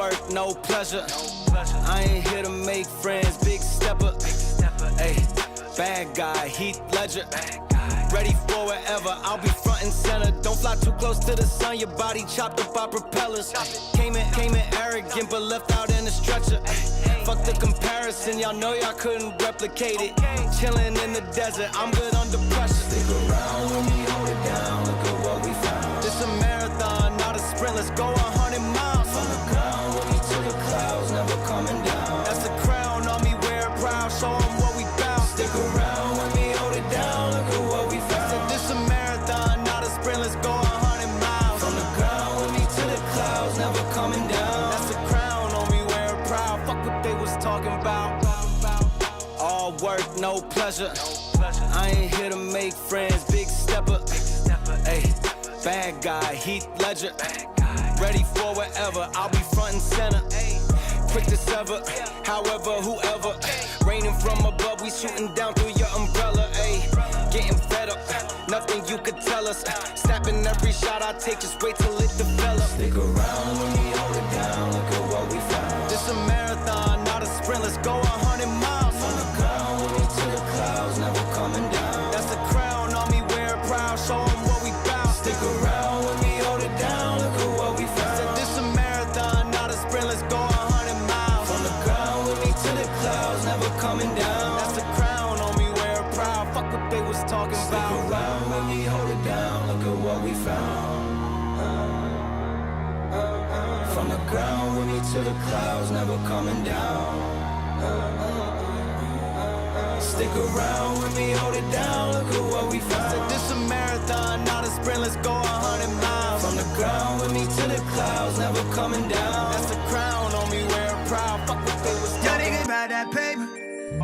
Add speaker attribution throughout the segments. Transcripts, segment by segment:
Speaker 1: work, no pleasure. I ain't here to make friends, big stepper. Ay, bad guy, Heath Ledger. Ready for wherever, I'll be front and center. Don't fly too close to the sun, your body chopped up by propellers. Came in arrogant, but left out in a stretcher. Fuck the comparison, y'all know y'all couldn't replicate it. Chilling in the desert, I'm good under pressure.
Speaker 2: Stick around when we hold it down, look at what we found.
Speaker 1: This a marathon, not a sprint, let's go 100 miles.
Speaker 2: From the ground, with me to the clouds, never coming down.
Speaker 1: That's the crown on me, wear it proud, show 'em what we bout.
Speaker 2: Stick around when we hold it down, look at what we found.
Speaker 1: Said this a marathon, not a sprint, let's go 100 miles.
Speaker 2: From the ground, with me to the clouds, never coming down.
Speaker 1: That's the crown on me, wear it proud, fuck what they was talking about. All work, no pleasure. I ain't here to make friends, big stepper. Ay, bad guy, Heath Ledger. Ready for wherever, I'll be front and center. Quick to sever, however, whoever. Raining from above, we shooting down through your umbrella. Ay, getting fed up, nothing you could tell us. Snapping every shot I take, just wait till it develops.
Speaker 2: Stick around when we hold it down, look at what we found.
Speaker 1: This a marathon, not a sprint, let's go 100 miles.
Speaker 2: From the ground, with me to the clouds, never coming down.
Speaker 1: That's the crown on me, wear it proud, show 'em what we bout.
Speaker 2: Stick around when we hold it down, look at what we found.
Speaker 1: Said this a marathon, not a sprint, let's go 100 miles.
Speaker 2: From the ground, with me to the clouds, never coming down.
Speaker 1: That's the crown on me, wear it proud, fuck what they was talking
Speaker 2: Stick
Speaker 1: about.
Speaker 2: around when we hold it down, look at what we found. From the ground, with me to the clouds, never coming down. Stick around when we hold it down, look at what we found.
Speaker 1: Said this a marathon, not a sprint, let's go 100 miles.
Speaker 2: From the ground, with me to the clouds, never coming down.
Speaker 1: That's the crown on me, wear it proud, fuck what they was
Speaker 3: Y'all
Speaker 1: talking
Speaker 3: niggas
Speaker 1: about.
Speaker 3: about that paper.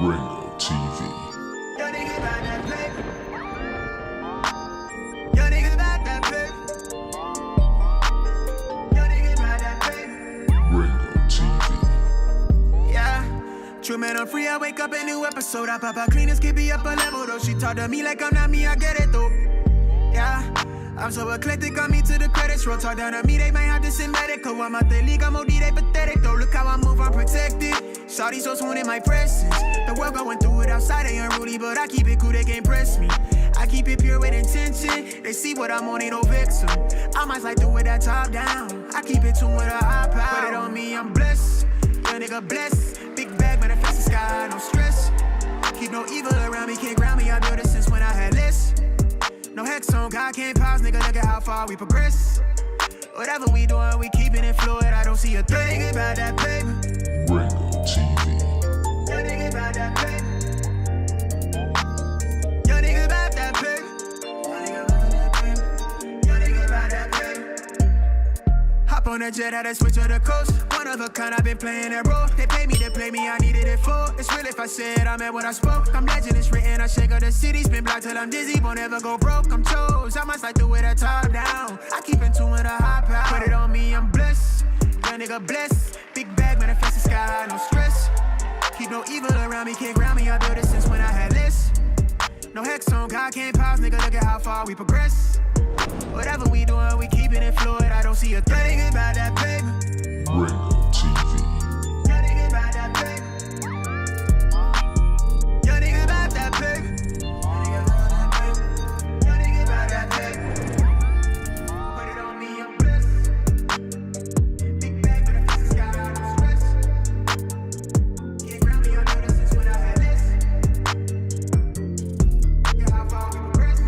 Speaker 4: Ringo TV.
Speaker 3: Y'all niggas about that paper. Y'all niggas about that paper. Y'all niggas about that paper.
Speaker 4: Ringo TV.
Speaker 3: Yeah. True man, I'm free. I wake up a new episode. I pop out cleaners, keep me up a level though. She talk to me like I'm not me. I get it though. Yeah. I'm so eclectic, on me to the credits roll. Talk down to me, they might have to send medical. I'm out the league, I'm OD, they pathetic though. Look how I move, I'm protected. Shawty so swoon in my presence. The world going through it outside, they unruly, but I keep it cool, they can't press me. I keep it pure with intention. They see what I'm on, ain't no vixen. I might like do it that top down. I keep it tuned with a high power. Put it on me, I'm blessed. Young nigga blessed. Big bag, manifest the sky, no stress. Keep no evil around me, can't ground me. I built it since when I had less. No hex on, God can't pause, nigga, look at how far we progress. Whatever we doing, we keeping it fluid, I don't see a thing about that paper.
Speaker 4: Ringo TV.
Speaker 3: Young nigga about that paper. Young nigga about that paper. Young nigga about that paper. Young nigga about that paper. Hop on the jet, had to switch to the coast. One of a kind, I've been playing that role. They pay me to play me, I needed it for. It's real if I said I meant what I spoke. I'm legend, it's written, I shake up the city. Spin block till I'm dizzy, won't ever go broke. I'm chose, I must like do it a top down. I keep in tune with a high power. Put it on me, I'm blessed. Young nigga blessed. Big bag, manifest the sky, no stress. Keep no evil around me, can't ground me. I built it since when I had less. No hex on, God can't pause, nigga, look at how far we progress. Whatever we doing, we keeping it fluid. I don't see a thing about that paper.
Speaker 4: Ringo TV.
Speaker 3: Young nigga about that paper. Young nigga about that paper. Young nigga about that paper. Put it on me, I'm blessed. Big bag, but I fix the sky, no stress. Can't ground me, I know this since when I had less. Look at how far we progress.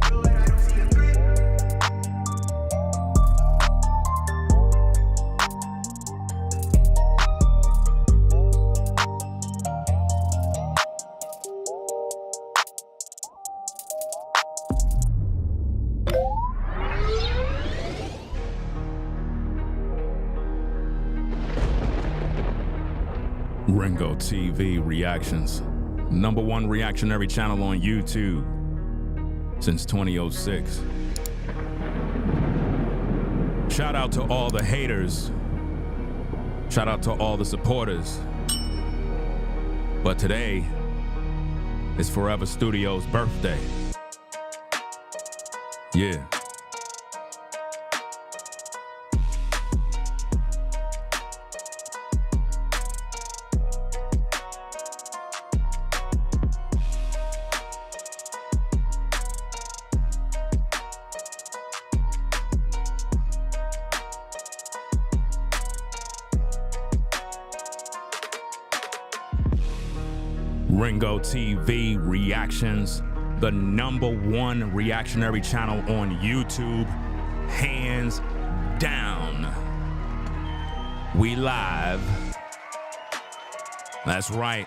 Speaker 3: Fluid, I don't see a threat.
Speaker 5: Ringo TV Reactions. #1 reactionary channel on YouTube since 2006. Shout out to all the haters. Shout out to all the supporters. But today is Forever Studios' birthday. Yeah. Ringo TV Reactions, the #1 reactionary channel on YouTube, hands down. We live. That's right.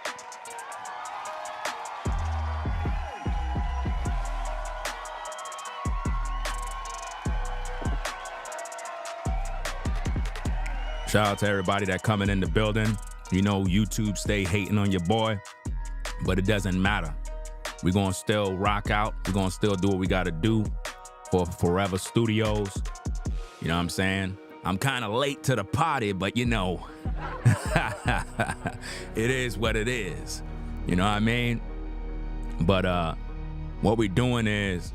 Speaker 5: Shout out to everybody that coming in the building. You know, YouTube stay hating on your boy, but it doesn't matter. We're going to still rock out. We're going to still do what we got to do for Forever Studios. You know what I'm saying? I'm kind of late to the party, but you know, it is what it is. You know what I mean? But what we're doing is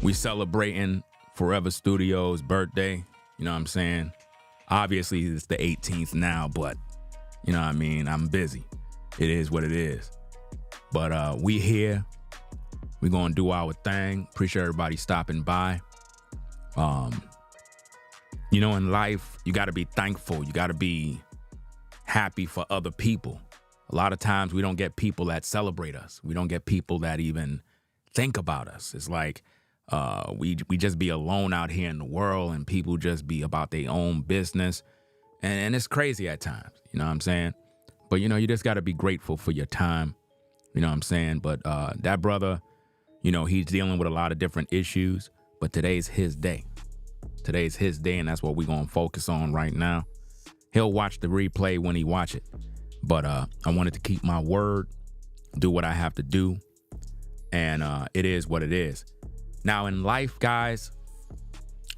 Speaker 5: we celebrating Forever Studios' birthday. You know what I'm saying? Obviously, it's the 18th now, but you know what I mean? I'm busy. It is what it is. But we here. We're going to do our thing. Appreciate everybody stopping by. You know, in life, you got to be thankful. You got to be happy for other people. A lot of times we don't get people that celebrate us. We don't get people that even think about us. It's like we just be alone out here in the world and people just be about their own business. And it's crazy at times, you know what I'm saying? But, you know, you just got to be grateful for your time, you know what I'm saying? But that brother, you know, he's dealing with a lot of different issues, but today's his day. Today's his day, and that's what we're going to focus on right now. He'll watch the replay when he watch it. But I wanted to keep my word, do what I have to do, and it is what it is. Now, in life, guys,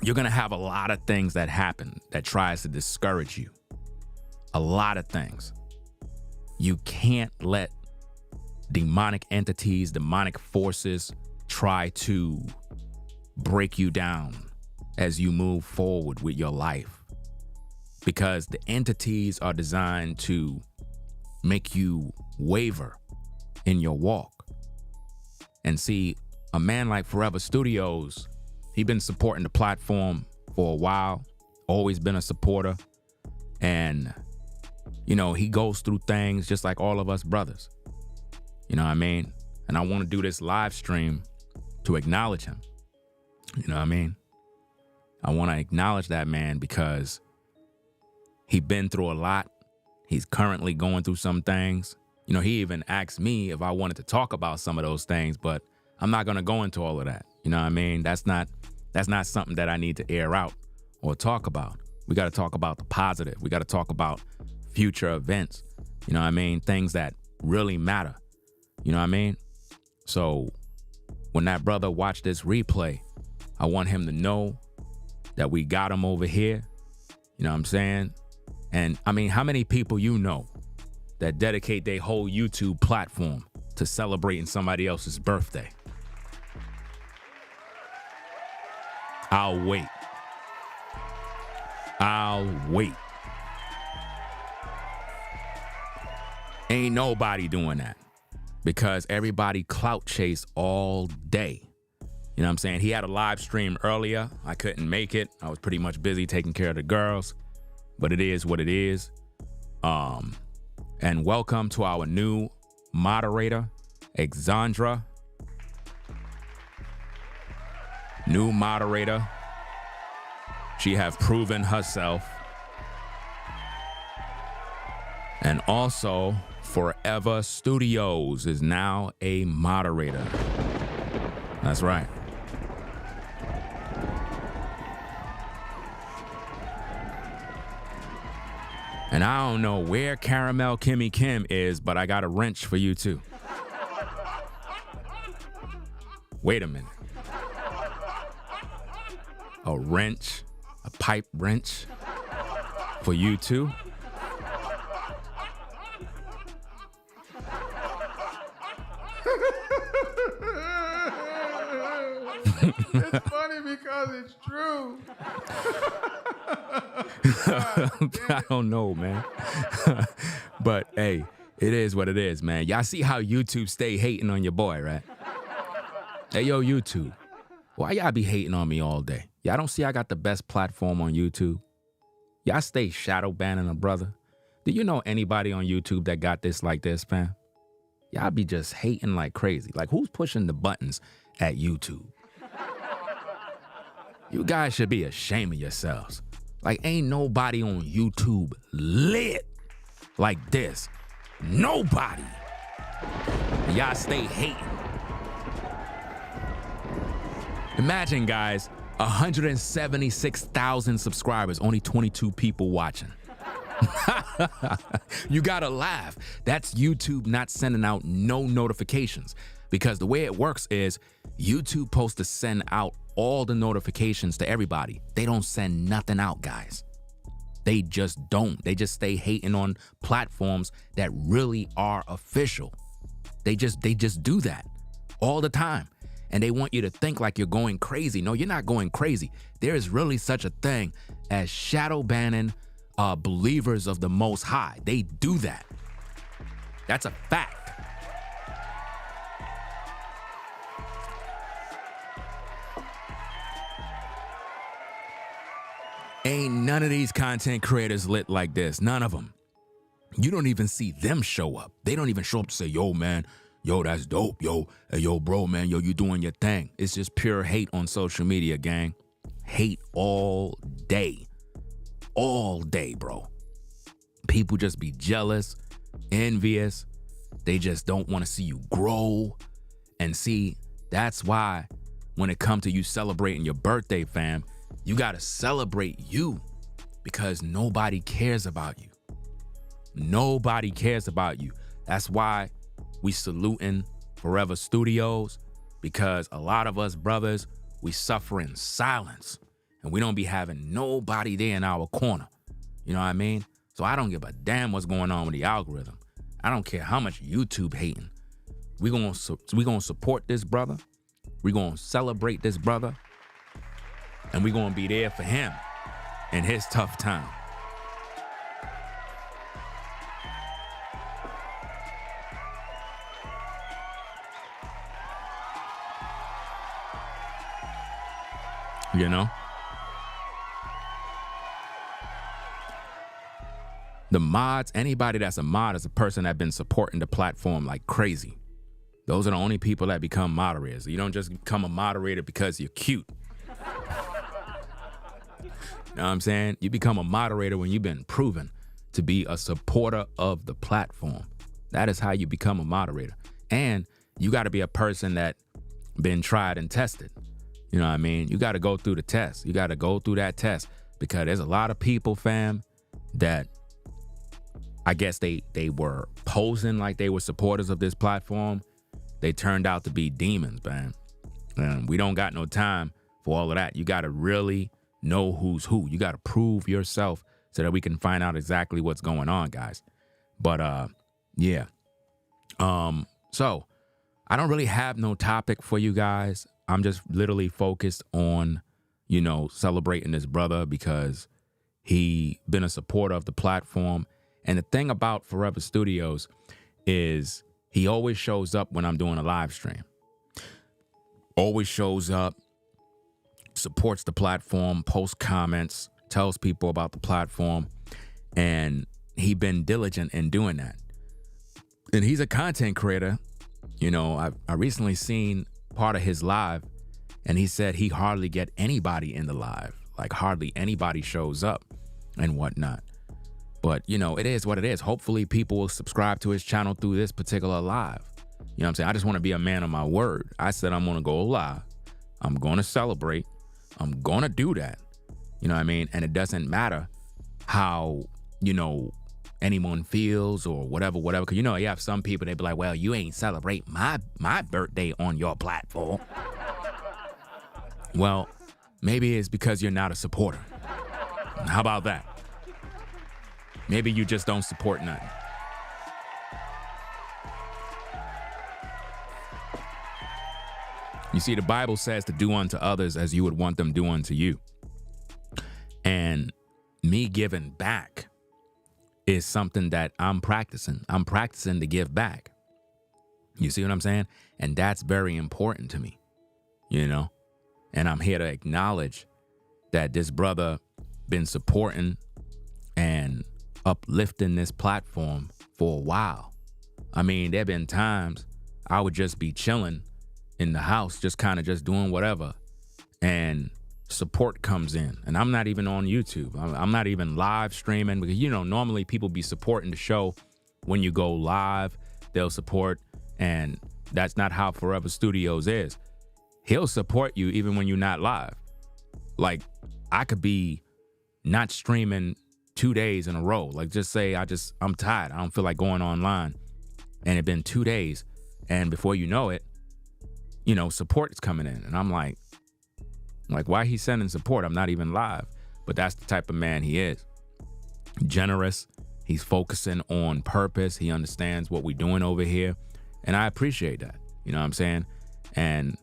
Speaker 5: you're going to have a lot of things that happen that tries to discourage you. A lot of things. You can't let demonic entities, demonic forces try to break you down as you move forward with your life. Because the entities are designed to make you waver in your walk. And see, a man like Forever Studios, he been supporting the platform for a while, always been a supporter. And, you know, he goes through things just like all of us brothers. You know what I mean? And I want to do this live stream to acknowledge him. You know what I mean? I want to acknowledge that man because he been through a lot. He's currently going through some things. You know, he even asked me if I wanted to talk about some of those things, but I'm not going to go into all of that. You know what I mean? That's not something that I need to air out or talk about. We got to talk about the positive. We got to talk about future events. You know what I mean? Things that really matter. You know what I mean? So when that brother watched this replay, I want him to know that we got him over here. You know what I'm saying? And I mean, how many people you know that dedicate their whole YouTube platform to celebrating somebody else's birthday? I'll wait. I'll wait. Ain't nobody doing that because everybody clout chase all day. You know what I'm saying? He had a live stream earlier. I couldn't make it. I was pretty much busy taking care of the girls, but it is what it is. And welcome to our new moderator, Exandra. New moderator. She have proven herself. And also, Forever Studios is now a moderator. That's right. And I don't know where Caramel Kimmy Kim is, but I got a wrench for you too. Wait a minute. A wrench, a pipe wrench for you too?
Speaker 6: It's funny because it's true.
Speaker 5: I don't know, man. But hey, it is what it is, man. Y'all see how YouTube stay hating on your boy, right? Hey, yo, YouTube. Why y'all be hating on me all day? Y'all don't see I got the best platform on YouTube? Y'all stay shadow banning a brother. Do you know anybody on YouTube that got this like this, fam? Y'all be just hating like crazy. Like, who's pushing the buttons at YouTube? You guys should be ashamed of yourselves. Like, ain't nobody on YouTube lit like this. Nobody. And y'all stay hating. Imagine, guys, 176,000 subscribers, only 22 people watching. You gotta laugh. That's YouTube not sending out no notifications, because the way it works is YouTube supposed to send out all the notifications to everybody. They don't send nothing out, guys. They just don't. They just stay hating on platforms that really are official. They just do that all the time. And they want you to think like you're going crazy. No, you're not going crazy. There is really such a thing as shadow banning believers of the Most High. They do that. That's a fact. Ain't none of these content creators lit like this. None of them. You don't even see them show up. They don't even show up to say, yo, man, yo, that's dope. Yo, hey, yo, bro, man, yo, you doing your thing. It's just pure hate on social media, gang. Hate all day. All day, bro. People just be jealous, envious. They just don't want to see you grow. And see, that's why when it comes to you celebrating your birthday, fam, you got to celebrate you, because nobody cares about you. Nobody cares about you. That's why we saluting Forever Studios, because a lot of us brothers, we suffer in silence and we don't be having nobody there in our corner. You know what I mean? So I don't give a damn what's going on with the algorithm. I don't care how much YouTube hating. We gonna support this brother. We gonna celebrate this brother. And we gonna be there for him in his tough time. You know? The mods, anybody that's a mod is a person that's been supporting the platform like crazy. Those are the only people that become moderators. You don't just become a moderator because you're cute. You know what I'm saying? You become a moderator when you've been proven to be a supporter of the platform. That is how you become a moderator. And you got to be a person that been tried and tested. You know what I mean? You got to go through the test. You got to go through that test, because there's a lot of people, fam, that I guess they were posing like they were supporters of this platform. They turned out to be demons, man. And we don't got no time for all of that. You got to really know who's who. You got to prove yourself so that we can find out exactly what's going on, guys. But yeah. So I don't really have no topic for you guys. I'm just literally focused on, you know, celebrating this brother because he been a supporter of the platform. And the thing about Forever Studios is he always shows up when I'm doing a live stream. Always shows up, supports the platform, posts comments, tells people about the platform. And he been diligent in doing that. And he's a content creator. You know, I recently seen part of his live, and he said he hardly get anybody in the live. Like hardly anybody shows up and whatnot. But, you know, it is what it is. Hopefully people will subscribe to his channel through this particular live. You know what I'm saying? I just want to be a man of my word. I said I'm going to go live. I'm going to celebrate. I'm going to do that. You know what I mean? And it doesn't matter how, you know, anyone feels or whatever. Because, you know, you have some people, they be like, well, you ain't celebrate my birthday on your platform. Well, maybe it's because you're not a supporter. How about that? Maybe you just don't support nothing. You see, the Bible says to do unto others as you would want them do unto you. And me giving back is something that I'm practicing. I'm practicing to give back. You see what I'm saying? And that's very important to me, you know? And I'm here to acknowledge that this brother been supporting and uplifting this platform for a while. I mean, there been times I would just be chilling in the house, just kind of just doing whatever, and support comes in. And I'm not even on YouTube. I'm not even live streaming because, you know, normally people be supporting the show when you go live. They'll support, and that's not how Forever Studios is. He'll support you even when you're not live. Like, I could be not streaming 2 days in a row. Like, just say I'm tired. I don't feel like going online. And it been 2 days. And before you know it, you know, support is coming in. And I'm like, why he sending support? I'm not even live. But that's the type of man he is. Generous. He's focusing on purpose. He understands what we're doing over here. And I appreciate that. You know what I'm saying? And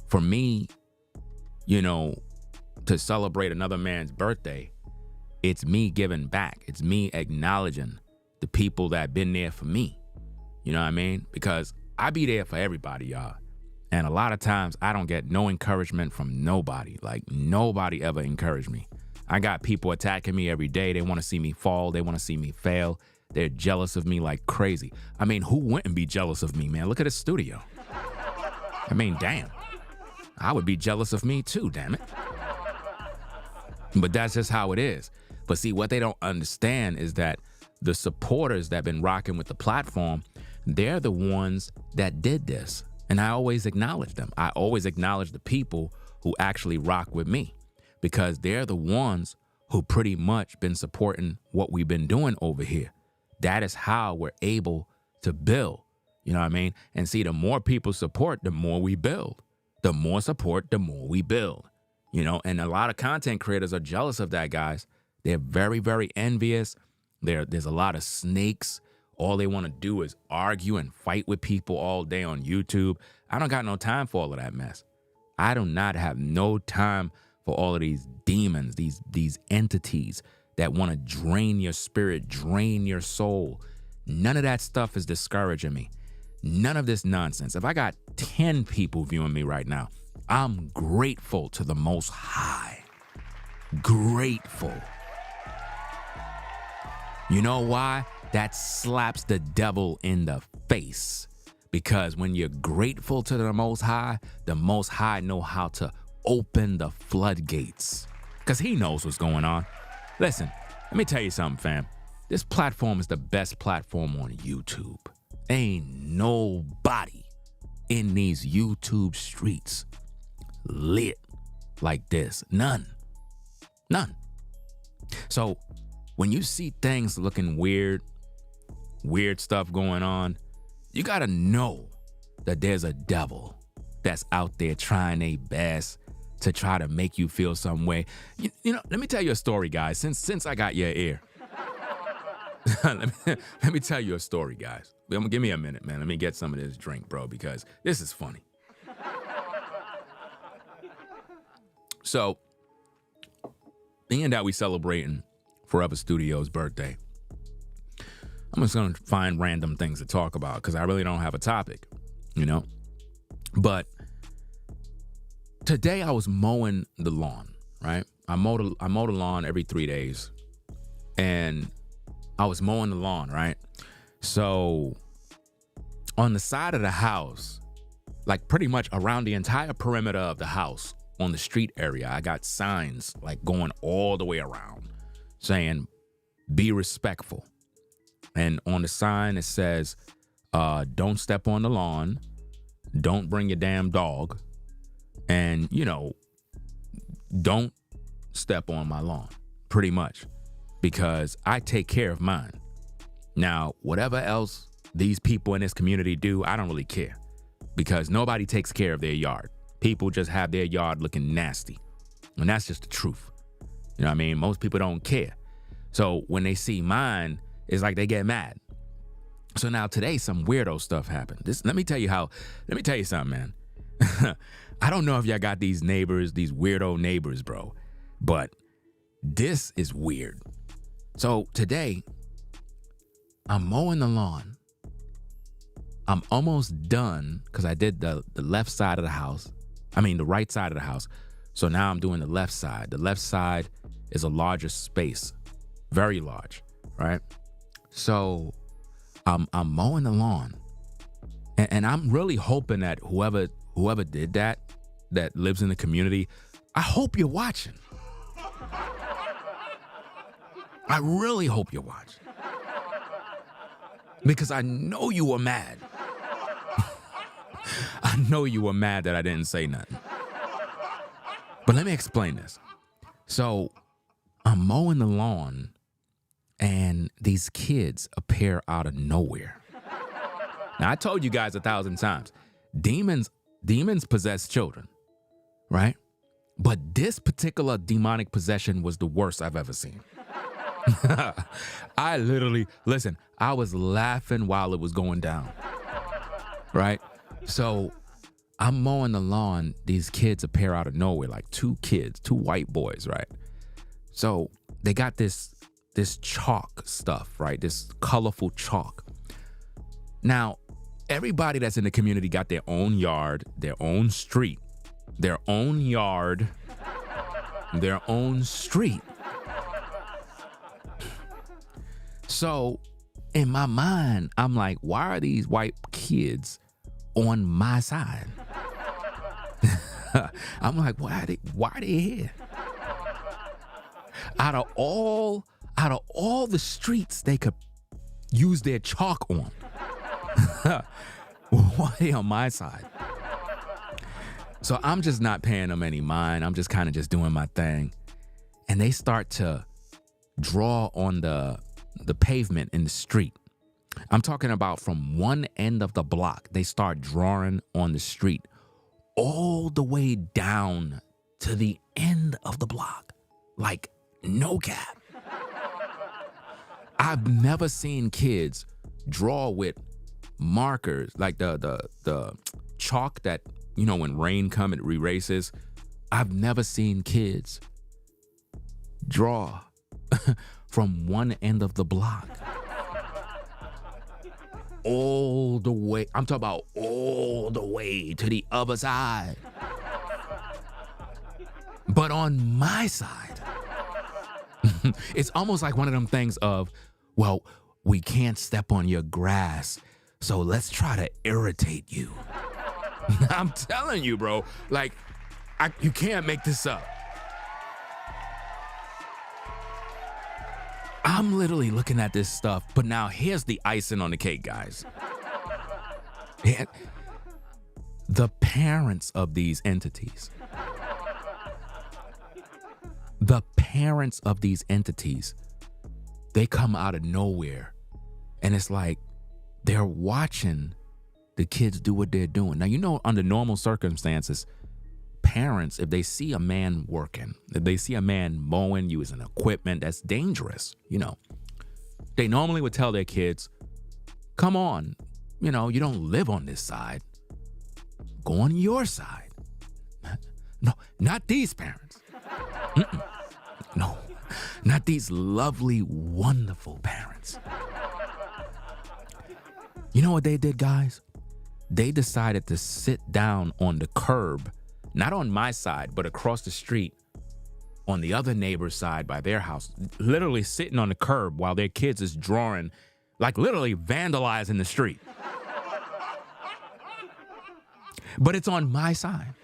Speaker 5: for me, you know, to celebrate another man's birthday, it's me giving back. It's me acknowledging the people that been there for me. You know what I mean? Because I be there for everybody, y'all. And a lot of times I don't get no encouragement from nobody. Like, nobody ever encouraged me. I got people attacking me every day. They want to see me fall. They want to see me fail. They're jealous of me like crazy. I mean, who wouldn't be jealous of me, man? Look at this studio. I mean, damn. I would be jealous of me too, damn it. But that's just how it is. But see, what they don't understand is that the supporters that been rocking with the platform, they're the ones that did this. And I always acknowledge them. I always acknowledge the people who actually rock with me, because they're the ones who pretty much been supporting what we've been doing over here. That is how we're able to build. You know what I mean? And see, the more people support, the more we build. The more support, the more we build. You know, and a lot of content creators are jealous of that, guys. They're very, very envious. There's a lot of snakes. All they want to do is argue and fight with people all day on YouTube. I don't got no time for all of that mess. I do not have no time for all of these demons, these entities that want to drain your spirit, drain your soul. None of that stuff is discouraging me. None of this nonsense. If I got 10 people viewing me right now, I'm grateful to the Most High. Grateful. You know why? That slaps the devil in the face. Because when you're grateful to the Most High know how to open the floodgates. Because he knows what's going on. Listen, let me tell you something, fam. This platform is the best platform on YouTube. Ain't nobody in these YouTube streets lit like this. None. So when you see things looking weird stuff going on, you gotta know that there's a devil that's out there trying their best to try to make you feel some way. You know, let me tell you a story, guys, since I got your ear. let me tell you a story, guys. Give me a minute, man. Let me get some of this drink, bro, because this is funny. So, being that we celebrating Forever Studios' birthday, I'm just going to find random things to talk about because I really don't have a topic, you know? But today I was mowing the lawn, right? I mow the lawn every 3 days. And I was mowing the lawn, right? So on the side of the house, like pretty much around the entire perimeter of the house on the street area, I got signs like going all the way around saying, be respectful. And on the sign, it says, don't step on the lawn. Don't bring your damn dog. And, you know, don't step on my lawn, pretty much, because I take care of mine. Now, whatever else these people in this community do, I don't really care, because nobody takes care of their yard. People just have their yard looking nasty. And that's just the truth. You know what I mean? Most people don't care. So when they see mine, it's like they get mad. So now today, some weirdo stuff happened. Let me tell you something, man. I don't know if y'all got these neighbors, these weirdo neighbors, bro, but this is weird. So today, I'm mowing the lawn. I'm almost done because I did the left side of the house. I mean, the right side of the house. So now I'm doing the left side. The left side is a larger space, very large, right? So I'm mowing the lawn, and I'm really hoping that whoever did that lives in the community, I hope you're watching. I really hope you're watching. Because I know you were mad. I know you were mad that I didn't say nothing. But let me explain this. So I'm mowing the lawn and these kids appear out of nowhere. Now, I told you guys 1,000 times, demons possess children, right? But this particular demonic possession was the worst I've ever seen. I literally, listen, I was laughing while it was going down, right? So I'm mowing the lawn. These kids appear out of nowhere, like two white boys, right? So they got this chalk stuff, right? This colorful chalk. Now, everybody that's in the community got their own yard, their own street, their own yard, their own street. So in my mind, I'm like, why are these white kids on my side? I'm like, why are they here? Out of all the streets they could use their chalk on, why are they on my side? So I'm just not paying them any mind. I'm just kind of just doing my thing. And they start to draw on the pavement in the street. I'm talking about from one end of the block, they start drawing on the street all the way down to the end of the block. Like, no cap. I've never seen kids draw with markers, like the chalk that, you know, when rain comes, it erases. I've never seen kids draw from one end of the block all the way. I'm talking about all the way to the other side. But on my side, it's almost like one of them things of, well, we can't step on your grass, so let's try to irritate you. I'm telling you, bro, like, you can't make this up. I'm literally looking at this stuff, but now here's the icing on the cake, guys. The parents of these entities. The parents of these entities, they come out of nowhere, and it's like they're watching the kids do what they're doing. Now, you know, under normal circumstances, parents, if they see a man working, if they see a man mowing, using equipment that's dangerous, you know, they normally would tell their kids, come on, you know, you don't live on this side. Go on your side. No, not these parents. No, not these lovely, wonderful parents. You know what they did, guys? They decided to sit down on the curb, not on my side, but across the street on the other neighbor's side by their house, literally sitting on the curb while their kids is drawing, like literally vandalizing the street. But it's on my side.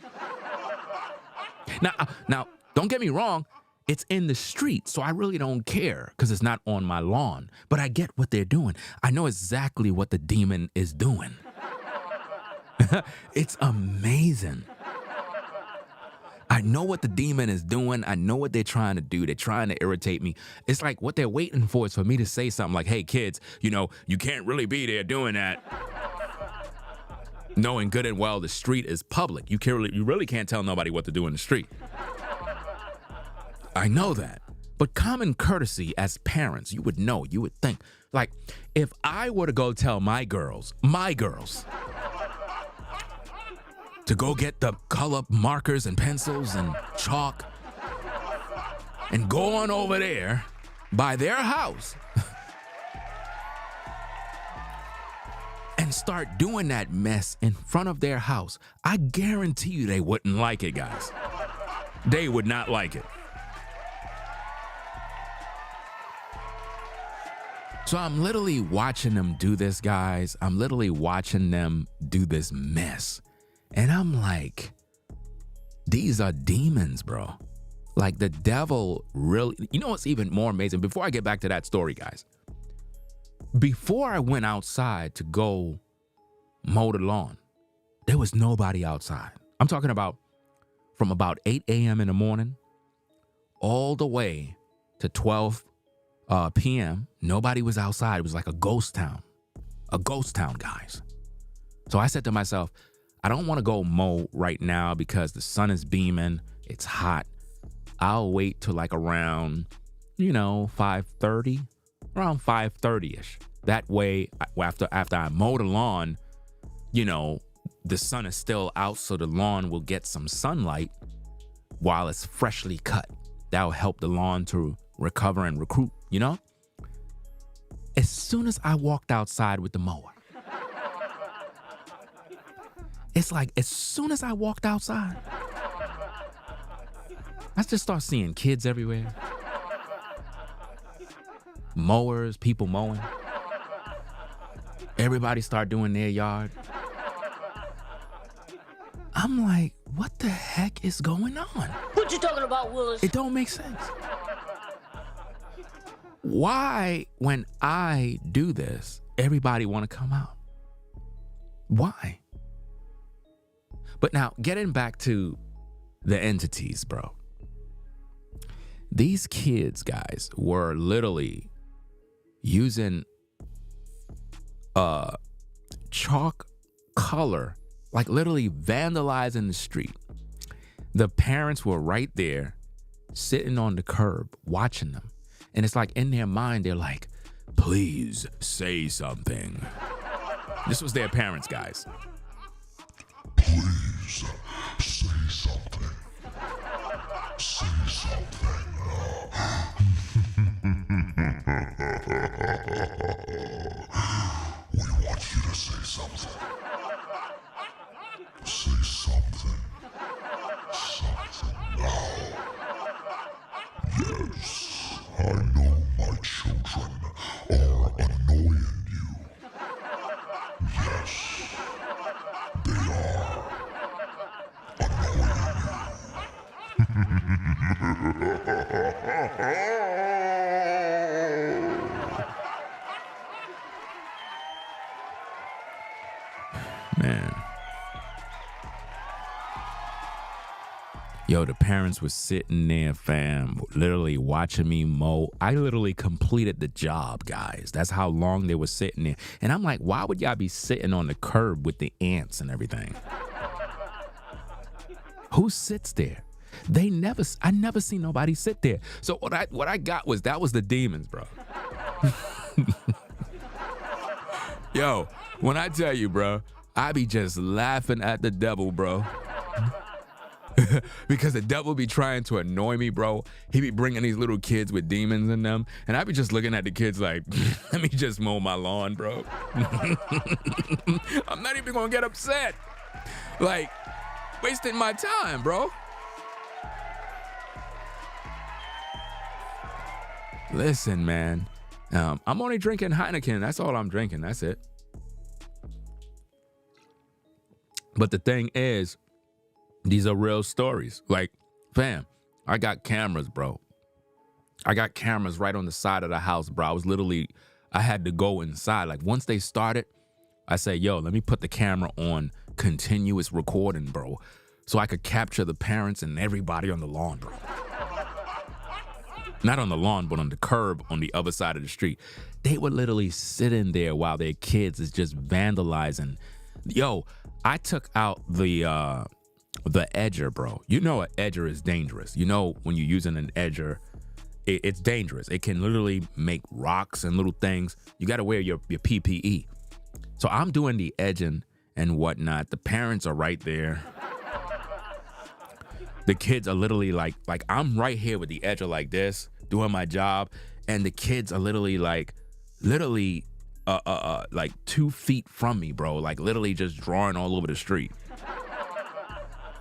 Speaker 5: Now, don't get me wrong. It's in the street, so I really don't care because it's not on my lawn. But I get what they're doing. I know exactly what the demon is doing. It's amazing. I know what the demon is doing. I know what they're trying to do. They're trying to irritate me. It's like what they're waiting for is for me to say something like, hey, kids, you know, you can't really be there doing that. Knowing good and well the street is public. You really can't tell nobody what to do in the street. I know that. But common courtesy as parents, you would know, you would think. Like, if I were to go tell my girls, to go get the color markers and pencils and chalk and go on over there by their house and start doing that mess in front of their house, I guarantee you they wouldn't like it, guys. They would not like it. So I'm literally watching them do this, guys. I'm literally watching them do this mess. And I'm like, these are demons, bro. Like the devil really, you know what's even more amazing? Before I get back to that story, guys, before I went outside to go mow the lawn, there was nobody outside. I'm talking about from about 8 a.m. in the morning all the way to 12 p.m. Nobody was outside. It was like a ghost town, guys. So I said to myself, I don't want to go mow right now because the sun is beaming. It's hot. I'll wait till like around, 5:30, around 5:30ish. That way, after I mow the lawn, the sun is still out, so the lawn will get some sunlight while it's freshly cut. That'll help the lawn to recover and recruit, As soon as I walked outside with the mower, it's like as soon as I walked outside, I just start seeing kids everywhere. Mowers, people mowing. Everybody start doing their yard. I'm like, what the heck is going on?
Speaker 7: What you talking about, Willis?
Speaker 5: It don't make sense. Why, when I do this, everybody want to come out? Why? But now, getting back to the entities, bro. These kids, guys, were literally using chalk color, like literally vandalizing the street. The parents were right there, sitting on the curb, watching them. And it's like in their mind, they're like, please say something. This was their parents, guys.
Speaker 4: Please say something. Say something. We want you to say something. Say something. Something now. Yes, I know my children are annoying you. Yes, they are annoying you.
Speaker 5: Man. Yo, the parents were sitting there, fam, literally watching me mow. I literally completed the job, guys. That's how long they were sitting there. And I'm like, why would y'all be sitting on the curb with the ants and everything? Who sits there? I never seen nobody sit there. So what I got was that was the demons, bro. Yo, when I tell you, bro, I be just laughing at the devil, bro. Because the devil be trying to annoy me, bro. He be bringing these little kids with demons in them. And I be just looking at the kids like, let me just mow my lawn, bro. I'm not even gonna get upset. Like, wasting my time, bro. Listen, man. I'm only drinking Heineken. That's all I'm drinking. That's it. But the thing is, these are real stories. Like, fam, I got cameras, bro. I got cameras right on the side of the house, bro. I had to go inside. Like, once they started, I said, yo, let me put the camera on continuous recording, bro, so I could capture the parents and everybody on the lawn, bro. Not on the lawn, but on the curb on the other side of the street. They were literally sitting there while their kids is just vandalizing. Yo, I took out the edger, bro. You know an edger is dangerous. You know when you're using an edger, it's dangerous. It can literally make rocks and little things. You got to wear your PPE. So I'm doing the edging and whatnot. The parents are right there. The kids are literally like I'm right here with the edger like this, doing my job, and the kids are literally like 2 feet from me, bro. Like literally just drawing all over the street.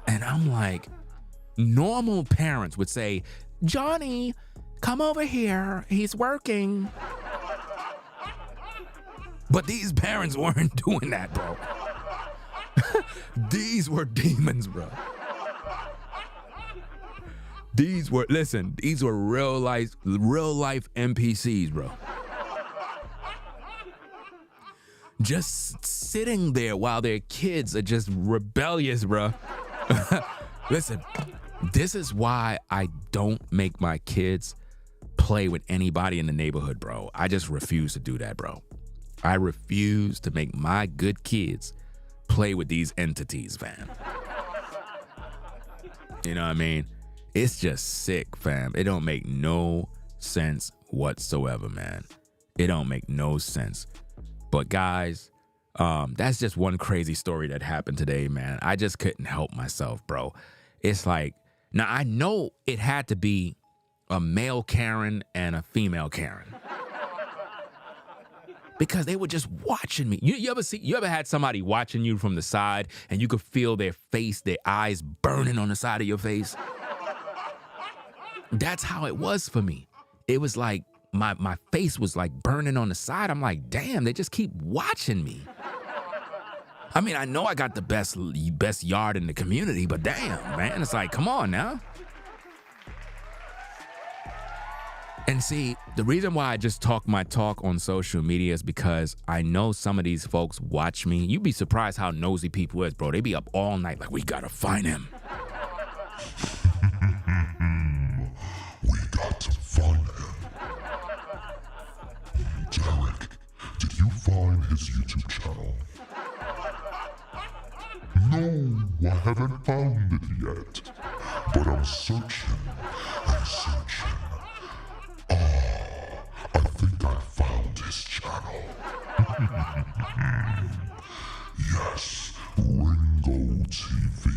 Speaker 5: And I'm like, normal parents would say, Johnny, come over here. He's working. But these parents weren't doing that, bro. These were demons, bro. These were real life NPCs, bro. Just sitting there while their kids are just rebellious, bro. Listen, this is why I don't make my kids play with anybody in the neighborhood, bro. I just refuse to do that, bro. I refuse to make my good kids play with these entities, fam. You know what I mean? It's just sick, fam. It don't make no sense whatsoever, man. It don't make no sense. But guys, that's just one crazy story that happened today, man. I just couldn't help myself, bro. It's like, now I know it had to be a male Karen and a female Karen. Because they were just watching me. You ever had somebody watching you from the side and you could feel their face, their eyes burning on the side of your face? That's how it was for me. It was like my face was like burning on the side. I'm like, damn, they just keep watching me. I mean, I know I got the best yard in the community, but damn, man, it's like, come on now. And see, the reason why I just talk my talk on social media is because I know some of these folks watch me. You'd be surprised how nosy people is, bro. They be up all night like, we gotta find him.
Speaker 4: We got to find him. Derek, did you find his YouTube channel? No, I haven't found it yet. But I'm searching and searching. I think I found his channel. Yes, Ringo TV.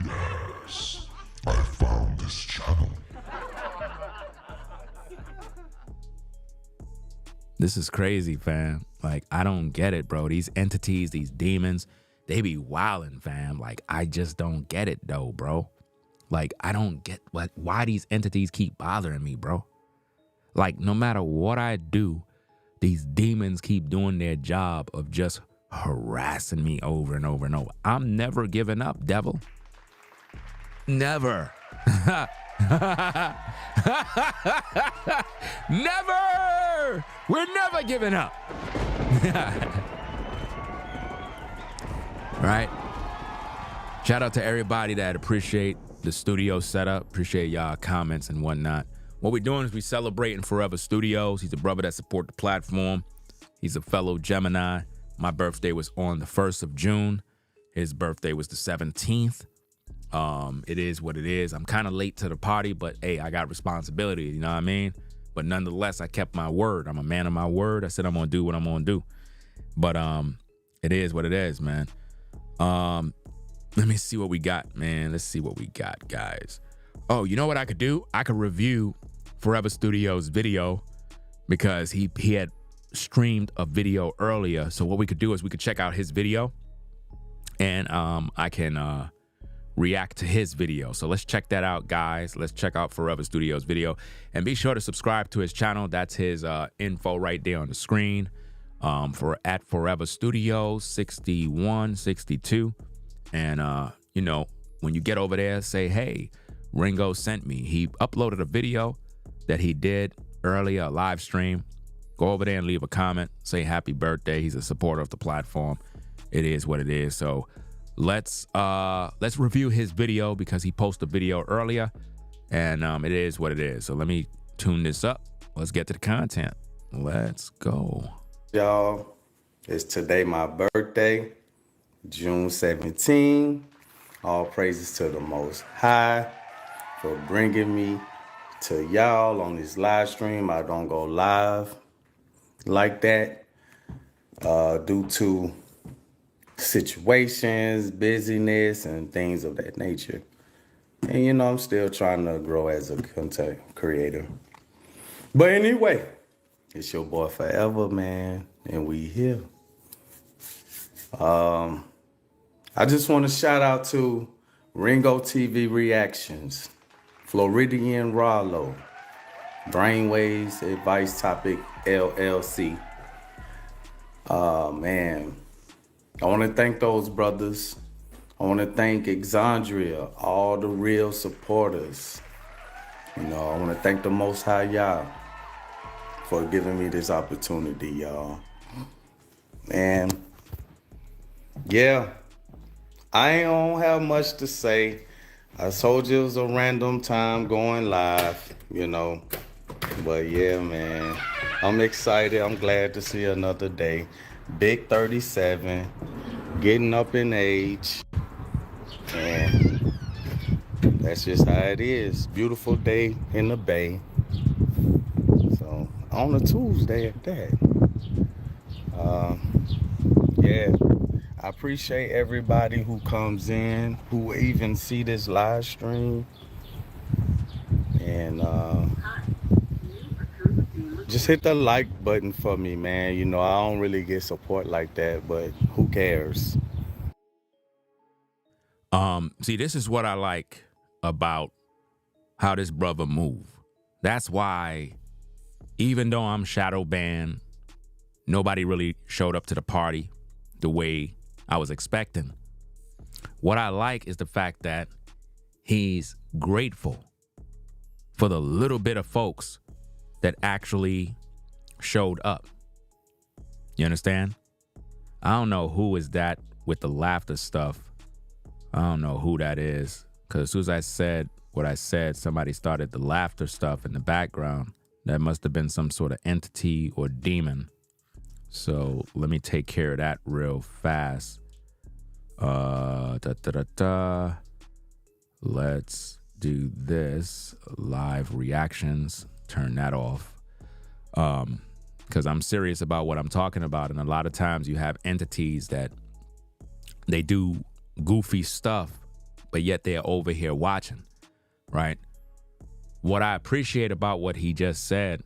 Speaker 4: Yes, I found his channel.
Speaker 5: This is crazy, fam. Like, I don't get it, bro. These entities, these demons, they be wildin', fam. Like, I just don't get it, though, bro. Like, I don't get why these entities keep bothering me, bro. Like, no matter what I do, these demons keep doing their job of just harassing me over and over and over. I'm never giving up, devil. Never. Never! We're never giving up. Right? Shout out to everybody that appreciate the studio setup. Appreciate y'all comments and whatnot. What we're doing is we celebrating Forever Studios. He's a brother that support the platform. He's a fellow Gemini. My birthday was on the 1st of June. His birthday was the 17th. It is what it is. I'm kind of late to the party, but hey, I got responsibilities, you know what I mean? But nonetheless, I kept my word. I'm a man of my word. I said I'm gonna do what I'm gonna do. But it is what it is, man. Let me see what we got, man. Let's see what we got, guys. Oh, you know what I could do? I could review Forever Studios video because he had streamed a video earlier. So what we could do is we could check out his video and I can react to his video. So let's check that out, guys. Let's check out Forever Studios video and be sure to subscribe to his channel. That's his info right there on the screen. At Forever Studios 6162. And you know, when you get over there, say, hey, Ringo sent me. He uploaded a video that he did earlier, a live stream. Go over there and leave a comment. Say happy birthday. He's a supporter of the platform. It is what it is. So let's review his video because he posted a video earlier, and it is what it is. So let me tune this up. Let's get to the content. Let's go.
Speaker 8: Y'all, it's today my birthday, June 17. All praises to the Most High for bringing me to y'all on this live stream. I don't go live like that due to situations, busyness, and things of that nature. And you know, I'm still trying to grow as a content creator. But anyway, it's your boy Forever, man, and we here. I just want to shout out to Ringo TV Reactions, Floridian Rollo, Brainwaves Advice Topic LLC, Man, I want to thank those brothers. I want to thank Exandria, all the real supporters. You know, I want to thank the Most High Yah for giving me this opportunity, y'all. And yeah, I don't have much to say. I told you it was a random time going live, you know. But yeah, man, I'm excited. I'm glad to see another day. Big 37, getting up in age. And that's just how it is. Beautiful day in the Bay. So on a Tuesday at that. Yeah, I appreciate everybody who comes in, who even see this live stream. And just hit the like button for me, man. You know, I don't really get support like that, but who cares?
Speaker 5: See, this is what I like about how this brother move. That's why, even though I'm shadow banned, nobody really showed up to the party the way I was expecting. What I like is the fact that he's grateful for the little bit of folks that actually showed up. You understand? I don't know who is that with the laughter stuff. I don't know who that is. Because as soon as I said what I said, somebody started the laughter stuff in the background. That must have been some sort of entity or demon. So let me take care of that real fast. Let's do this. Live reactions. Turn that off. Because I'm serious about what I'm talking about. And a lot of times you have entities that they do goofy stuff, but yet they're over here watching, right? What I appreciate about what he just said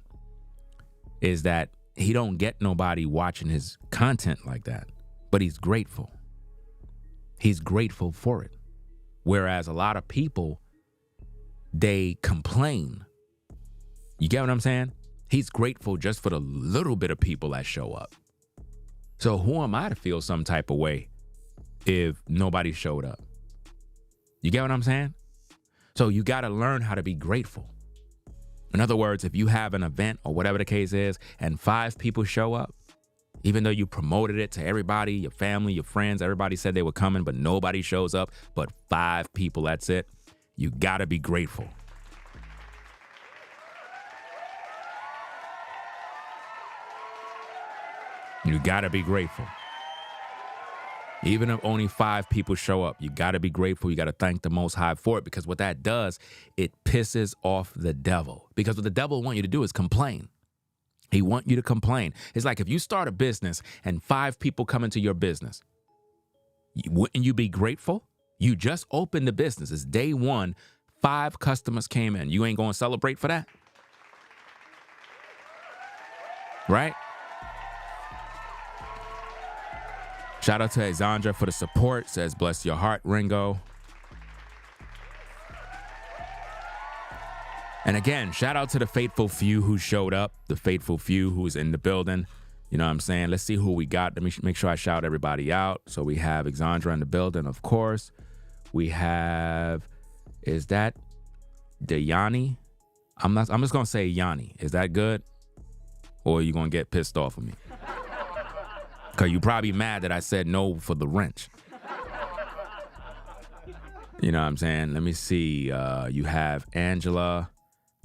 Speaker 5: is that he don't get nobody watching his content like that, but he's grateful. He's grateful for it. Whereas a lot of people, they complain. You get what I'm saying? He's grateful just for the little bit of people that show up. So who am I to feel some type of way if nobody showed up? You get what I'm saying? So you got to learn how to be grateful. In other words, if you have an event or whatever the case is and 5 people show up, even though you promoted it to everybody, your family, your friends, everybody said they were coming, but nobody shows up, but 5 people, that's it. You got to be grateful. You got to be grateful. Even if only 5 people show up, you got to be grateful. You got to thank the Most High for it, because what that does, it pisses off the devil. Because what the devil wants you to do is complain. He wants you to complain. It's like if you start a business and 5 people come into your business, wouldn't you be grateful? You just opened the business. It's day 1. 5 customers came in. You ain't going to celebrate for that? Right? Shout out to Exandra for the support. Says, bless your heart, Ringo. And again, shout out to the faithful few who showed up, the faithful few who's in the building. You know what I'm saying? Let's see who we got. Let me make sure I shout everybody out. So we have Exandra in the building, of course. We have, is that Dayani? I'm just going to say Yanni. Is that good? Or are you going to get pissed off with me? Because you're probably mad that I said no for the wrench. You know what I'm saying? Let me see. You have Angela.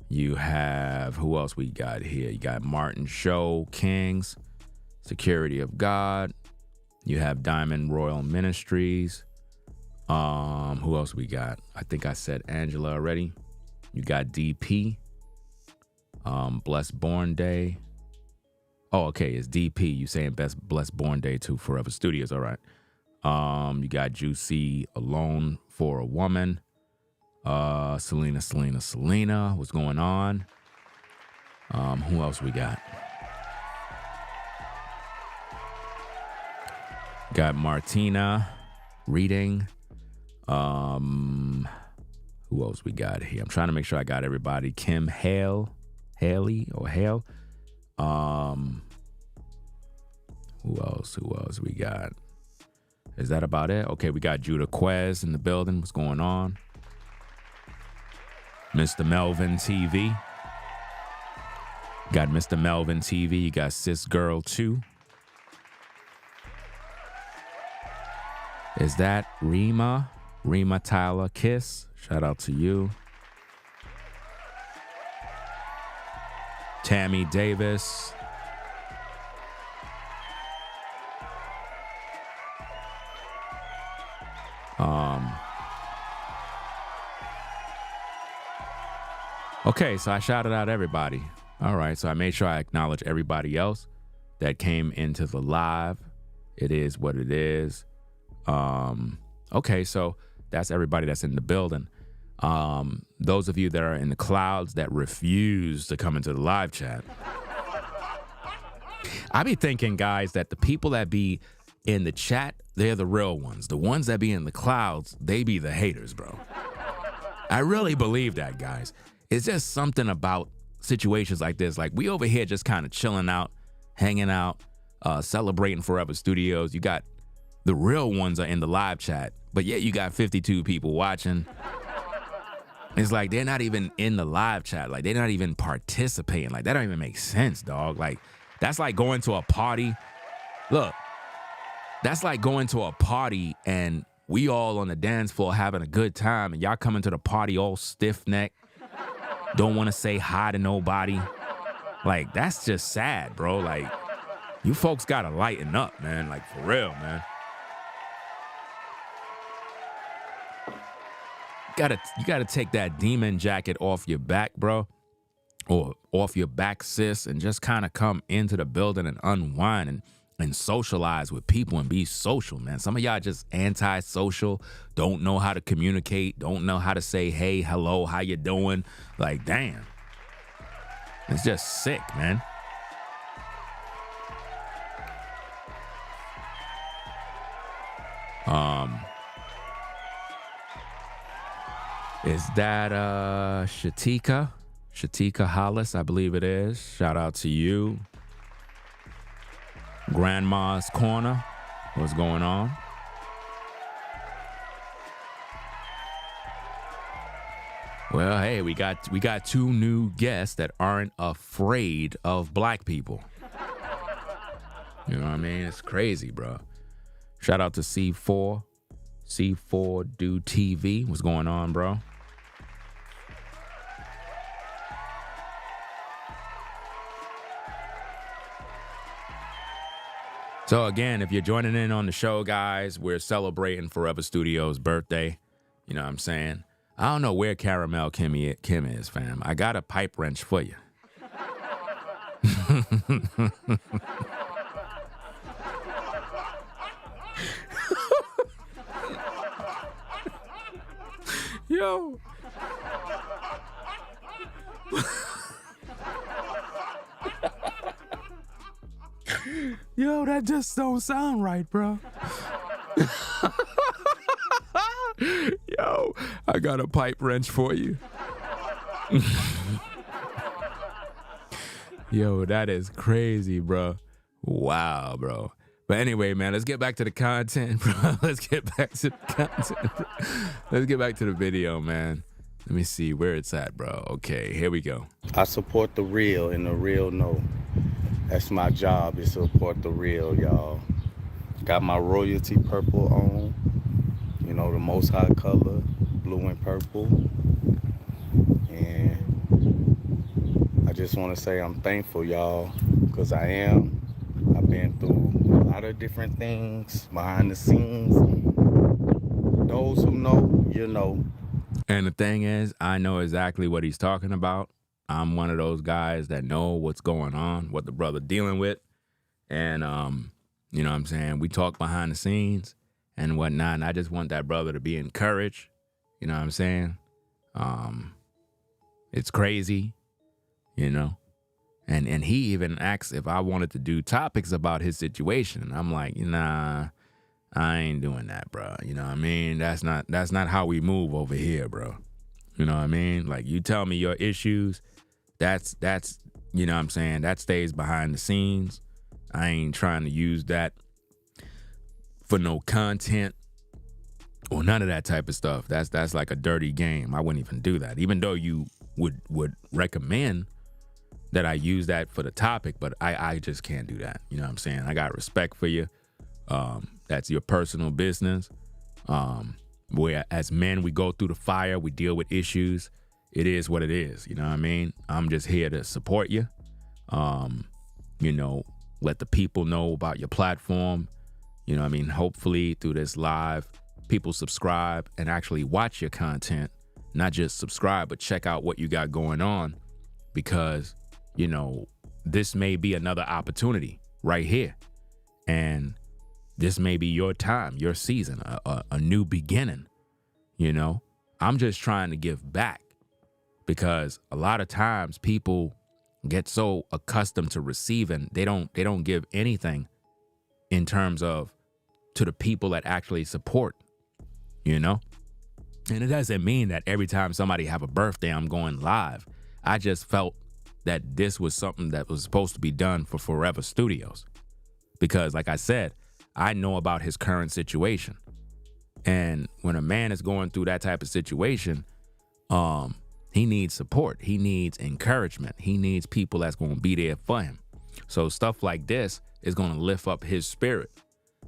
Speaker 5: You have, who else we got here? You got Martin Show, Kings, Security of God. You have Diamond Royal Ministries. Who else we got? I think I said Angela already. You got DP. Blessed Born Day. Oh, okay, it's DP. You saying Blessed Born Day to Forever Studios. All right. You got Juicy Alone for a Woman. Selena. What's going on? Who else we got? Got Martina reading. Who else we got here? I'm trying to make sure I got everybody. Kim Haley. Who else we got? Is that about it? Okay, we got Judah Quez in the building. What's going on? Mr. Melvin TV. Got Mr. Melvin TV. You got Sis Girl 2. Is that Rima? Rima Tyler Kiss. Shout out to you. Tammy Davis. Okay, so I shouted out everybody. All right, so I made sure I acknowledge everybody else that came into the live. It is what it is. Okay, so that's everybody that's in the building. Those of you that are in the clouds that refuse to come into the live chat, I be thinking, guys, that the people that be in the chat, they're the real ones. The ones that be in the clouds, they be the haters, bro. I really believe that, guys. It's just something about situations like this. Like, we over here just kind of chilling out, hanging out, celebrating Forever Studios. You got the real ones are in the live chat, but yet you got 52 people watching. It's like they're not even in the live chat. Like, they're not even participating. Like, that don't even make sense, dog. Like, that's like going to a party. Look, that's like going to a party and we all on the dance floor having a good time and y'all coming to the party all stiff-necked, don't want to say hi to nobody. Like, that's just sad, bro. Like, you folks got to lighten up, man. Like, for real, man. You gotta take that demon jacket off your back, bro, or off your back, sis, and just kind of come into the building and unwind and socialize with people and be social, man. Some of y'all just anti-social, don't know how to communicate, don't know how to say, hey, hello, how you doing? Like, damn. It's just sick, man. Is that Shatika? Shatika Hollis, I believe it is. Shout out to you. Grandma's Corner. What's going on? Well, hey, we got two new guests that aren't afraid of black people. You know what I mean? It's crazy, bro. Shout out to C4 Do TV. What's going on, bro? So again, if you're joining in on the show, guys, we're celebrating Forever Studios' birthday. You know what I'm saying? I don't know where Caramel Kim is, fam. I got a pipe wrench for you. Yo. Yo, that just don't sound right, bro. Yo, I got a pipe wrench for you. Yo, that is crazy, bro. Wow, bro. But anyway, man, let's get back to the content, bro. Let's get back to the content, bro. Let's get back to the video, man. Let me see where it's at, bro. Okay, here we go.
Speaker 8: I support the real and the real know. That's my job, is to support the real, y'all. Got my royalty purple on. You know, the most high color, blue and purple. And I just want to say I'm thankful, y'all, because I am. I've been through a lot of different things behind the scenes. Those who know, you know.
Speaker 5: And the thing is, I know exactly what he's talking about. I'm one of those guys that know what's going on, what the brother dealing with. And, you know what I'm saying? We talk behind the scenes and whatnot. And I just want that brother to be encouraged. You know what I'm saying? It's crazy, you know? And he even asked if I wanted to do topics about his situation. And I'm like, nah, I ain't doing that, bro. You know what I mean? That's not how we move over here, bro. You know what I mean? Like, you tell me your issues, that's you know what I'm saying, that stays behind the scenes. I ain't trying to use that for no content or none of that type of stuff. That's like a dirty game. I wouldn't even do that, even though you would recommend that I use that for the topic, but I just can't do that. You know what I'm saying? I got respect for you. That's your personal business. Where as men, we go through the fire, we deal with issues. It is what it is. You know what I mean? I'm just here to support you. You know, let the people know about your platform. You know what I mean? Hopefully through this live, people subscribe and actually watch your content, not just subscribe, but check out what you got going on, because, you know, this may be another opportunity right here. And this may be your time, your season, a new beginning. You know, I'm just trying to give back, because a lot of times people get so accustomed to receiving, they don't give anything in terms of to the people that actually support, you know? And it doesn't mean that every time somebody have a birthday, I'm going live. I just felt that this was something that was supposed to be done for Forever Studios, because like I said, I know about his current situation. And when a man is going through that type of situation, he needs support. He needs encouragement. He needs people that's going to be there for him. So stuff like this is going to lift up his spirit.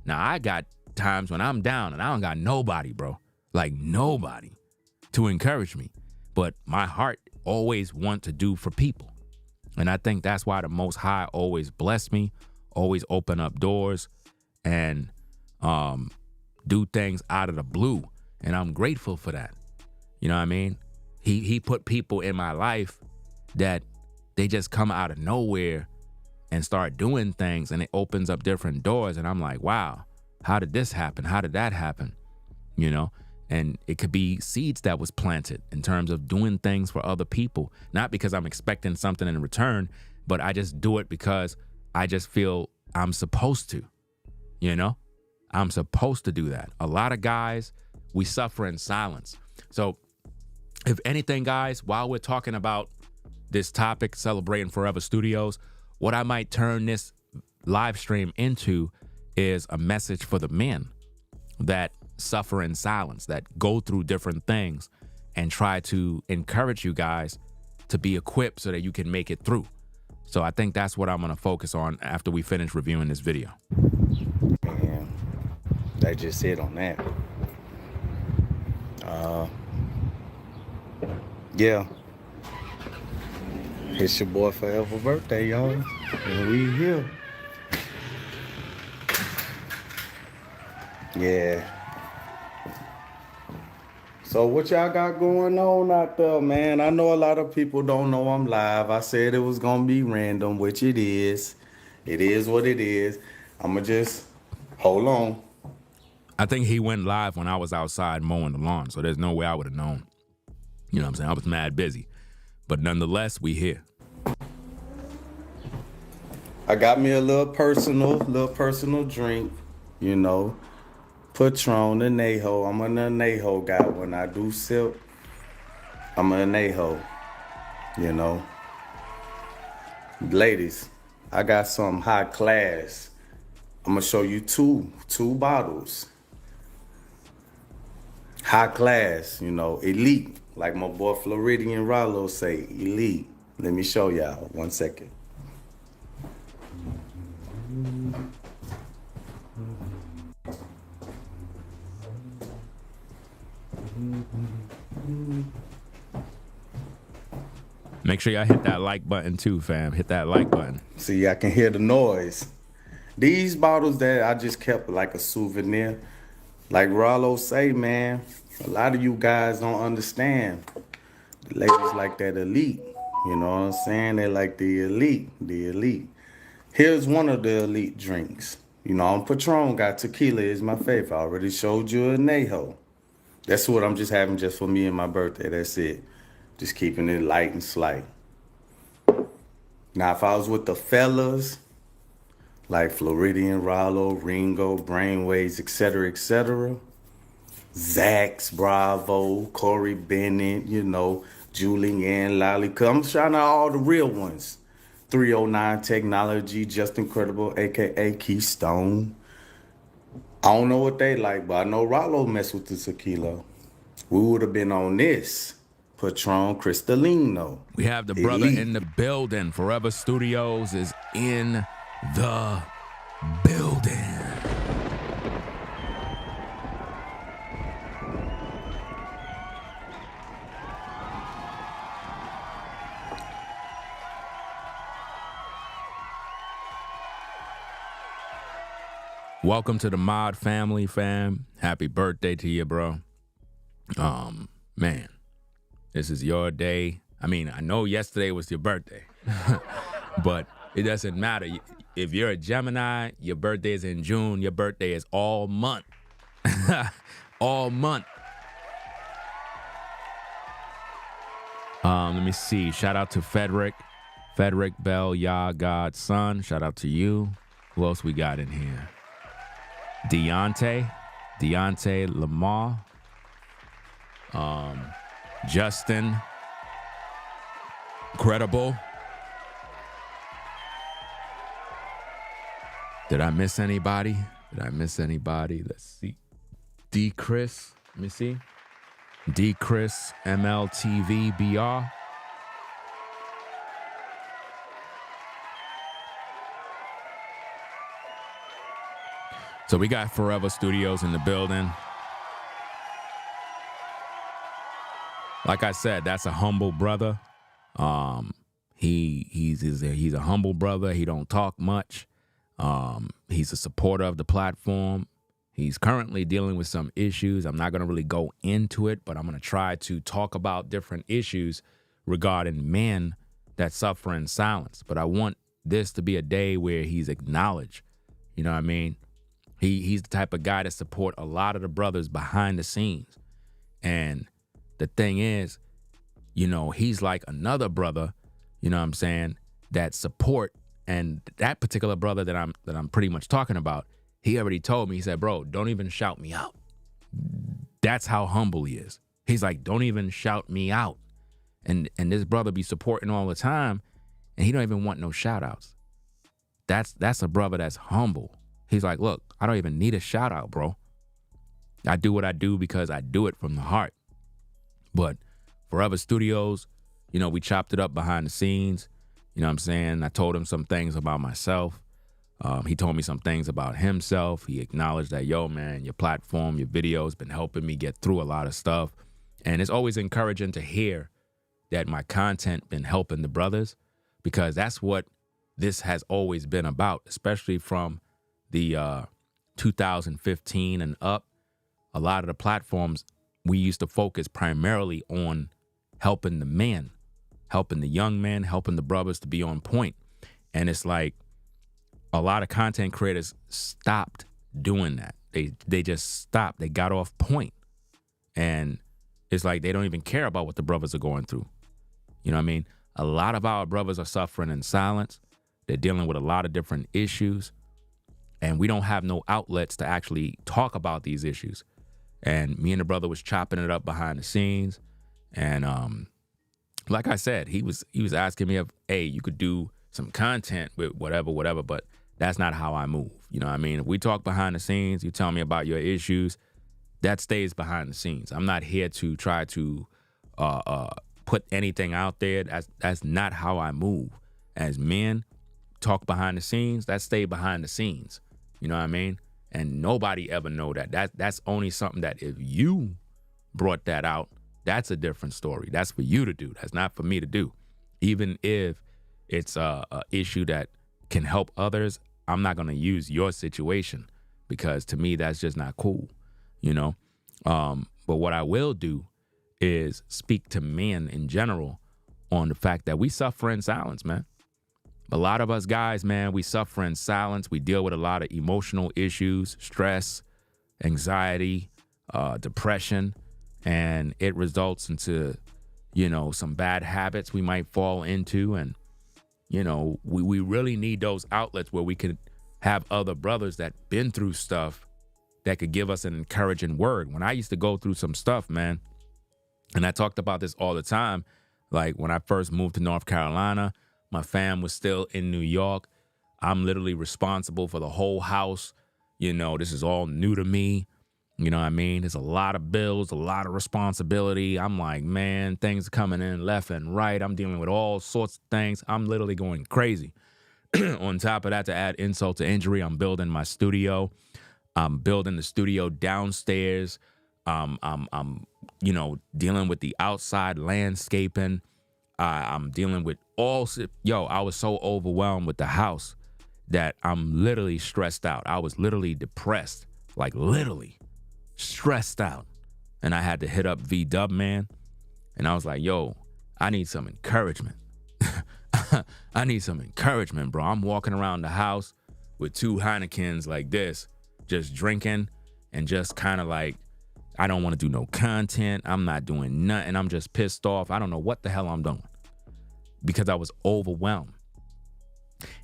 Speaker 5: Now, I got times when I'm down and I don't got nobody, bro. Like nobody to encourage me. But my heart always want to do for people. And I think that's why the Most High always bless me, always open up doors, and do things out of the blue. And I'm grateful for that. You know what I mean? He put people in my life that they just come out of nowhere and start doing things, and it opens up different doors. And I'm like, wow, how did this happen? How did that happen? You know, and it could be seeds that was planted in terms of doing things for other people, not because I'm expecting something in return, but I just do it because I just feel I'm supposed to, you know, I'm supposed to do that. A lot of guys, we suffer in silence. So if anything, guys, while we're talking about this topic, celebrating Forever Studios, what I might turn this live stream into is a message for the men that suffer in silence, that go through different things, and try to encourage you guys to be equipped so that you can make it through. So I think that's what I'm going to focus on after we finish reviewing this video.
Speaker 8: Man, they just hit on that. Yeah. It's your boy Forever birthday, y'all. And we here. Yeah. So what y'all got going on out there, man? I know a lot of people don't know I'm live. I said it was gonna be random, which it is. It is what it is. I'ma just hold on.
Speaker 5: I think he went live when I was outside mowing the lawn, so there's no way I would have known. You know what I'm saying? I was mad busy. But nonetheless, we here.
Speaker 8: I got me a little personal drink, you know. Patron, Anejo. I'm an Anejo guy. When I do sip, I'm an Anejo, you know. Ladies, I got some high class. I'm gonna show you two bottles. High class, you know, elite. Like my boy Floridian Rollo say, elite. Let me show y'all, 1 second.
Speaker 5: Make sure y'all hit that like button too, fam. Hit that like button.
Speaker 8: See, I can hear the noise. These bottles that I just kept like a souvenir. Like Rollo say, man, a lot of you guys don't understand. The ladies like that elite. You know what I'm saying? They like the elite. Here's one of the elite drinks. You know, I'm Patron, got tequila is my favorite. I already showed you a Anejo. That's what I'm just having just for me and my birthday. That's it. Just keeping it light and slight. Now, if I was with the fellas, like Floridian Rollo, Ringo, Brainwaves, etc., Zax, Bravo, Corey Bennett, you know, Julianne, Lolly, I'm trying out all the real ones. 309 Technology, Just Incredible, a.k.a. Keystone. I don't know what they like, but I know Rollo messed with the tequila. We would have been on this. Patron Cristalino.
Speaker 5: We have the brother
Speaker 8: Elite.
Speaker 5: in the building. Forever Studios is in the building. Welcome to the Mod family, fam. Happy birthday to you, bro. Man, this is your day. I mean, I know yesterday was your birthday, but it doesn't matter. If you're a Gemini, your birthday is in June. Your birthday is all month. All month. Let me see. Shout out to Frederick Bell, Yah, God's son. Shout out to you. Who else we got in here? Deontay Lamar, Justin, Credible. Did I miss anybody? Let's see. D. Chris, let me see. D. Chris, MLTV, BR. So we got Forever Studios in the building. Like I said, that's a humble brother. He's a humble brother. He don't talk much. He's a supporter of the platform. He's currently dealing with some issues. I'm not going to really go into it, but I'm going to try to talk about different issues regarding men that suffer in silence. But I want this to be a day where he's acknowledged. You know what I mean? He's the type of guy to support a lot of the brothers behind the scenes. And the thing is, you know, he's like another brother, you know what I'm saying, that support. And that particular brother that I'm pretty much talking about, he already told me, he said, bro, don't even shout me out. That's how humble he is. He's like, don't even shout me out. And this brother be supporting all the time, and he don't even want no shout outs. That's a brother that's humble. He's like, look, I don't even need a shout out, bro. I do what I do because I do it from the heart. But Forever Studios, you know, we chopped it up behind the scenes. You know what I'm saying? I told him some things about myself. He told me some things about himself. He acknowledged that, yo, man, your platform, your videos been helping me get through a lot of stuff. And it's always encouraging to hear that my content been helping the brothers, because that's what this has always been about, especially from the 2015 and up. A lot of the platforms, we used to focus primarily on helping the men, helping the young men, helping the brothers to be on point. And it's like a lot of content creators stopped doing that. They just stopped. They got off point. And it's like they don't even care about what the brothers are going through. You know what I mean? A lot of our brothers are suffering in silence. They're dealing with a lot of different issues. And we don't have no outlets to actually talk about these issues. And me and the brother was chopping it up behind the scenes. And like I said, he was asking me if, hey, you could do some content with whatever, but that's not how I move. You know what I mean? If we talk behind the scenes, you tell me about your issues, that stays behind the scenes. I'm not here to try to put anything out there. That's not how I move. As men, talk behind the scenes, that stay behind the scenes. You know what I mean? And nobody ever know that. That's only something that if you brought that out, that's a different story. That's for you to do. That's not for me to do. Even if it's a issue that can help others, I'm not going to use your situation, because to me, that's just not cool, you know? But what I will do is speak to men in general on the fact that we suffer in silence, man. A lot of us guys, man, we suffer in silence. We deal with a lot of emotional issues, stress, anxiety, depression, and it results into, you know, some bad habits we might fall into. And, you know, we really need those outlets where we could have other brothers that been through stuff that could give us an encouraging word. When I used to go through some stuff, man, and I talked about this all the time, like when I first moved to North Carolina, my fam was still in New York. I'm literally responsible for the whole house. You know, this is all new to me. You know what I mean? There's a lot of bills, a lot of responsibility. I'm like, man, things are coming in left and right. I'm dealing with all sorts of things. I'm literally going crazy. On top of that, to add insult to injury, I'm building my studio. I'm building the studio downstairs. I'm you know, dealing with the outside landscaping. I'm dealing with I was so overwhelmed with the house that I'm literally stressed out. I was literally depressed, like literally stressed out. And I had to hit up V-Dub, man. And I was like, yo, I need some encouragement. I need some encouragement, bro. I'm walking around the house with 2 Heinekens like this, just drinking and just kind of like, I don't want to do no content. I'm not doing nothing. I'm just pissed off. I don't know what the hell I'm doing because I was overwhelmed.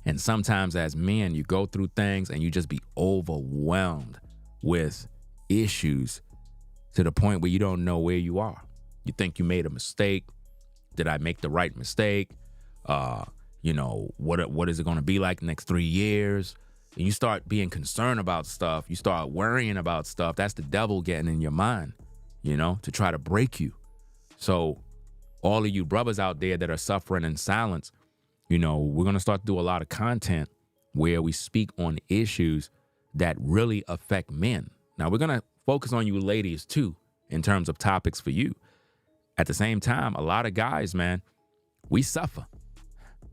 Speaker 5: And sometimes as men, you go through things and you just be overwhelmed with issues to the point where you don't know where you are. You think you made a mistake. Did I make the right mistake? You know, what is it going to be like the next 3 years? And you start being concerned about stuff. You start worrying about stuff. That's the devil getting in your mind, you know, to try to break you. So all of you brothers out there that are suffering in silence, you know, we're going to start to do a lot of content where we speak on issues that really affect men. Now, we're going to focus on you ladies, too, in terms of topics for you. At the same time, a lot of guys, man, we suffer.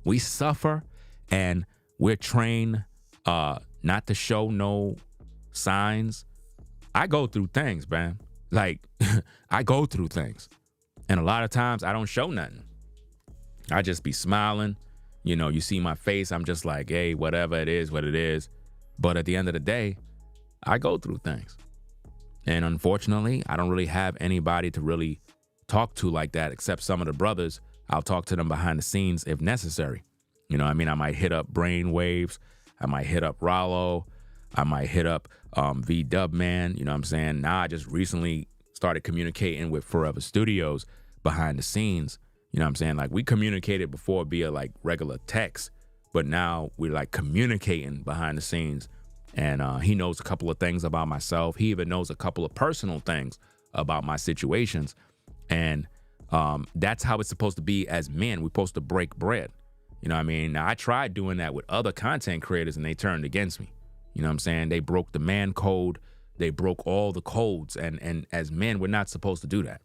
Speaker 5: We suffer, and we're trained not to show no signs. I go through things, man. Like, I go through things. And a lot of times, I don't show nothing. I just be smiling. You know, you see my face, I'm just like, hey, whatever it is, what it is. But at the end of the day, I go through things. And unfortunately, I don't really have anybody to really talk to like that, except some of the brothers. I'll talk to them behind the scenes if necessary. You know what I mean? I might hit up Brainwaves. I might hit up Rollo. I might hit up V-Dub, man. You know what I'm saying? Now I just recently started communicating with Forever Studios behind the scenes. You know what I'm saying? Like, we communicated before via like regular text, but now we're like communicating behind the scenes. And he knows a couple of things about myself. He even knows a couple of personal things about my situations. And that's how it's supposed to be as men. We're supposed to break bread. You know what I mean? Now, I tried doing that with other content creators and they turned against me. You know what I'm saying? They broke the man code. They broke all the codes. And as men, we're not supposed to do that.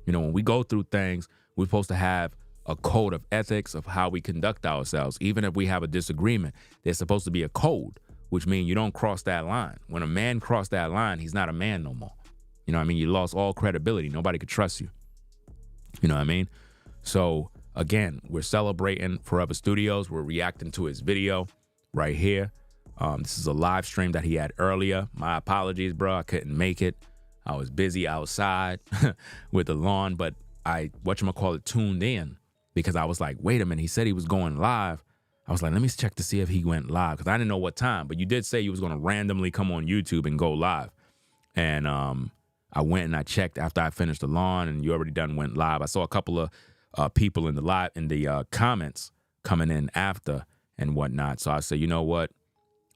Speaker 5: You know, when we go through things, we're supposed to have a code of ethics of how we conduct ourselves. Even if we have a disagreement, there's supposed to be a code, which means you don't cross that line. When a man crossed that line, he's not a man no more. You know what I mean? You lost all credibility. Nobody could trust you. You know what I mean? So again, we're celebrating Forever Studios. We're reacting to his video right here. This is a live stream that he had earlier. My apologies, bro. I couldn't make it. I was busy outside with the lawn, but I, tuned in because I was like, wait a minute. He said he was going live. I was like, let me check to see if he went live because I didn't know what time. But you did say you was going to randomly come on YouTube and go live. And I went and I checked after I finished the lawn, and you already went live. I saw a couple of people in the comments coming in after and whatnot. So I said, you know what?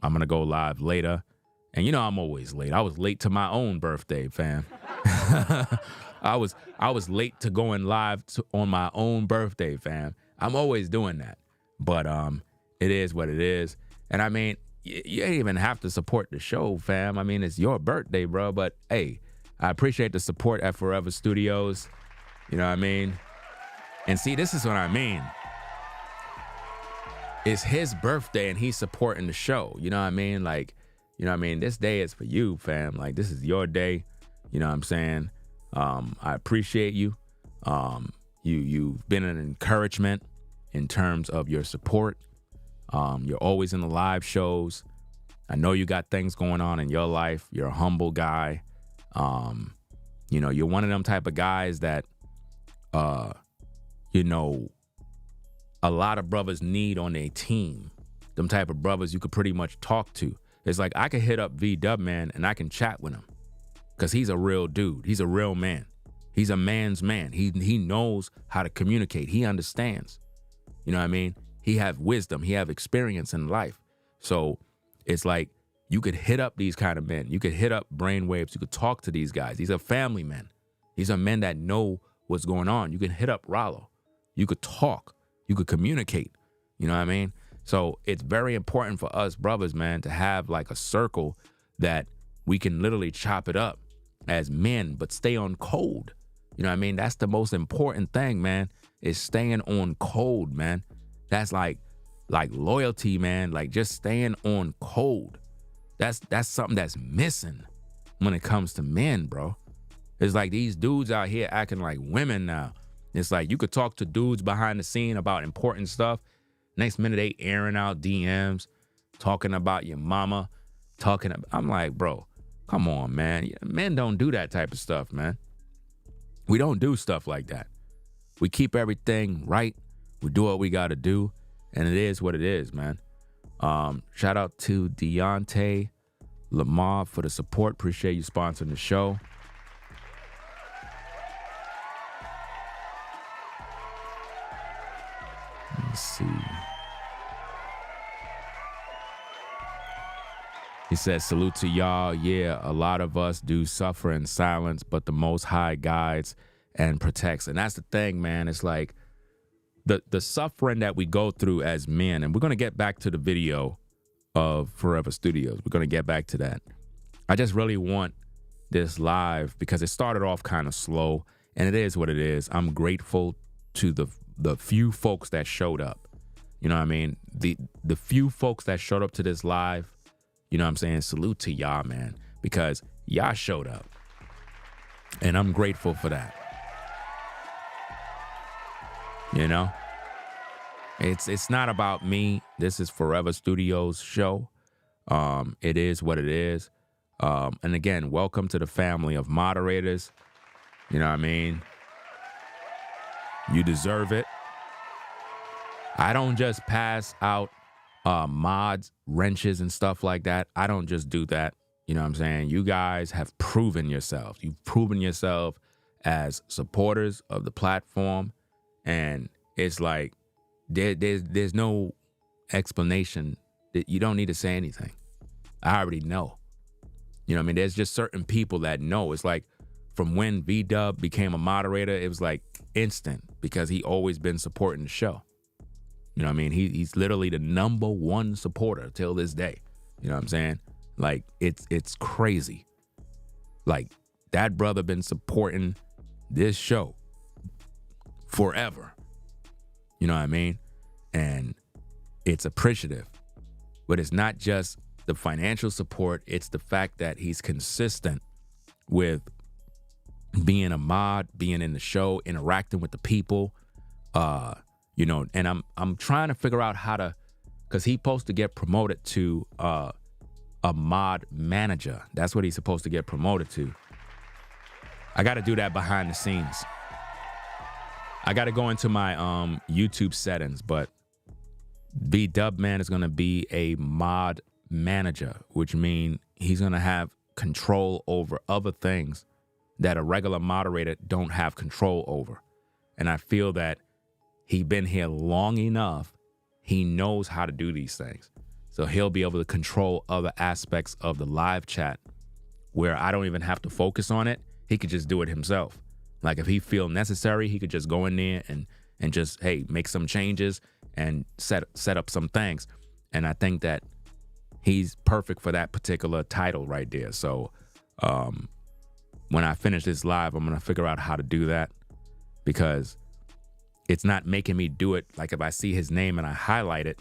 Speaker 5: I'm going to go live later. And you know, I'm always late. I was late to my own birthday, fam. I was late to going live on my own birthday, fam. I'm always doing that. But it is what it is. And I mean, you ain't even have to support the show, fam. I mean, it's your birthday, bro. But hey, I appreciate the support at Forever Studios. You know what I mean? And see, this is what I mean. It's his birthday and he's supporting the show. You know what I mean? Like, you know what I mean? This day is for you, fam. Like, this is your day. You know what I'm saying? I appreciate you. You've been an encouragement in terms of your support. You're always in the live shows. I know you got things going on in your life. You're a humble guy. You know, you're one of them type of guys that, you know, a lot of brothers need on their team. Them type of brothers you could pretty much talk to. It's like I could hit up V-Dub, man, and I can chat with him because he's a real dude. He's a real man. He's a man's man. He knows how to communicate. He understands. You know what I mean? He have wisdom. He have experience in life. So it's like You could hit up these kind of men. You could hit up brainwaves. You could talk to these guys. These are family men. These are men that know what's going on. You can hit up Rollo. You could talk. You could communicate. You know what I mean? So it's very important for us brothers, man, to have like a circle that we can literally chop it up as men, but stay on code. You know what I mean? That's the most important thing, man, is staying on code, man. That's like loyalty, man. Like just staying on code. That's something that's missing when it comes to men, bro. It's like these dudes out here acting like women now. It's like you could talk to dudes behind the scene about important stuff. Next minute they airing out DMs, talking about your mama, I'm like, bro, come on, man. Men don't do that type of stuff, man. We don't do stuff like that. We keep everything right. We do what we got to do. And it is what it is, man. Shout out to Deontay Lamar for the support. Appreciate you sponsoring the show. Let's see. He says, salute to y'all. Yeah, a lot of us do suffer in silence, but the Most High guides and protects. And that's the thing, man. It's like the suffering that we go through as men, and we're going to get back to the video of Forever Studios. We're going to get back to that. I just really want this live because it started off kind of slow, and it is what it is. I'm grateful to the few folks that showed up. You know what I mean? The few folks that showed up to this live, you know what I'm saying? Salute to y'all, man, because y'all showed up. And I'm grateful for that. You know? It's not about me. This is Forever Studios show. It is what it is. And again, welcome to the family of moderators. You know what I mean? You deserve it. I don't just pass out mods, wrenches, and stuff like that. I don't just do that. You know what I'm saying? You guys have proven yourselves. You've proven yourself as supporters of the platform. And it's like, there's no explanation. That you don't need to say anything. I already know. You know what I mean? There's just certain people that know. It's like from when V-Dub became a moderator, it was like instant because he always been supporting the show. You know what I mean? He's literally the #1 supporter till this day. You know what I'm saying? Like, it's crazy. Like, that brother been supporting this show forever. You know what I mean? And it's appreciative. But it's not just the financial support. It's the fact that he's consistent with being a mod, being in the show, interacting with the people. You know, and I'm trying to figure out how to, because he's supposed to get promoted to a mod manager. That's what he's supposed to get promoted to. I got to do that behind the scenes. I got to go into my YouTube settings, but V-Dub Man is going to be a mod manager, which means he's going to have control over other things that a regular moderator don't have control over. And I feel that he's been here long enough. He knows how to do these things. So he'll be able to control other aspects of the live chat where I don't even have to focus on it. He could just do it himself. Like if he feel necessary, he could just go in there and just, hey, make some changes and set up some things. And I think that he's perfect for that particular title right there. So when I finish this live, I'm going to figure out how to do that because it's not making me do it. Like if I see his name and I highlight it,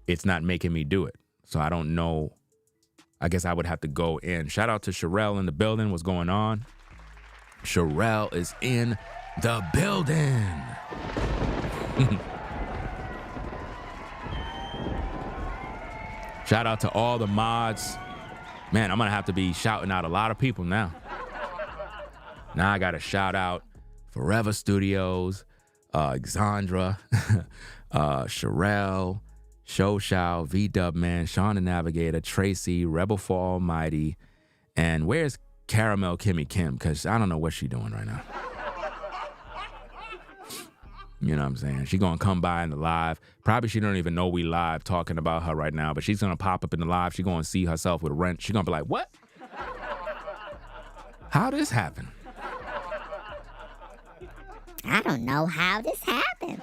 Speaker 5: it's not making me do it. So I don't know. I guess I would have to go in. Shout out to Sherelle in the building. What's going on? Sherelle is in the building. Shout out to all the mods. Man, I'm going to have to be shouting out a lot of people now. Now I got to shout out Forever Studios, Xandra, Sherelle, Shoshao, V-Dub Man, Sean the Navigator, Tracy, Rebel for Almighty, and where's Caramel Kimmy Kim? Because I don't know what she's doing right now. You know what I'm saying? She gonna come by in the live. Probably she don't even know we live talking about her right now, but she's gonna pop up in the live. She gonna see herself with rent. She gonna be like, what? How this happen?
Speaker 9: I don't know how this happened.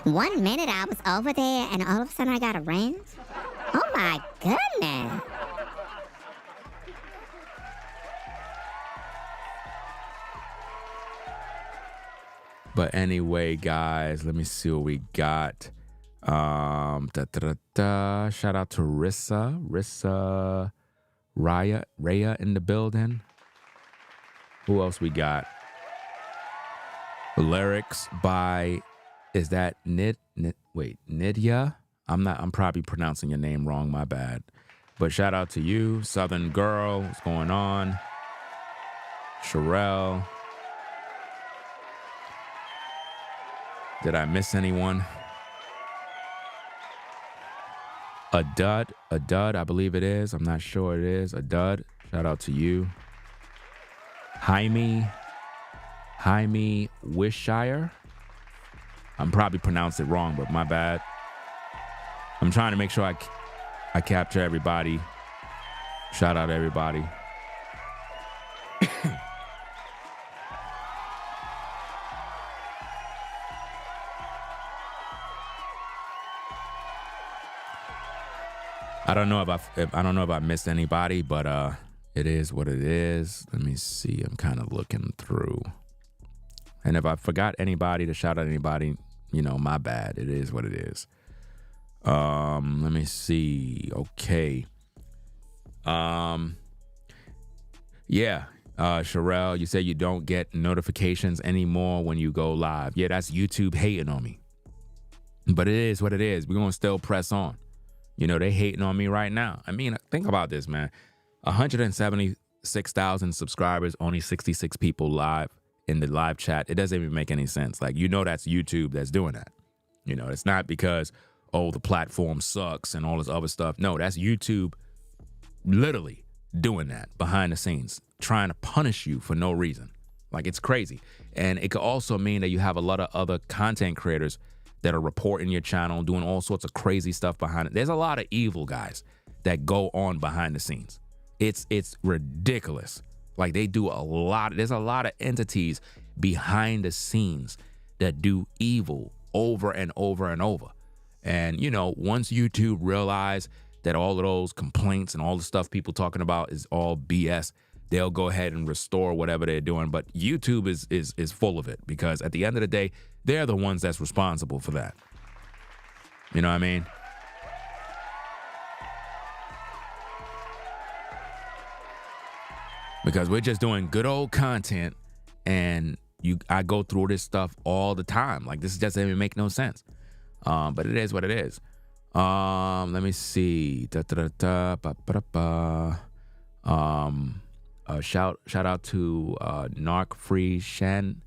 Speaker 9: 1 minute I was over there and all of a sudden I got a rent. Oh my goodness.
Speaker 5: But anyway, guys, let me see what we got. Shout out to Rissa Raya in the building. Who else we got? Lyrics by, is that Nidya? I'm probably pronouncing your name wrong, my bad. But shout out to you, Southern Girl. What's going on? Sherelle. Did I miss anyone? A dud, I believe it is. I'm not sure it is. A dud. Shout out to you. Jaime Wishire. I'm probably pronounced it wrong, but my bad. I'm trying to make sure I capture everybody. Shout out to everybody. I don't know if I missed anybody, but it is what it is. Let me see. I'm kind of looking through. And if I forgot anybody to shout out anybody, you know, my bad. It is what it is. Let me see. Okay. Yeah. Sherelle, you say you don't get notifications anymore when you go live. Yeah, that's YouTube hating on me. But it is what it is. We're going to still press on. You know, they hating on me right now. I mean, think about this, man. 176,000 subscribers, only 66 people live in the live chat. It doesn't even make any sense. Like, you know, that's YouTube that's doing that. You know, it's not because, oh, the platform sucks and all this other stuff. No, that's YouTube literally doing that behind the scenes, trying to punish you for no reason. Like, it's crazy. And it could also mean that you have a lot of other content creators that are reporting your channel, doing all sorts of crazy stuff behind it. There's a lot of evil guys that go on behind the scenes. It's ridiculous. Like, they do a lot. There's a lot of entities behind the scenes that do evil over and over and over. And, you know, once YouTube realize that all of those complaints and all the stuff people talking about is all BS, they'll go ahead and restore whatever they're doing. But YouTube is full of it, because at the end of the day, they're the ones that's responsible for that. You know what I mean? Because we're just doing good old content, and I go through this stuff all the time. Like, this doesn't even make no sense. But it is what it is. Let me see. Shout out to Narc Free Shannon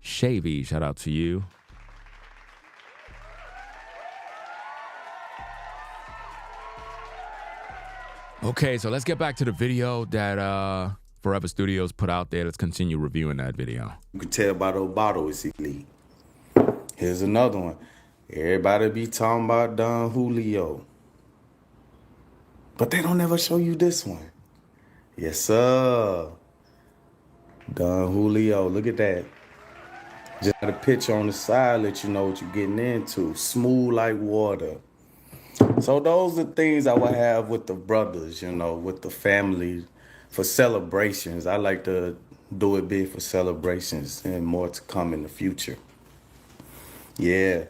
Speaker 5: Shavy. Shout out to you. Okay, so let's get back to the video that Forever Studios put out there. Let's continue reviewing that video.
Speaker 8: You can tell by the bottle it's elite. Here's another one. Everybody be talking about Don Julio, but they don't ever show you this one. Yes, sir. Don Julio, look at that. Just got a picture on the side, let you know what you're getting into. Smooth like water. So those are things I would have with the brothers, you know, with the family for celebrations. I like to do it big for celebrations, and more to come in the future. Yeah.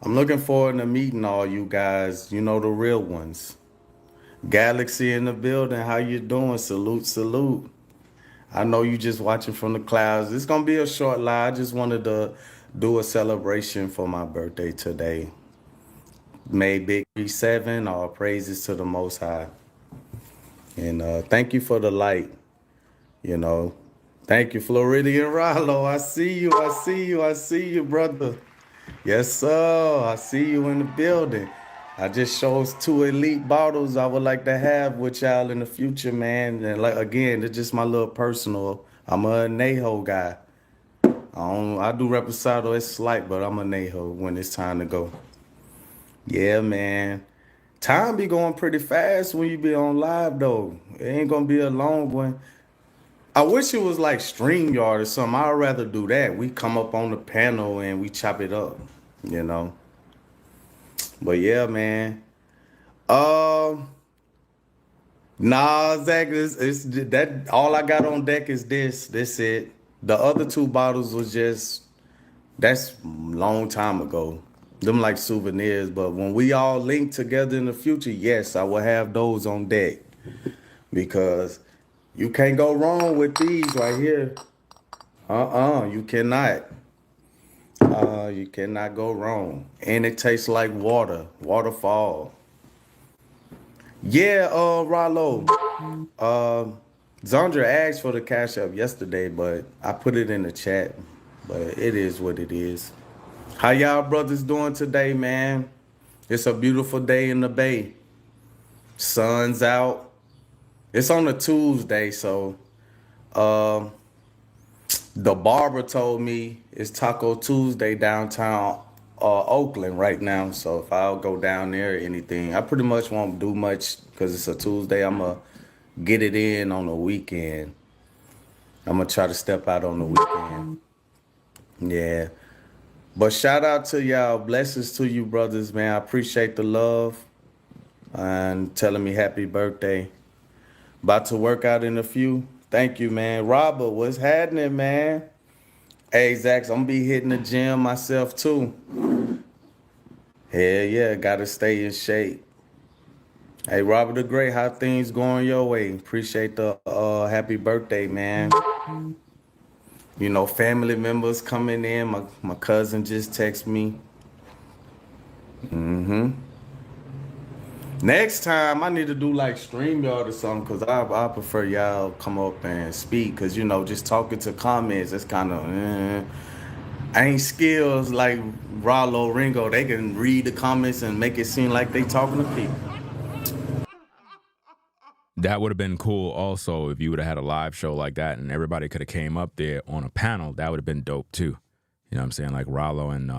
Speaker 8: I'm looking forward to meeting all you guys, you know, the real ones. Galaxy in the building, how you doing? Salute, salute. I know you just watching from the clouds. It's going to be a short live. I just wanted to do a celebration for my birthday today. May Big 37, all praises to the Most High. And thank you for the light, you know. Thank you, Floridian Rollo. I see you, brother. Yes, sir. I see you in the building. I just chose 2 elite bottles I would like to have with y'all in the future, man. And like, again, it's just my little personal. I'm a Neho guy. I do reposado. It's slight, but I'm a Neho when it's time to go. Yeah, man. Time be going pretty fast when you be on live though. It ain't gonna be a long one. I wish it was like StreamYard or something. I'd rather do that. We come up on the panel and we chop it up, you know. But yeah, man. Nah, Zach, it's that all I got on deck is this. This it. The other two bottles was just that's long time ago. Them like souvenirs, but when we all link together in the future, yes, I will have those on deck. Because you can't go wrong with these right here. You cannot. You cannot go wrong. And it tastes like water. Waterfall. Yeah, Rollo. Zandra asked for the Cash App yesterday, but I put it in the chat. But it is what it is. How y'all brothers doing today, man? It's a beautiful day in the Bay. Sun's out. It's on a Tuesday, so the barber told me it's Taco Tuesday downtown Oakland right now. So if I'll go down there or anything, I pretty much won't do much because it's a Tuesday. I'm going to get it in on the weekend. I'm going to try to step out on the weekend. Yeah. But shout out to y'all. Blessings to you, brothers, man. I appreciate the love and telling me happy birthday. About to work out in a few. Thank you, man. Robert, what's happening, man? Hey, Zach, I'm going to be hitting the gym myself, too. Hell yeah, got to stay in shape. Hey, Robert the Great, how things going your way? Appreciate the happy birthday, man. You know, family members coming in. My cousin just texted me. Next time, I need to do like StreamYard or something because I prefer y'all come up and speak because, you know, just talking to comments, it's kind of, ain't skills like Rollo Ringo. They can read the comments and make it seem like they talking to people.
Speaker 5: That would have been cool also if you would have had a live show like that and everybody could have came up there on a panel. That would have been dope too. You know what I'm saying? Like Rollo and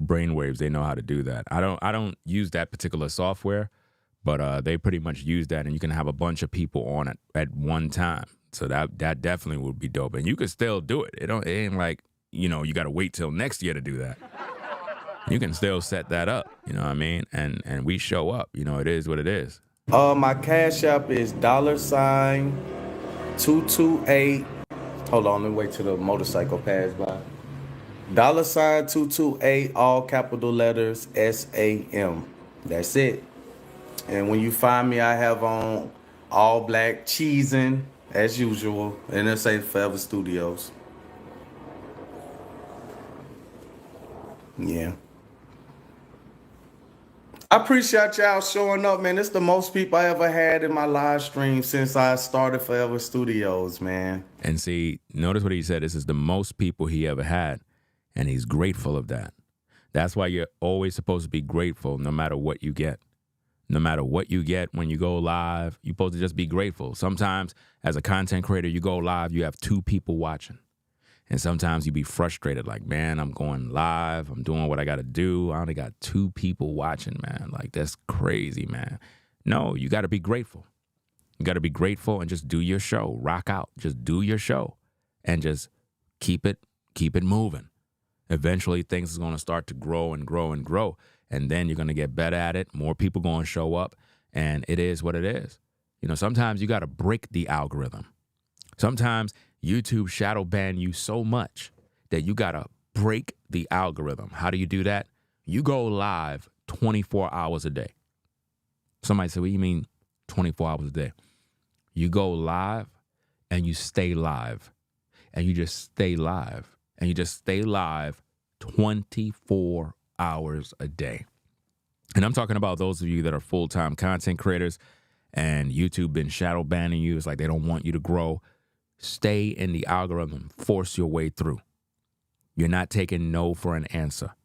Speaker 5: Brainwaves, they know how to do that. I don't use that particular software, but they pretty much use that, and you can have a bunch of people on it at one time. So that definitely would be dope. And you could still do it. It ain't like, you know, you got to wait till next year to do that. You can still set that up, you know what I mean? And we show up. You know, it is what it is.
Speaker 8: My Cash App is $228. Hold on, let me wait till the motorcycle pass by. $228, all capital letters, SAM. That's it. And when you find me, I have on all black cheesing as usual, and it say Forever Studios. Yeah. I appreciate y'all showing up, man. It's the most people I ever had in my live stream since I started Forever Studios, man.
Speaker 5: And see, notice what he said. This is the most people he ever had, and he's grateful of that. That's why you're always supposed to be grateful no matter what you get. No matter what you get when you go live, you're supposed to just be grateful. Sometimes, as a content creator, you go live, you have 2 people watching. And sometimes you be frustrated, like, man, I'm going live, I'm doing what I got to do. I only got 2 people watching, man. Like, that's crazy, man. No, you got to be grateful. You got to be grateful and just do your show. Rock out. Just do your show and just keep it moving. Eventually, things are going to start to grow and grow and grow. And then you're going to get better at it. More people going to show up. And it is what it is. You know, sometimes you got to break the algorithm. Sometimes YouTube shadow ban you so much that you got to break the algorithm. How do you do that? You go live 24 hours a day. Somebody said, what do you mean 24 hours a day? You go live and you stay live. And you just stay live. And you just stay live 24 hours a day. And I'm talking about those of you that are full-time content creators and YouTube been shadow banning you. It's like they don't want you to grow. Stay in the algorithm. Force your way through. You're not taking no for an answer.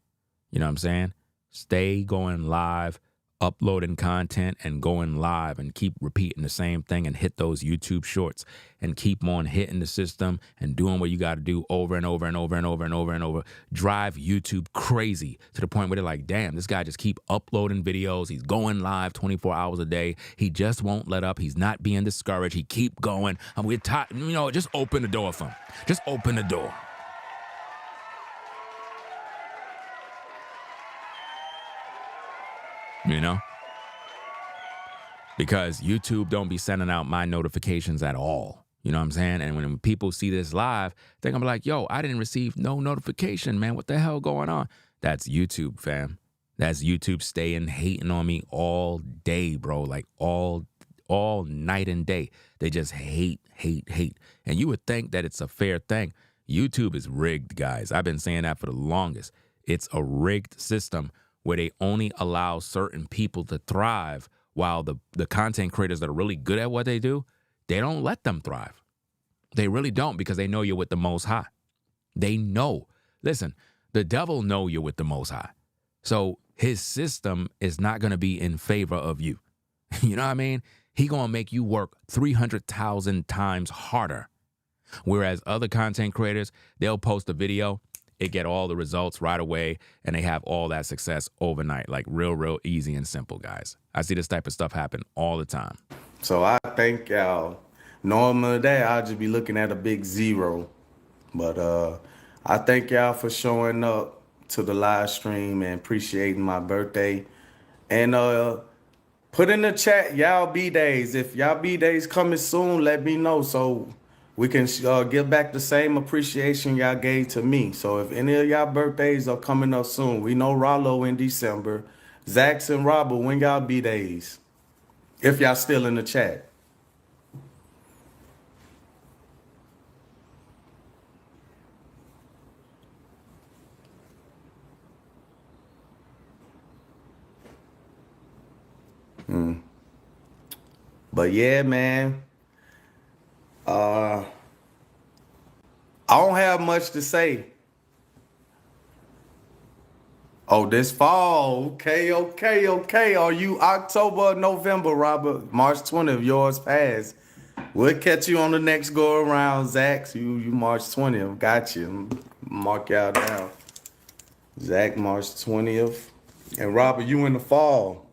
Speaker 5: You know what I'm saying? Stay going live uploading content and going live and keep repeating the same thing and hit those YouTube shorts and keep on hitting the system and doing what you got to do over and over and over and over and over and over, drive YouTube crazy to the point where they're like, damn, this guy just keep uploading videos. He's going live 24 hours a day. He just won't let up. He's not being discouraged. He keep going. And we're tired. You know, just open the door for him. Just open the door. You know? Because YouTube don't be sending out my notifications at all. You know what I'm saying? And when people see this live, they're going to be like, yo, I didn't receive no notification, man. What the hell going on? That's YouTube, fam. That's YouTube staying hating on me all day, bro. Like all night and day. They just hate. And you would think that it's a fair thing. YouTube is rigged, guys. I've been saying that for the longest. It's a rigged system where they only allow certain people to thrive, while the content creators that are really good at what they do, they don't let them thrive. They really don't, because they know you're with the Most High. They know. Listen, the devil know you're with the Most High. So his system is not going to be in favor of you. You know what I mean? He going to make you work 300,000 times harder. Whereas other content creators, they'll post a video, it get all the results right away, and they have all that success overnight, like real easy and simple, guys. I see this type of stuff happen all the time.
Speaker 8: So I thank y'all. Normal day, I'll just be looking at a big 0. But I thank y'all for showing up to the live stream and appreciating my birthday. And put in the chat y'all B-days. If y'all B-days coming soon, let me know so we can give back the same appreciation y'all gave to me. So if any of y'all birthdays are coming up soon, we know Rollo in December. Zax and Robert, when y'all B-days? If y'all still in the chat. But yeah, man. I don't have much to say. Oh, this fall. Okay. Are you October or November, Robert? March 20th, yours passed. We'll catch you on the next go around, Zach. You March 20th. Got you. Mark y'all down. Zach, March 20th. And Robert, you in the fall.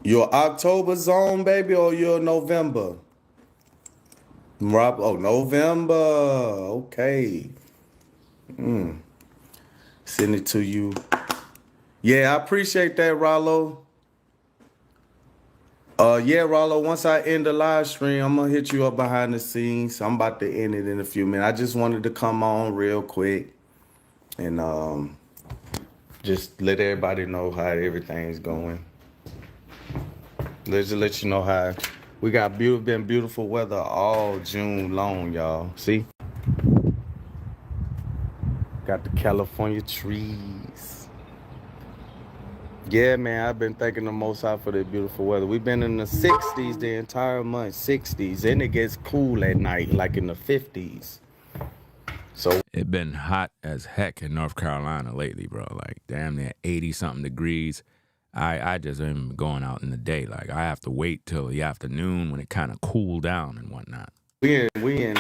Speaker 8: You're October zone, baby, or you're November? Rob, oh, November. Okay. Send it to you. Yeah, I appreciate that, Rollo. Yeah, Rollo, once I end the live stream, I'm going to hit you up behind the scenes. I'm about to end it in a few minutes. I just wanted to come on real quick and just let everybody know how everything's going. Let's just let you know how we got been beautiful weather all June long, y'all. See? Got the California trees. Yeah, man, I've been thanking the Most High for the beautiful weather. We've been in the 60s the entire month, 60s. And it gets cool at night, like in the 50s. So
Speaker 5: It been hot as heck in North Carolina lately, bro. Like damn near 80-something degrees. I just am going out in the day. Like I have to wait till the afternoon when it kind of cool down and whatnot.
Speaker 8: we in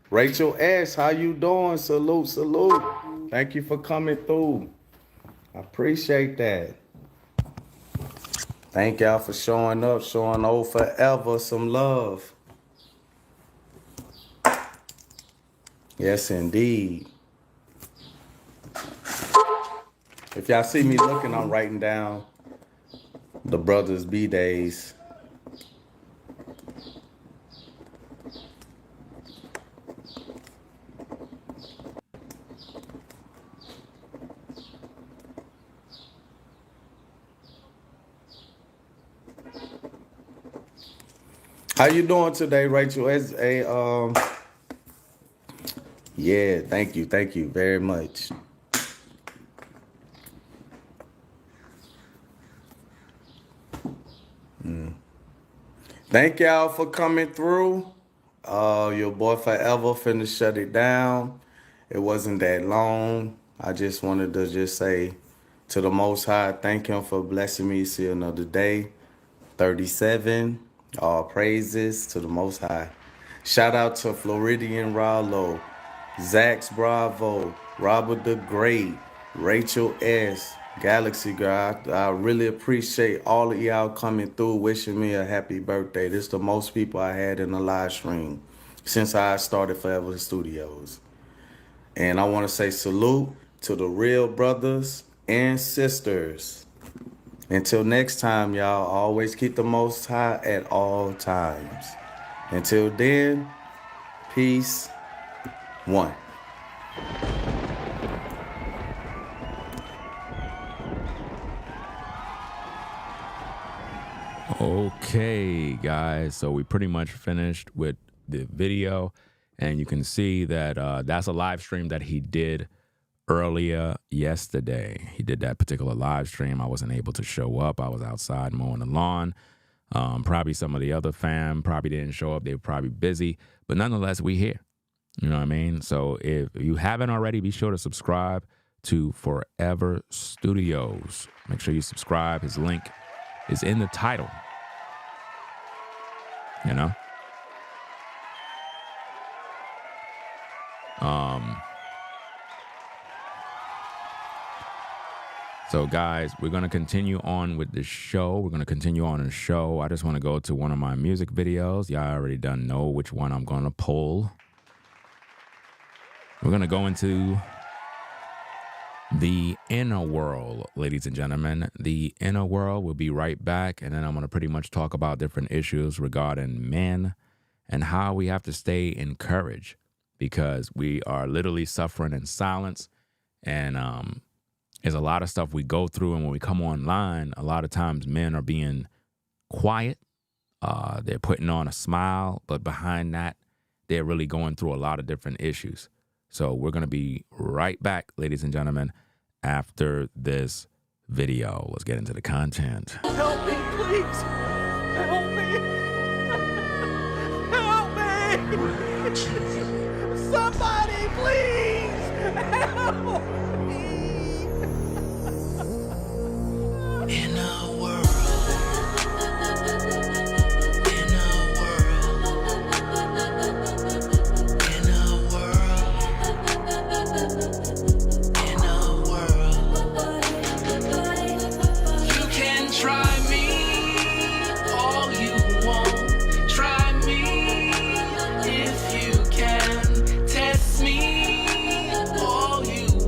Speaker 8: Rachel S. How you doing? Salute. Thank you for coming through. I appreciate that. Thank y'all for showing up, showing old forever some love. Yes, indeed. If y'all see me looking, I'm writing down the brothers' B-days. How you doing today, Rachel? As a yeah, thank you very much. Thank y'all for coming through. Your boy forever finna shut it down. It wasn't that long. I just wanted to just say to the Most High, thank him for blessing me to see another day. 37, all praises to the Most High. Shout out to Floridian Rallo, Zax Bravo, Robert the Great, Rachel S., Galaxy Girl. I really appreciate all of y'all coming through, wishing me a happy birthday. This is the most people I had in the live stream since I started Forever Studios. And I want to say salute to the real brothers and sisters. Until next time, y'all, always keep the Most High at all times. Until then, peace. One.
Speaker 5: Okay, guys, so we pretty much finished with the video, and you can see that that's a live stream that he did earlier yesterday. He did that particular live stream. I wasn't able to show up. I was outside mowing the lawn. Probably some of the other fam probably didn't show up. They were probably busy, but nonetheless, we here. You know what I mean? So if you haven't already, be sure to subscribe to Forever Studios. Make sure you subscribe. His link is in the title. You know? So guys, we're going to continue on with the show. We're going to continue on the show. I just want to go to one of my music videos. Y'all already done know which one I'm going to pull. We're going to go into the inner world, ladies and gentlemen. The inner world. We'll be right back. And then I'm going to pretty much talk about different issues regarding men and how we have to stay encouraged because we are literally suffering in silence. And there's a lot of stuff we go through. And when we come online, a lot of times men are being quiet. They're putting on a smile. But behind that, they're really going through a lot of different issues. So we're going to be right back, ladies and gentlemen, after this video. Let's get into the content.
Speaker 1: Help me, please. Help me. Help me. Somebody, please. Help me. In a world.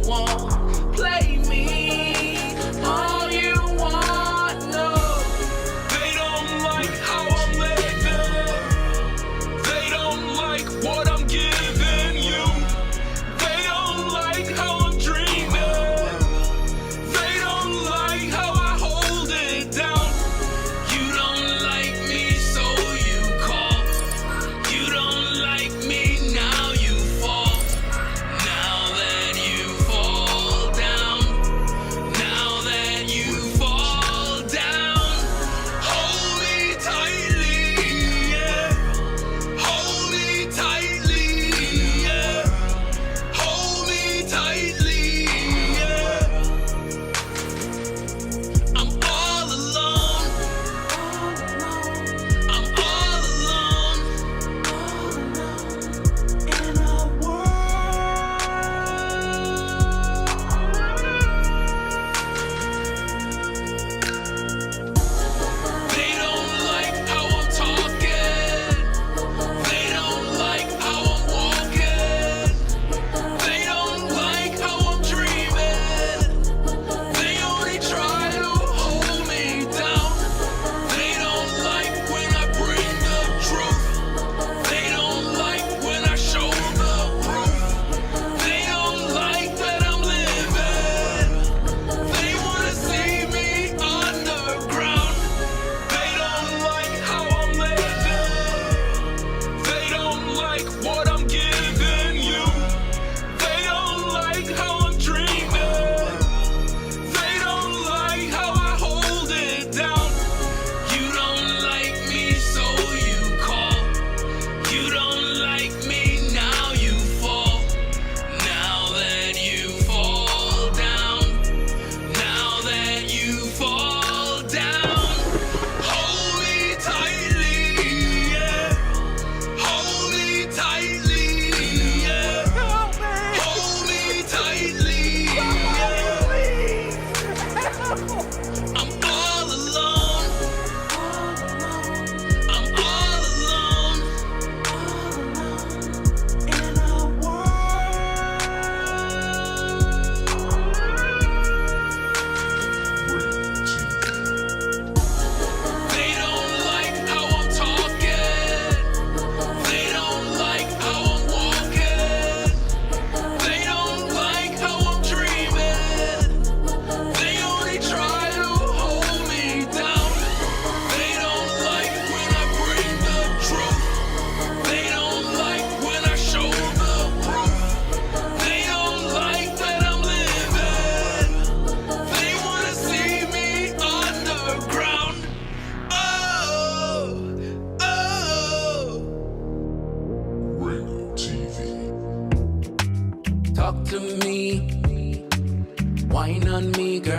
Speaker 1: Want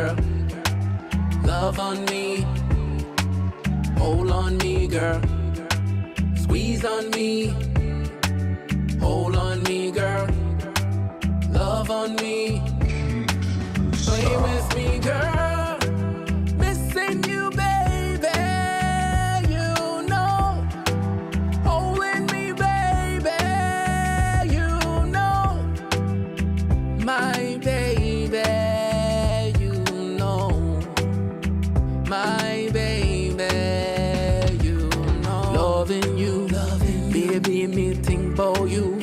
Speaker 10: girl. Love on me. Hold on me, girl. Squeeze on me. Hold on me, girl. Love on me. Play with me, girl. Missing you, baby. You know. Holding me, baby. You know. My baby. You know. My baby. You know. Loving you. Baby, me think about you.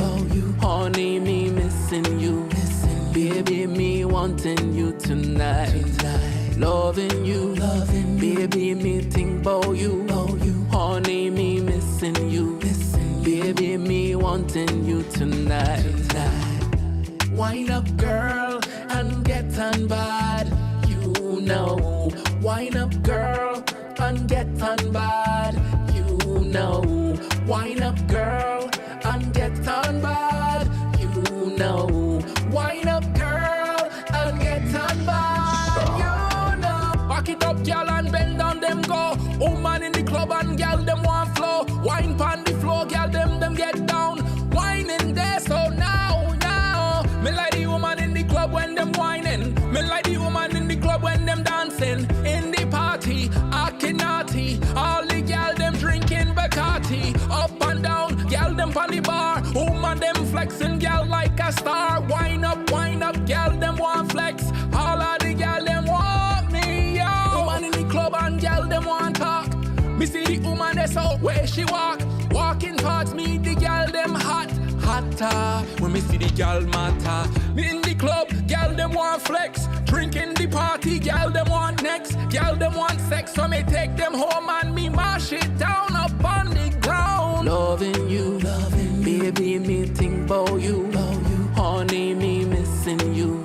Speaker 10: Honey, me missing you. Baby, me wanting you tonight. Loving you. Baby, me think about you. Honey, me missing you. Baby, me wanting you tonight. Wind up, girl, and get on bad. You know. Wind up, girl, and get on bad. You know. Wind up, girl, and get on bad. You know. Wind up, girl, and get on bad. You know. Back it up, girl, and bend down, them go. Woman in the club and girl, them want flow. Wine pon the floor, girl, them get down. Wine in there, so now. Me like the woman in the club when them whining. Me like the woman in the club when them dancing. In the party, acting naughty. All the girl, them drinking Bacardi. Up and down, girl, them pon the bar. Woman, them flexing, girl, like a star. Wine up, girl, them want flex. All of the girl, them want me, yo. Woman in the club and girl, them want talk. Me see the woman that's out where she walk. Walking towards me, the girl, them hot. Hotter, when me see the girl matter. Me in the club, girl, them want flex. Drinking the party, girl, them want next. Girl, them want sex, so me take them home and me mash it down up on the ground. Loving you, baby, me think about you. Honey, me missing you.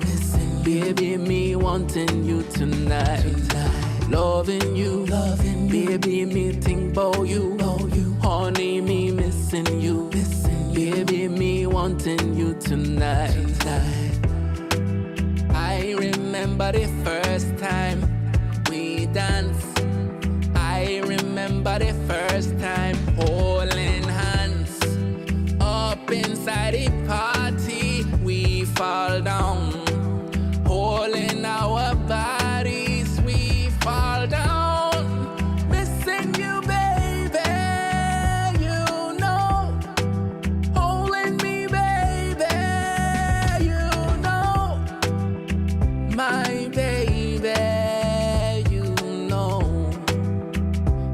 Speaker 10: Baby, me wanting you tonight. Loving you, baby, me think about you. Honey, me missing you. Baby, me wanting you tonight. I remember the first time we danced. I remember the first time holding hands. Up inside the party, we fall down. Holding our bodies, we fall down. Missing you, baby. You know. Holding me, baby. You know. My baby. You know.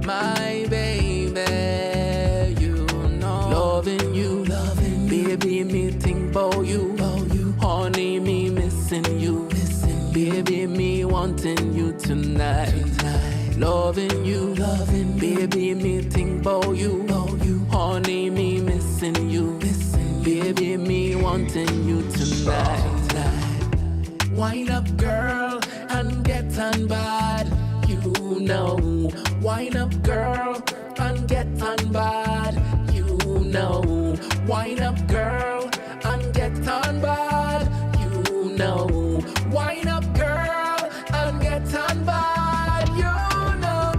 Speaker 10: My baby. You know. Loving you. Baby, me think about you. Honey, me missing you. Baby, me wanting you tonight. Loving you. Baby, me think about you. Honey, me missing you. Baby, me wanting you tonight. Wind up, girl, and get on bad. You know. Wind up, girl, and get on bad. You know. Wind up, girl, and get on bad. You know. Wind up, girl, and get on bad. You know.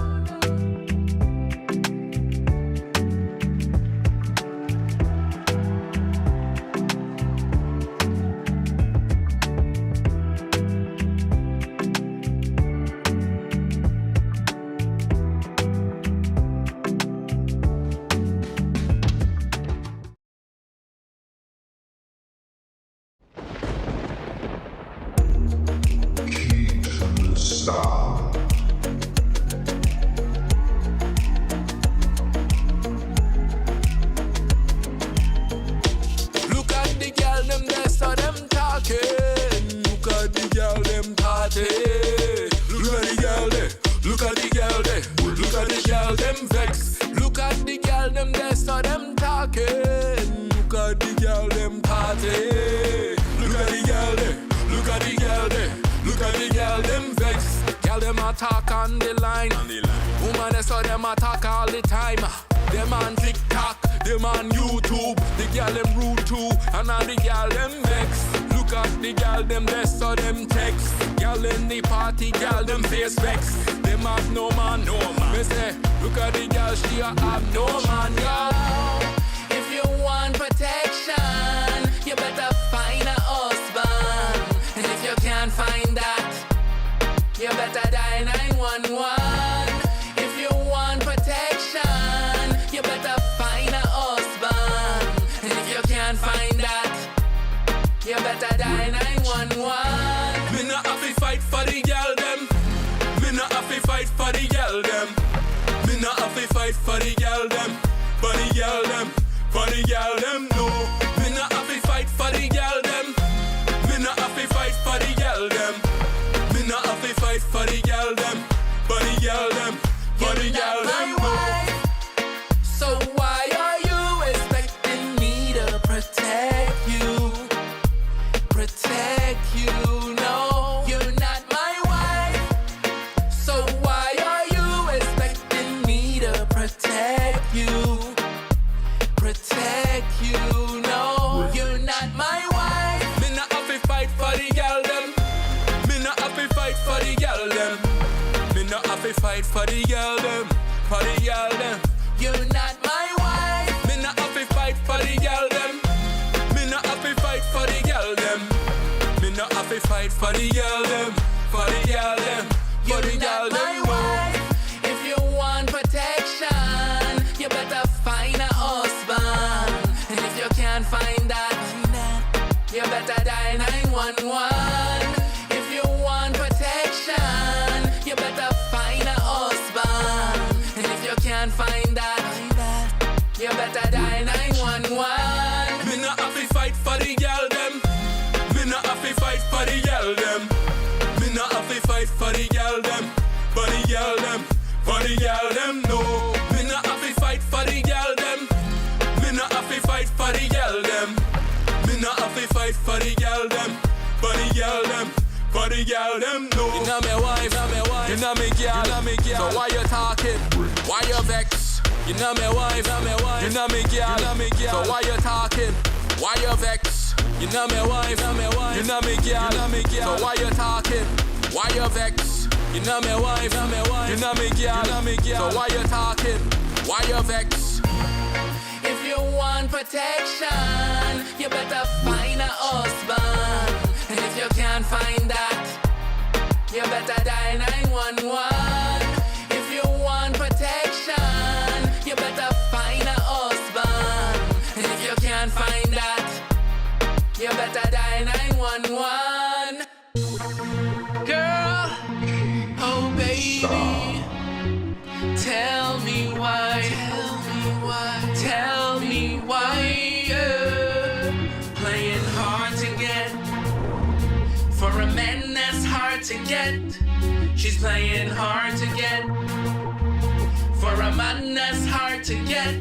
Speaker 4: Stop.
Speaker 10: Look at the girl, them there, so them talking. Look at the girl, them party. Look at the girl there. Look at the girl there. Look at the girl, them vex. Look at the girl, them there, so them talking. Look at the girl, them party. Look at the girl there. Look at the girl there. Look at the girl, them vex. Girl, them attack on the line. Woman, they saw them attack all the time. Them on TikTok, them on YouTube. The girl, them rude too. And all the girl, them vex. Look Look at the gal them dress so them text. Gal in the party, gal them face vex. Them have no man, no man. Me say, look at the gal, she a have no man, girl.
Speaker 11: If you want protection, you better find a husband. And if you can't find that, you better dial 911. If you want protection, you better find a husband. And if you can't find that, you better dial 911.
Speaker 10: Me not have to fight for the girl them. Me not have to fight for the girl them. Me not have to fight for the girl them. For the girl them. For the girl them. No. Me not have to fight for the girl them. Me not have to fight for the girl them. Me not have to fight for the girl them. For the girl them. For the girl them. No.
Speaker 11: So why are you expecting me to protect you? Protect you? No, you're not my wife. So why are you expecting me to protect you? Protect you? No, you're not my wife.
Speaker 10: Me not have to fight for the girl them. Me not have to fight for the girl them. Me not have to fight for the girl them. For the girl them.
Speaker 11: You're not my wife.
Speaker 10: Me not have to fight for the girl them. Me not have to fight for the girl them. Me not have to fight for the girl them. For the girl them. For the girl them.
Speaker 11: If you want protection, you better find a husband. And if you can't find that, you better dial 911. If you want protection, you better find a husband. And if you can't find that, you better dial 911.
Speaker 10: Me not have to fight for the girl them. Me not have to fight for the girl them. Me not have to fight for the girl them. For the girl them. For the girl them. No. Me not have to fight for the girl them. Me not have to fight for the girl them. Me not have to fight for the girl them. For the girl them. For the girl them. No.
Speaker 11: You know me wife,
Speaker 10: You know me girl. So why you talking? Why you vex?
Speaker 11: you know me wife,
Speaker 10: You know me girl. So why you talking? Why you vex?
Speaker 11: you know me wife,
Speaker 10: You know me girl. So why you talking? Why you vex?
Speaker 11: you know me wife,
Speaker 10: You know me girl. So why you talking? Why you vex?
Speaker 11: If you want protection, you better find a husband. And if you can't find that, you better dial 911. If you want protection, you better find a husband. And if you can't find that, you better dial 911. Girl, oh baby, tell me why, tell me why you're playing hard to get. For a man that's hard to get, she's playing hard to get. For a man that's hard to get,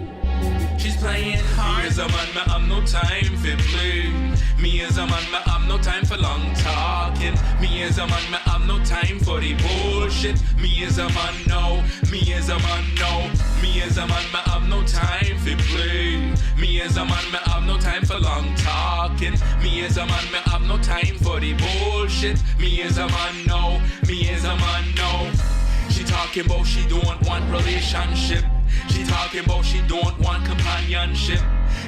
Speaker 11: she's playing hard.
Speaker 10: Me as a man, me have no time for play. Me as a man, me have no time for long talking. Me as a man, me have no time for the bullshit. Me as a man, no. Me as a man, no. Me as a man, me have no time for play. Me as a man, me have no time for long talking. Me as a man, me have no time for the bullshit. Me as a man, no. Me as a man, no. She talking about she don't want relationship. She talking about she don't want companionship.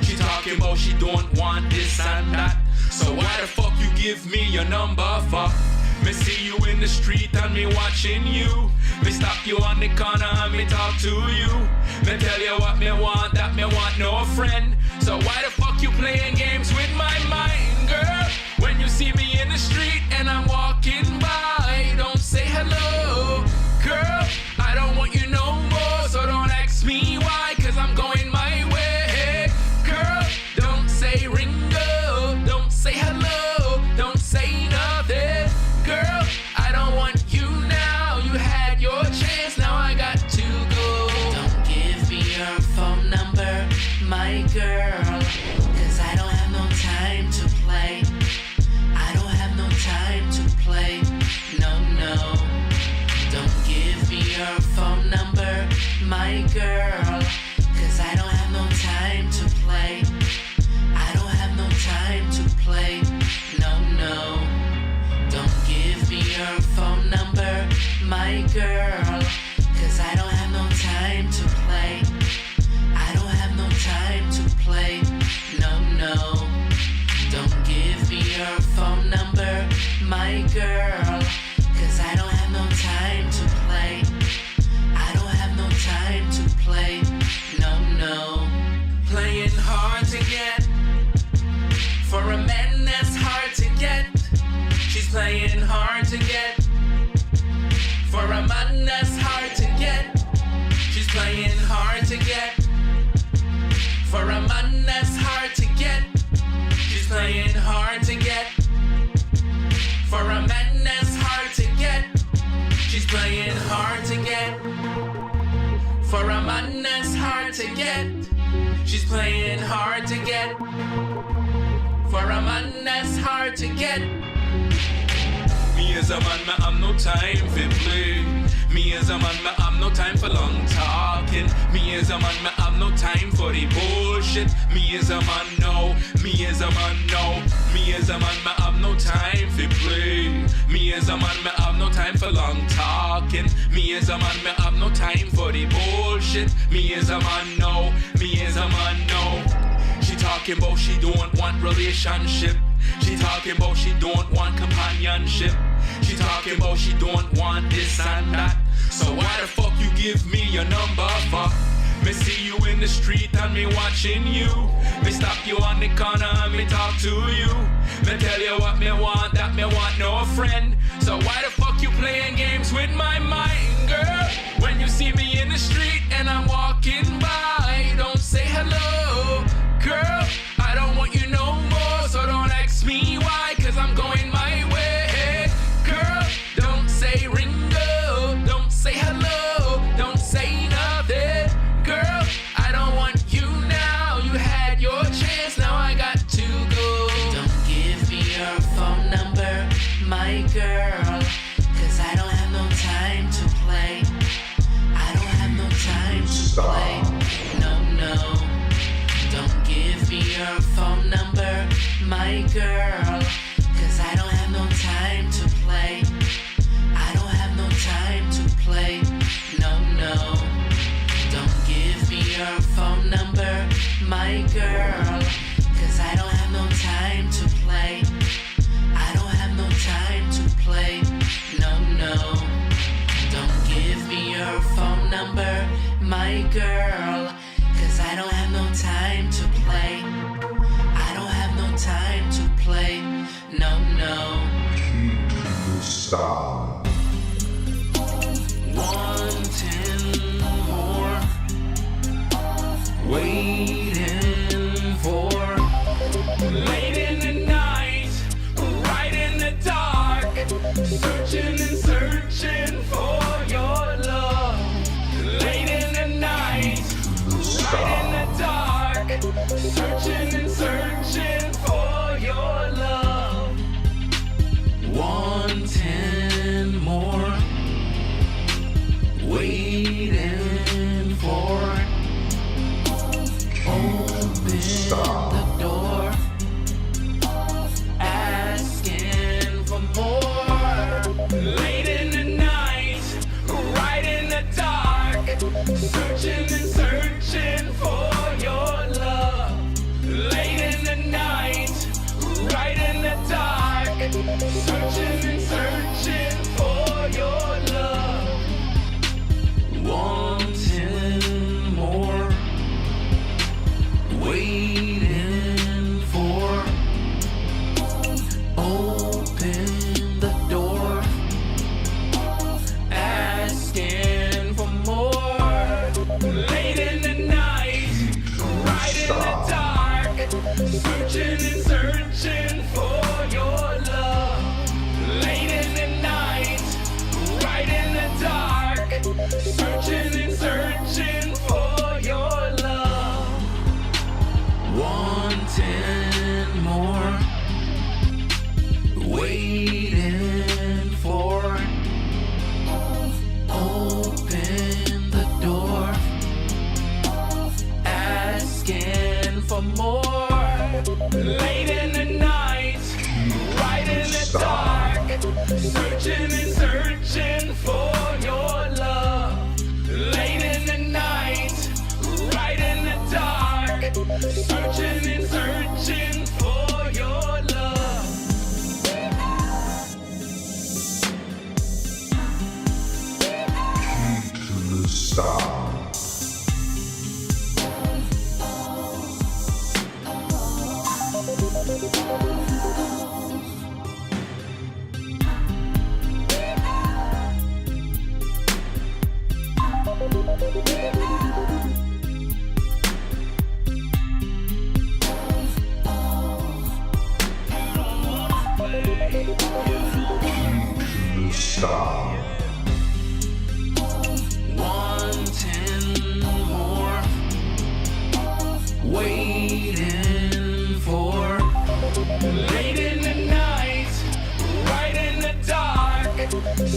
Speaker 10: She talking about she don't want this and that. So why the fuck you give me your number for? Me see you in the street and me watching you. Me stop you on the corner and me talk to you. Me tell you what me want, that me want no friend. So why the fuck you playing games with my mind, girl? When you see me in the street and I'm walking by, don't say hello, girl. I don't want you no more, so don't ask me why, cause I'm going my way. Girl, don't say Ringo, don't say hello, don't say nothing. Girl, I don't want you now, you had your chance, now I got to go.
Speaker 11: Don't give me your phone number, my girl, cause I don't have no time to play. I don't have no time to play, no, no. Don't give me your phone number, my girl, cause I don't have no time to play. I don't have no time to play, no, no. my girl. Cause I don't have no time to play. I don't have no time to play. No, no. Don't give me your phone number, my girl. Cause I don't have no time to play. I don't have no time to play. No, no. Playing hard to get. For a man that's hard to get. She's playing hard to get. For a man that's hard to get. She's playing hard to get. For a man that's hard to get. She's playing hard to get. For a man that's hard to get. She's playing hard to get. For a man that's hard to get. She's playing hard to get. For a man that's hard to get.
Speaker 12: Me as a man, me have no time for play. Me as a man, me have no time for long talking. Me as a man, me have no time for the bullshit. Me as a man, no. Me as a man, no. Me as a man, me have no time for play. Me as a man, me have no time for long talking. Me as a man, me have no time for the bullshit. Me as a man, no. Me as a man, no. She talking about she don't want relationship. She talking about she don't want companionship. She talking about she don't want this and that. So why the fuck you give me your number for? Me see you in the street and me watching you. Me stop you on the corner and me talk to you. Me tell you what me want, that me want no friend. So why the fuck you playing games with my mind, girl? When you see me in the street and I'm walking by, don't say hello, girl. I don't want you no more, so don't ask me why, cause I'm going my way. Girl, don't say Ringo, don't say hello, don't say nothing. Girl, I don't want you now, you had your chance, now I got to go.
Speaker 11: Don't give me your phone number, my girl. Cause I don't have no time to play. I don't have no time to play. No, no. Don't give me your phone number, my girl. Cause I don't have no time to play. I don't have no time to play. No, no. Don't give me your phone number, my girl. Cause I don't have no time to play. I don't have no time to play. No, no. Don't give me your phone number, my girl. Cause I don't have no time to play. I don't have no time to play. No, no.
Speaker 4: Stop.
Speaker 11: Wanting more. Waiting for.
Speaker 12: Late in the night, right in the dark, searching and searching for your love. Late in the night, right in the dark, searching and searching for your love.
Speaker 11: Wanting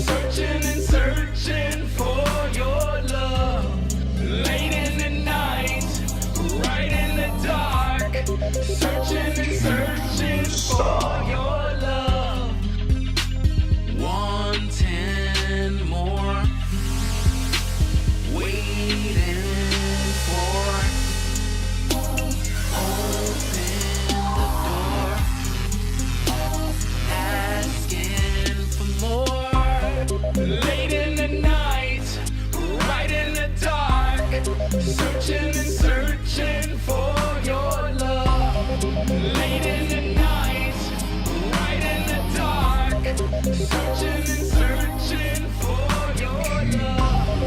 Speaker 11: searching and searching for your love. Late in the night, right in the dark, searching and searching for your love. Wanting more, waiting for. Open the door, asking for more. Late in the night, right in the dark, searching and searching for your love. Late in the night, right in the dark, searching and searching for your love.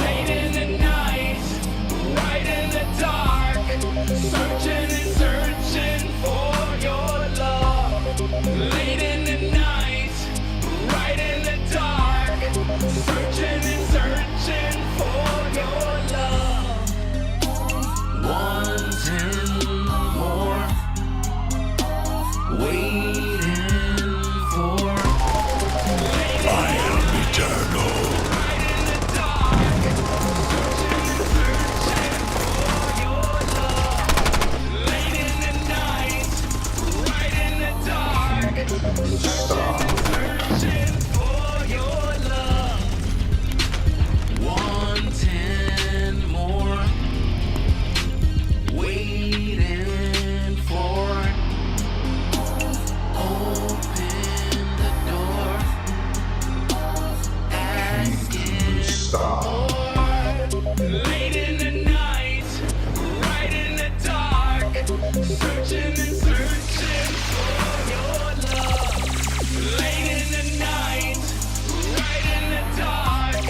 Speaker 11: Late in the night, right in the dark, searching and searching for your love. Late in the night, right in the dark, searching and searching for your love. Wanting more, waiting for. I am eternal. Right in the dark, searching and searching for your love. Late in the night, right in the dark, searching and searching for your love. Wanting more, waiting for. Open the door, asking for. Late in the night, right in the dark, searching and searching for your love. Late in the night, right in the dark,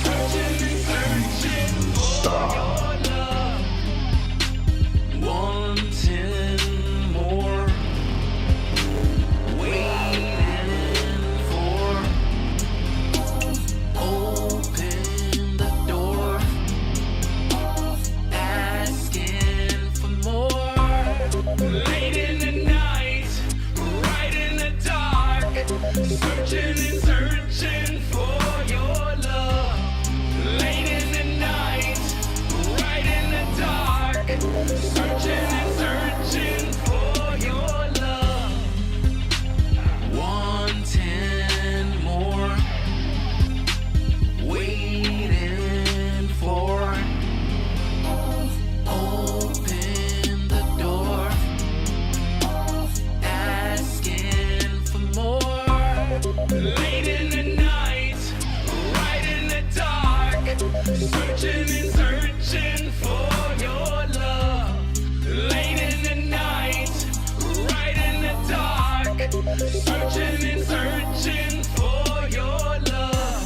Speaker 11: searching and searching for your love. Wanting more, waiting for. Open the door, asking for more. Late in the night, right in the dark, searching and searching for your love. Late in the night, right in the dark, searching and searching for your love. Wanting more, waiting for. Open the door, asking for more. Late in the night, right in the dark, searching and searching for your love. Late in the night, right in the dark, searching and searching for your love.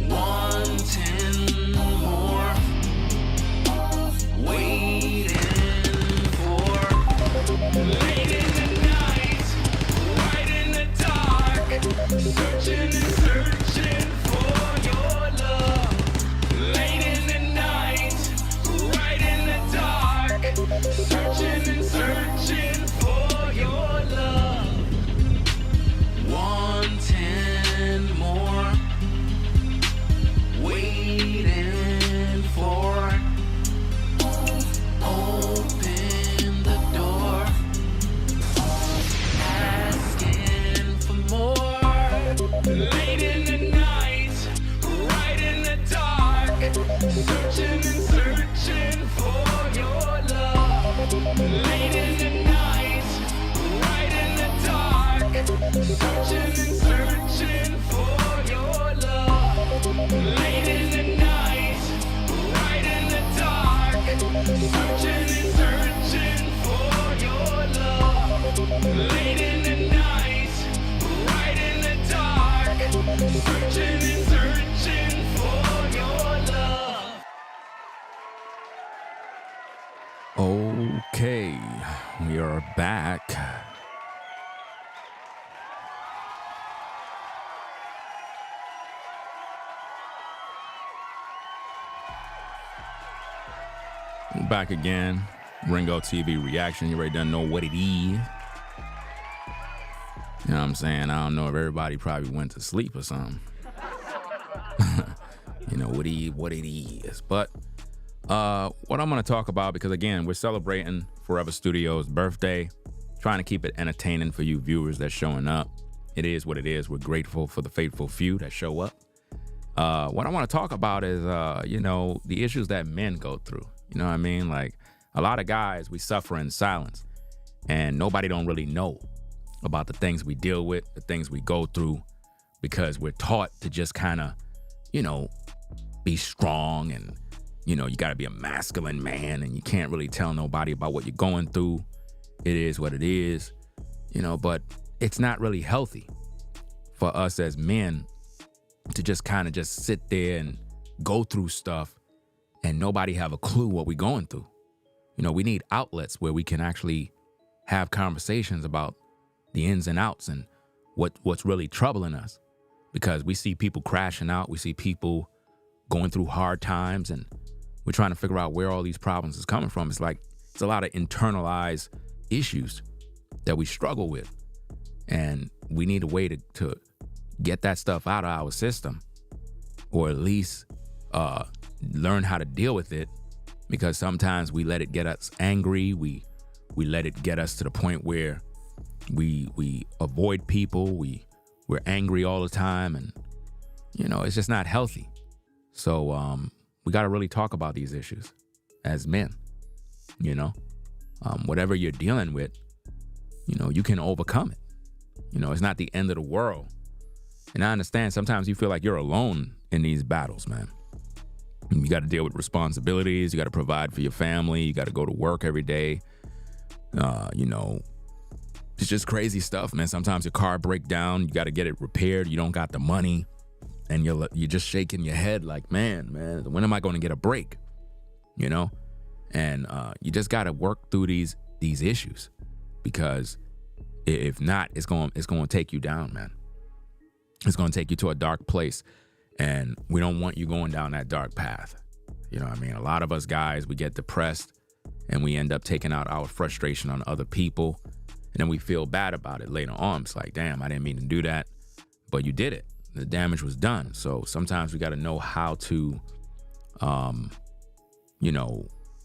Speaker 11: Wanting more, waiting for. Late in the night, right in the dark, searching and searching for your love. Late in the night, right in the dark, searching and searching for your love.
Speaker 5: Back again. Ringo TV reaction. You already done know what it is. You know what I'm saying? I don't know if everybody probably went to sleep or something. You know what it is. But what I'm going to talk about, because again, we're celebrating Forever Studios' birthday, trying to keep it entertaining for you viewers that's showing up. It is what it is. We're grateful for the faithful few that show up. What I want to talk about is, the issues that men go through. You know what I mean? Like, a lot of guys, we suffer in silence, and nobody don't really know about the things we deal with, the things we go through, because we're taught to just kind of, be strong, and, you got to be a masculine man, and you can't really tell nobody about what you're going through. It is what it is, but it's not really healthy for us as men to just kind of just sit there and go through stuff and nobody have a clue what we're going through. We need outlets where we can actually have conversations about the ins and outs and what's really troubling us, because we see people crashing out. We see people going through hard times, and we're trying to figure out where all these problems is coming from. It's like, it's a lot of internalized issues that we struggle with, and we need a way to get that stuff out of our system, or at least learn how to deal with it, because sometimes we let it get us angry. We let it get us to the point where we avoid people. We're angry all the time, and it's just not healthy. So we got to really talk about these issues as men. Whatever you're dealing with, you can overcome it. It's not the end of the world. And I understand sometimes you feel like you're alone in these battles, man. You got to deal with responsibilities. You got to provide for your family. You got to go to work every day. It's just crazy stuff, man. Sometimes your car break down. You got to get it repaired. You don't got the money, and you're just shaking your head like, man, when am I going to get a break? And you just got to work through these issues, because if not, it's going to take you down, man. It's going to take you to a dark place. And we don't want you going down that dark path. You know what I mean? A lot of us guys, we get depressed and we end up taking out our frustration on other people. And then we feel bad about it later on. It's like, damn, I didn't mean to do that. But you did it. The damage was done. So sometimes we got to know how to,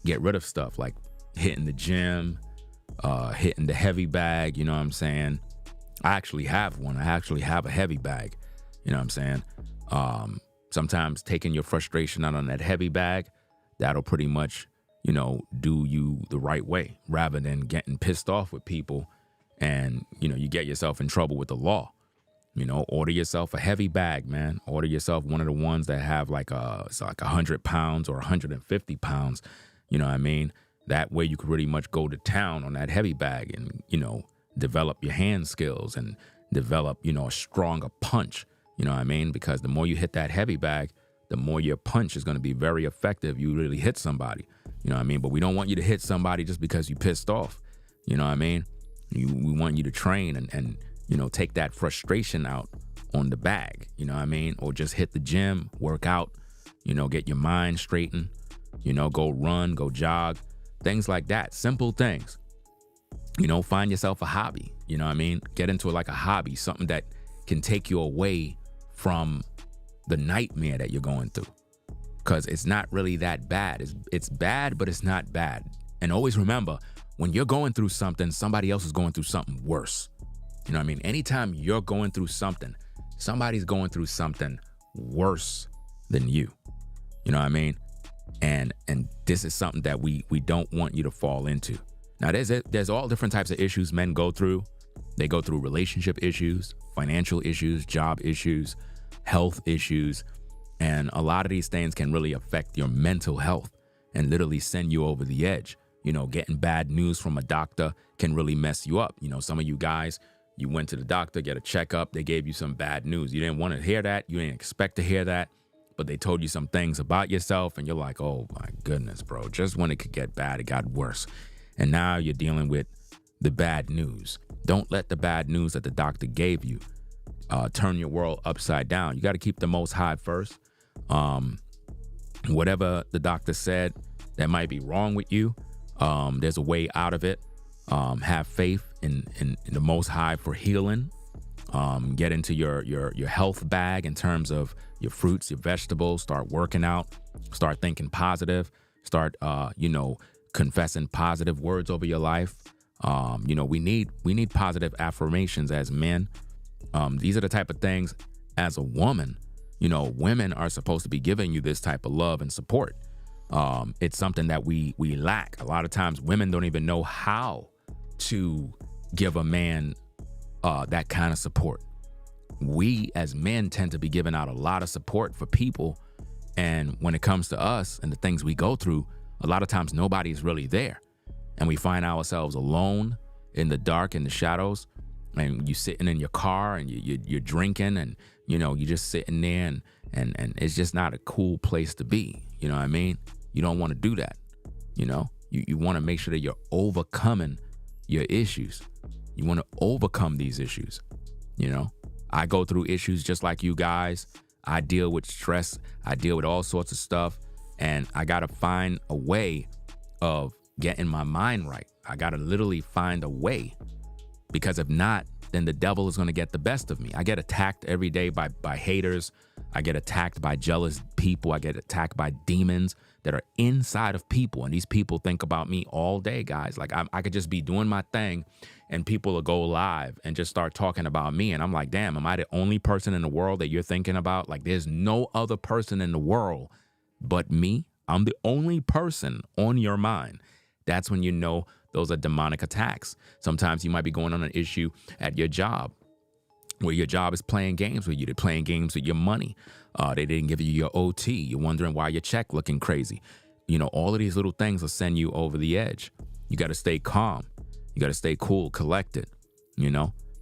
Speaker 5: get rid of stuff like hitting the gym, hitting the heavy bag. You know what I'm saying? I actually have one. I actually have a heavy bag. You know what I'm saying? Sometimes taking your frustration out on that heavy bag, that'll pretty much, do you the right way, rather than getting pissed off with people and, you get yourself in trouble with the law. Order yourself a heavy bag, man. Order yourself one of the ones that have it's like 100 pounds or 150 pounds. You know what I mean? That way you could really much go to town on that heavy bag and, develop your hand skills and develop, a stronger punch. You know what I mean? Because the more you hit that heavy bag, the more your punch is going to be very effective. You really hit somebody. You know what I mean? But we don't want you to hit somebody just because you pissed off. You know what I mean? We want you to train and take that frustration out on the bag. You know what I mean? Or just hit the gym, work out, get your mind straightened, go run, go jog, things like that. Simple things. Find yourself a hobby. You know what I mean? Get into it like a hobby, something that can take you away from the nightmare that you're going through, because it's not really that bad. It's bad, but it's not bad. And always remember, when you're going through something, somebody else is going through something worse. You know what I mean? Anytime you're going through something, somebody's going through something worse than you. You know what I mean? And this is something that we don't want you to fall into. Now, there's all different types of issues men go through. They go through relationship issues, financial issues, job issues, health issues. And a lot of these things can really affect your mental health and literally send you over the edge. Getting bad news from a doctor can really mess you up. Some of you guys, you went to the doctor, get a checkup. They gave you some bad news. You didn't want to hear that. You didn't expect to hear that. But they told you some things about yourself and you're like, oh my goodness, bro. Just when it could get bad, it got worse. And now you're dealing with the bad news. Don't let the bad news that the doctor gave you turn your world upside down. You got to keep the Most High first. Whatever the doctor said, that might be wrong with you. There's a way out of it. Have faith in the Most High for healing. Get into your health bag in terms of your fruits, your vegetables. Start working out. Start thinking positive. Start, confessing positive words over your life. We need positive affirmations as men. These are the type of things as a woman, women are supposed to be giving you this type of love and support. It's something that we lack. A lot of times women don't even know how to give a man that kind of support. We as men tend to be giving out a lot of support for people. And when it comes to us and the things we go through, a lot of times nobody's really there. And we find ourselves alone in the dark, in the shadows, and you sitting in your car and you're drinking and, you're just sitting there and it's just not a cool place to be. You know what I mean? You don't want to do that. You want to make sure that you're overcoming your issues. You want to overcome these issues. I go through issues just like you guys. I deal with stress. I deal with all sorts of stuff. And I got to find a way of getting my mind right. I got to literally find a way, because if not, then the devil is going to get the best of me. I get attacked every day by haters. I get attacked by jealous people. I get attacked by demons that are inside of people. And these people think about me all day, guys. Like I could just be doing my thing and people will go live and just start talking about me. And I'm like, damn, am I the only person in the world that you're thinking about? Like there's no other person in the world but me. I'm the only person on your mind. That's when those are demonic attacks. Sometimes you might be going on an issue at your job where your job is playing games with you. They're playing games with your money. They didn't give you your OT. You're wondering why your check looking crazy. All of these little things will send you over the edge. You got to stay calm. You got to stay cool, collected.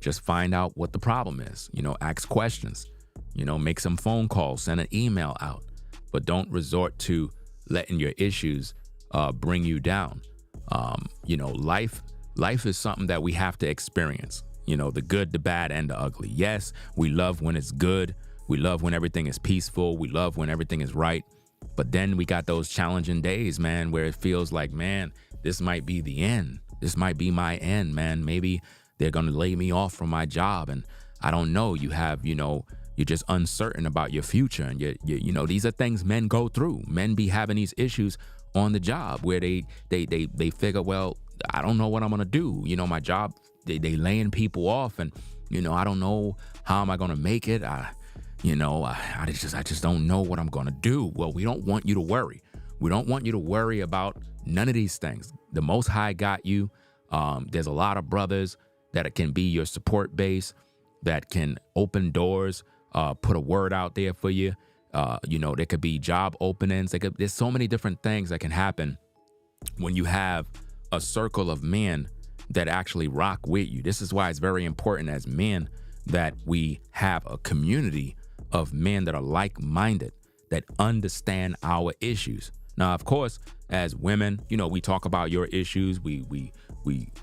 Speaker 5: Just find out what the problem is. Ask questions. Make some phone calls, send an email out. But don't resort to letting your issues bring you down. Life is something that we have to experience. The good, the bad, and the ugly. Yes, we love when it's good. We love when everything is peaceful. We love when everything is right. But then we got those challenging days, man, where it feels like, man, this might be the end. This might be my end, man. Maybe they're going to lay me off from my job. And I don't know. You have, you're just uncertain about your future. And, these are things men go through. Men be having these issues on the job where they figure, well, I don't know what I'm going to do. My job, they laying people off and, I don't know how am I going to make it. I just don't know what I'm going to do. Well, we don't want you to worry. We don't want you to worry about none of these things. The Most High got you. There's a lot of brothers that can be your support base, that can open doors, put a word out there for you. There could be job openings. There's so many different things that can happen when you have a circle of men that actually rock with you. This is why it's very important as men that we have a community of men that are like-minded, that understand our issues. Now, of course, as women, we talk about your issues. We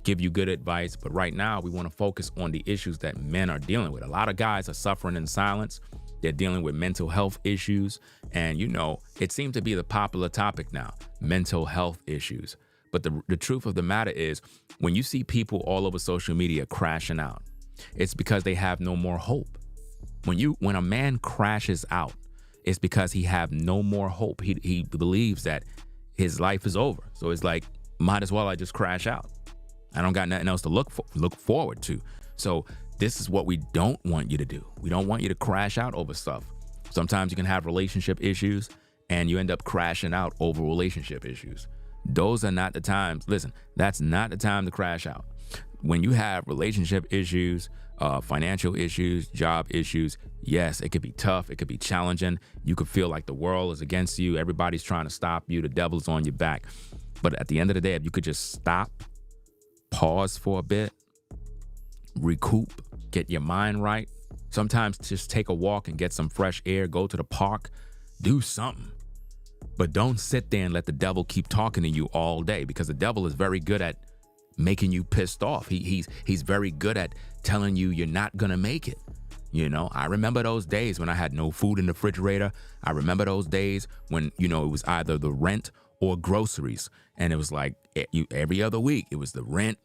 Speaker 5: give you good advice. But right now, we want to focus on the issues that men are dealing with. A lot of guys are suffering in silence. They're dealing with mental health issues. And, it seems to be the popular topic now, mental health issues. But the truth of the matter is, when you see people all over social media crashing out, it's because they have no more hope. When a man crashes out, it's because he have no more hope. He believes that his life is over. So it's like, might as well I just crash out. I don't got nothing else to look forward to. So this is what we don't want you to do. We don't want you to crash out over stuff. Sometimes you can have relationship issues and you end up crashing out over relationship issues. Those are not the times. Listen, that's not the time to crash out. When you have relationship issues, financial issues, job issues, yes, it could be tough. It could be challenging. You could feel like the world is against you. Everybody's trying to stop you. The devil's on your back. But at the end of the day, if you could just stop, pause for a bit, recoup, get your mind right. Sometimes just take a walk and get some fresh air, go to the park, do something. But don't sit there and let the devil keep talking to you all day, because the devil is very good at making you pissed off. He's very good at telling you you're not gonna make it. I remember those days when I had no food in the refrigerator. I remember those days when, it was either the rent or groceries. And it was like every other week, it was the rent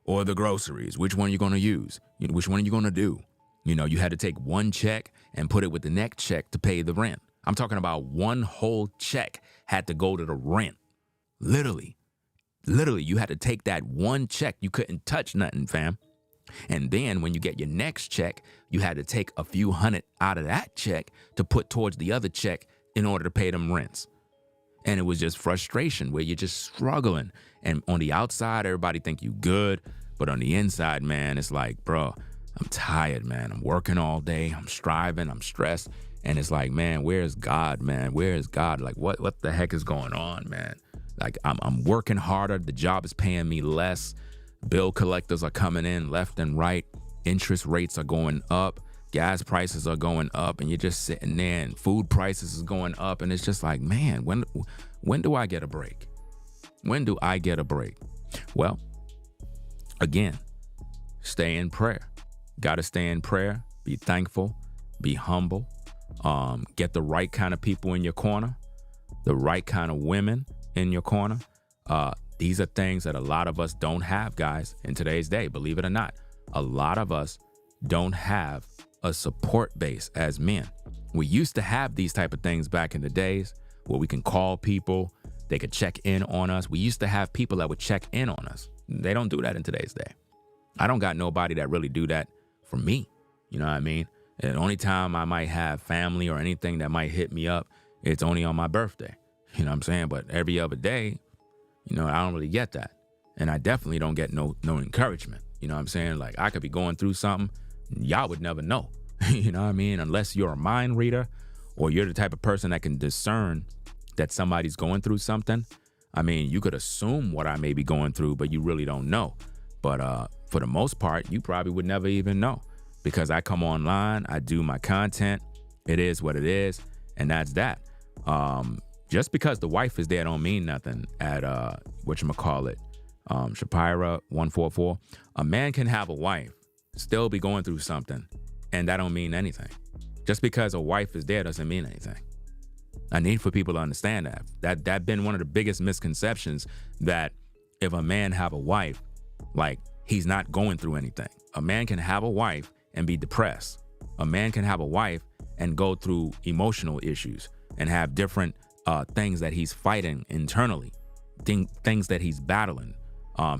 Speaker 5: or the groceries. Which one are you going to use? Which one are you going to do? You had to take one check and put it with the next check to pay the rent. I'm talking about one whole check had to go to the rent. Literally, you had to take that one check. You couldn't touch nothing, fam. And then when you get your next check, you had to take a few hundred out of that check to put towards the other check in order to pay them rents. And it was just frustration where you're just struggling. And on the outside, everybody think you good. But on the inside, man, it's like, bro, I'm tired, man. I'm working all day. I'm striving. I'm stressed. And it's like, man, where's God, man? Where is God? Like, what the heck is going on, man? Like, I'm working harder. The job is paying me less. Bill collectors are coming in left and right. Interest rates are going up. Gas prices are going up. And you're just sitting there and food prices is going up. And it's just like, man, when do I get a break? When do I get a break? Well, again, stay in prayer. Got to stay in prayer. Be thankful. Be humble. Get the right kind of people in your corner. The right kind of women in your corner. These are things that a lot of us don't have, guys, in today's day. Believe it or not, a lot of us don't have a support base as men. We used to have these type of things back in the days where we can call people. They could check in on us. We used to have people that would check in on us. They don't do that in today's day. I don't got nobody that really do that for me. You know what I mean? And the only time I might have family or anything that might hit me up, it's only on my birthday. You know what I'm saying? But every other day, I don't really get that. And I definitely don't get no encouragement. You know what I'm saying? Like, I could be going through something, y'all would never know. You know what I mean? Unless you're a mind reader or you're the type of person that can discern that somebody's going through something. I mean, you could assume what I may be going through, but you really don't know. But for the most part, you probably would never even know because I come online, I do my content. It is what it is. And that's that. Just because the wife is there don't mean nothing at whatchamacallit, Shapira 144. A man can have a wife, still be going through something, and that don't mean anything. Just because a wife is there doesn't mean anything. I need for people to understand that. That been one of the biggest misconceptions, that if a man have a wife, like, he's not going through anything. A man can have a wife and be depressed. A man can have a wife and go through emotional issues and have different things that he's fighting internally, things that he's battling.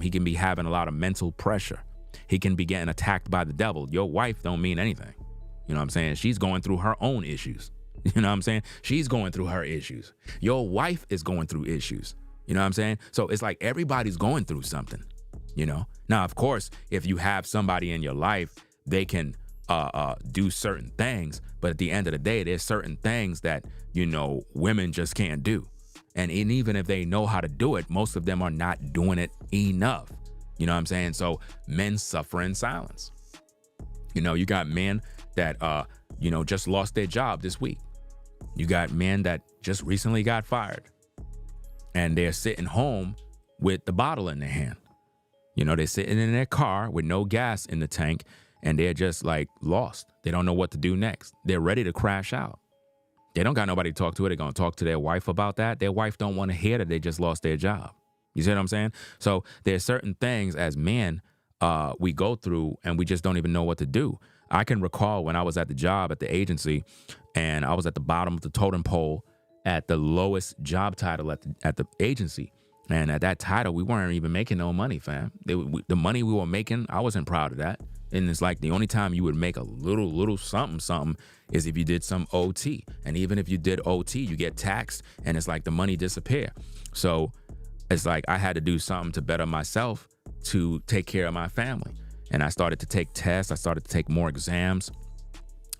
Speaker 5: He can be having a lot of mental pressure. He can be getting attacked by the devil. Your wife don't mean anything. You know what I'm saying? She's going through her own issues. You know what I'm saying? She's going through her issues. Your wife is going through issues. You know what I'm saying? So it's like everybody's going through something, Now, of course, if you have somebody in your life, they can do certain things. But at the end of the day, there's certain things that, women just can't do. And even if they know how to do it, most of them are not doing it enough. You know what I'm saying? So men suffer in silence. You got men that, just lost their job this week. You got men that just recently got fired. And they're sitting home with the bottle in their hand. They're sitting in their car with no gas in the tank. And they're just like lost. They don't know what to do next. They're ready to crash out. They don't got nobody to talk to. They're going to talk to their wife about that. Their wife don't want to hear that they just lost their job. You see what I'm saying? So there's certain things as men we go through and we just don't even know what to do. I can recall when I was at the job at the agency and I was at the bottom of the totem pole at the lowest job title at the agency. And at that title, we weren't even making no money, fam. The money we were making, I wasn't proud of that. And it's like the only time you would make a little something is if you did some OT. And even if you did OT, you get taxed and it's like the money disappear. So it's like I had to do something to better myself to take care of my family. And I started to take tests. I started to take more exams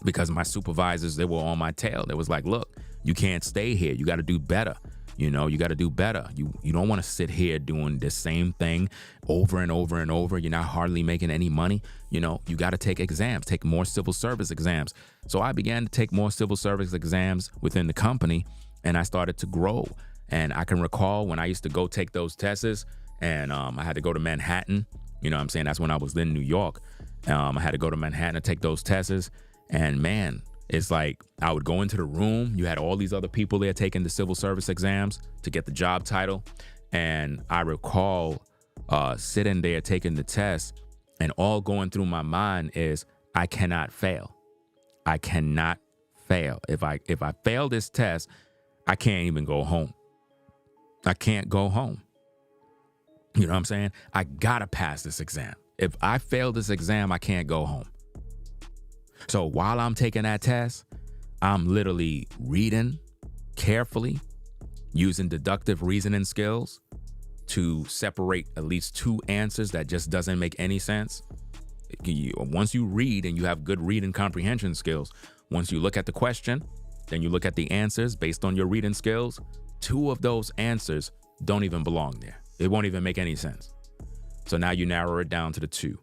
Speaker 5: because my supervisors, they were on my tail. They was like, look, you can't stay here. You got to do better. You got to do better. You don't want to sit here doing the same thing over and over and over. You're not hardly making any money. You got to take exams, take more civil service exams. So I began to take more civil service exams within the company and I started to grow. And I can recall when I used to go take those tests and I had to go to Manhattan. You know what I'm saying? That's when I was in New York. I had to go to Manhattan to take those tests. And man, It's like I would go into the room. You had all these other people there taking the civil service exams to get the job title. And I recall sitting there taking the test, and all going through my mind is, I cannot fail. I cannot fail. If I fail this test, I can't even go home. I can't go home. You know what I'm saying? I gotta pass this exam. If I fail this exam, I can't go home. So while I'm taking that test, I'm literally reading carefully, using deductive reasoning skills to separate at least two answers that just doesn't make any sense. Once you read and you have good reading comprehension skills, once you look at the question, then you look at the answers based on your reading skills, two of those answers don't even belong there. It won't even make any sense. So now you narrow it down to the two.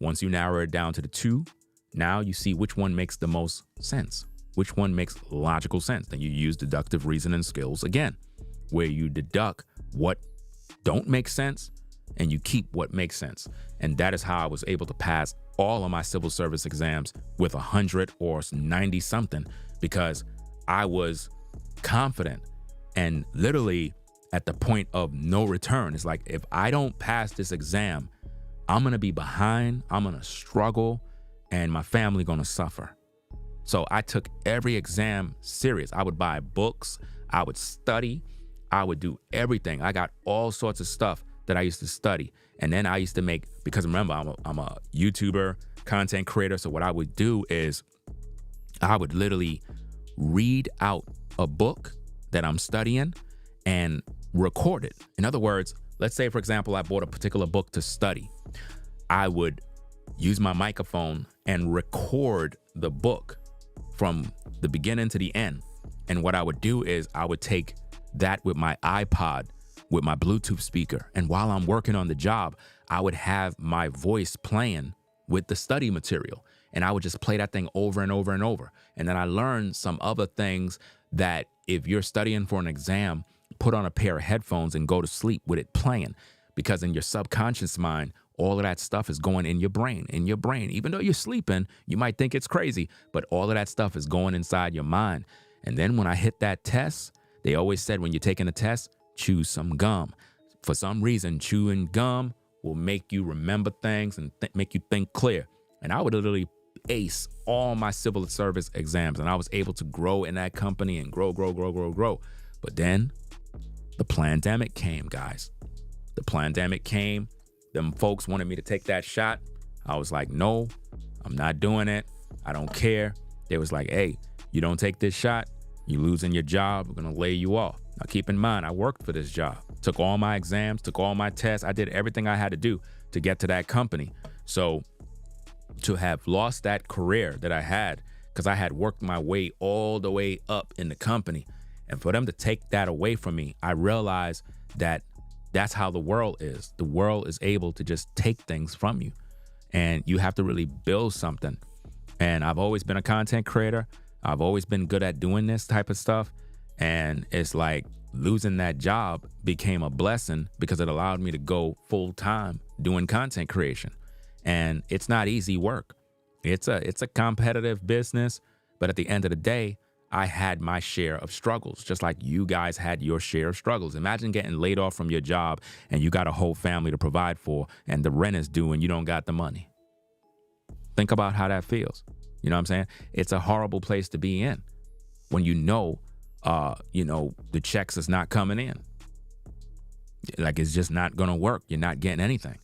Speaker 5: Once you narrow it down to the two, now you see which one makes the most sense, which one makes logical sense. Then you use deductive reasoning skills again, where you deduct what don't make sense and you keep what makes sense. And that is how I was able to pass all of my civil service exams with 100 or 90 something, because I was confident and literally at the point of no return. It's like, if I don't pass this exam, I'm going to be behind, I'm going to struggle, and my family going to suffer. So I took every exam serious. I would buy books, I would study, I would do everything. I got all sorts of stuff that I used to study. And then I used to make, because remember, I'm a YouTuber, content creator. So what I would do is I would literally read out a book that I'm studying and record it. In other words, let's say, for example, I bought a particular book to study. I would use my microphone and record the book from the beginning to the end. And what I would do is I would take that with my iPod, with my Bluetooth speaker. And while I'm working on the job, I would have my voice playing with the study material. And I would just play that thing over and over and over. And then I learned some other things that if you're studying for an exam, put on a pair of headphones and go to sleep with it playing. Because in your subconscious mind, all of that stuff is going in your brain, Even though you're sleeping, you might think it's crazy, but all of that stuff is going inside your mind. And then when I hit that test, they always said when you're taking a test, chew some gum. For some reason, chewing gum will make you remember things and make you think clear. And I would literally ace all my civil service exams, and I was able to grow in that company and grow. But then the pandemic came, guys. The pandemic came. Them folks wanted me to take that shot. I was like, no, I'm not doing it. I don't care. They was like, hey, you don't take this shot, you losing your job. We're going to lay you off. Now, keep in mind, I worked for this job, took all my exams, took all my tests. I did everything I had to do to get to that company. So to have lost that career that I had, because I had worked my way all the way up in the company, and for them to take that away from me, I realized that that's how the world is. The world is able to just take things from you, and you have to really build something. And I've always been a content creator. I've always been good at doing this type of stuff. And it's like losing that job became a blessing because it allowed me to go full time doing content creation. And it's not easy work. It's a competitive business. But at the end of the day, I had my share of struggles, just like you guys had your share of struggles. Imagine getting laid off from your job and you got a whole family to provide for, and the rent is due and you don't got the money. Think about how that feels. You know what I'm saying? It's a horrible place to be in when you know, the checks is not coming in. Like, it's just not going to work. You're not getting anything.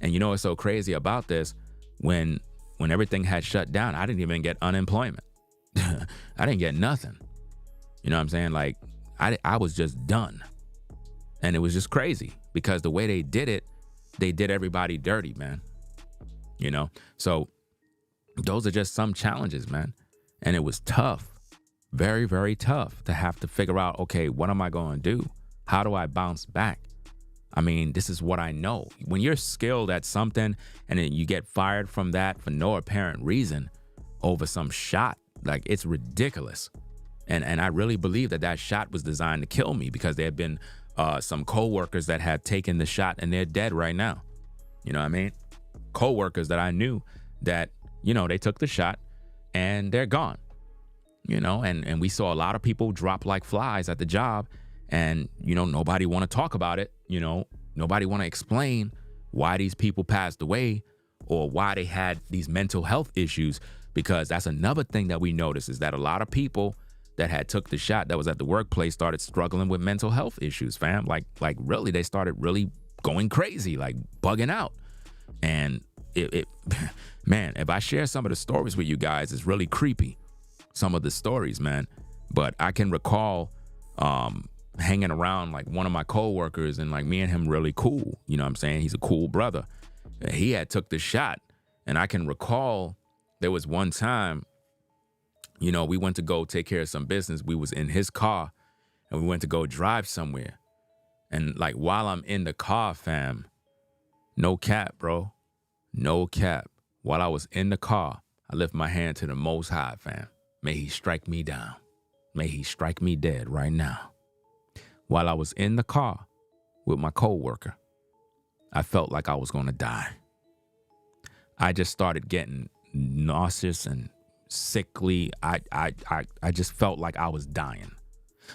Speaker 5: And you know what's so crazy about this? When everything had shut down, I didn't even get unemployment. I didn't get nothing. You know what I'm saying? Like, I was just done. And it was just crazy because the way they did everybody dirty, man. You know? So those are just some challenges, man. And it was tough. Very, very tough to have to figure out, okay, what am I going to do? How do I bounce back? I mean, this is what I know. When you're skilled at something and then you get fired from that for no apparent reason over some shot, like, it's ridiculous. And I really believe that shot was designed to kill me, because there have been some coworkers that had taken the shot and they're dead right now. You know what I mean? Coworkers that I knew that, they took the shot and they're gone. you know, and we saw a lot of people drop like flies at the job, and, you know, nobody want to talk about it. You know, nobody want to explain why these people passed away or why they had these mental health issues, because that's another thing that we noticed is that a lot of people that had took the shot that was at the workplace started struggling with mental health issues, fam. Like really, they started really going crazy, like bugging out. And it man, if I share some of the stories with you guys, it's really creepy, some of the stories, man. But I can recall hanging around like one of my coworkers, and like me and him really cool. You know what I'm saying? He's a cool brother. He had took the shot, and I can recall there was one time, you know, we went to go take care of some business. We was in his car, and we went to go drive somewhere. And like while I'm in the car, fam, no cap, bro, no cap. While I was in the car, I lift my hand to the Most High, fam. May he strike me down. May he strike me dead right now. While I was in the car with my coworker, I felt like I was going to die. I just started getting nauseous and sickly. I just felt like I was dying.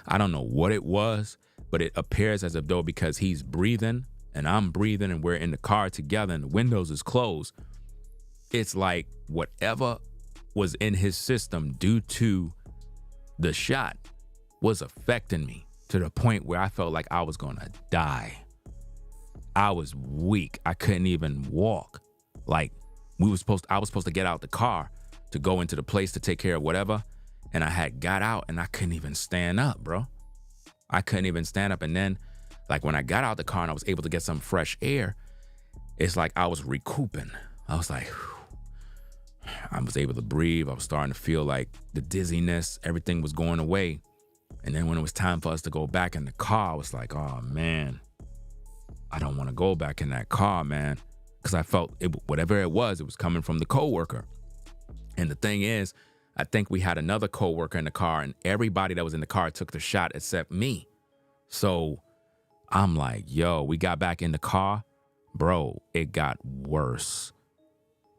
Speaker 5: I don't know what it was, but it appears as if though because he's breathing and I'm breathing and we're in the car together and the windows is closed, it's like whatever was in his system due to the shot was affecting me to the point where I felt like I was going to die. I was weak. I couldn't even walk. Like I was supposed to get out the car to go into the place to take care of whatever. And I had got out and I couldn't even stand up, bro. I couldn't even stand up. And then like when I got out the car and I was able to get some fresh air, it's like I was recouping. I was like, whew. I was able to breathe. I was starting to feel like the dizziness, everything was going away. And then when it was time for us to go back in the car, I was like, oh man, I don't want to go back in that car, man. Because I felt whatever it was coming from the coworker. And the thing is, I think we had another coworker in the car, and everybody that was in the car took the shot except me. So I'm like, yo, we got back in the car. Bro, it got worse.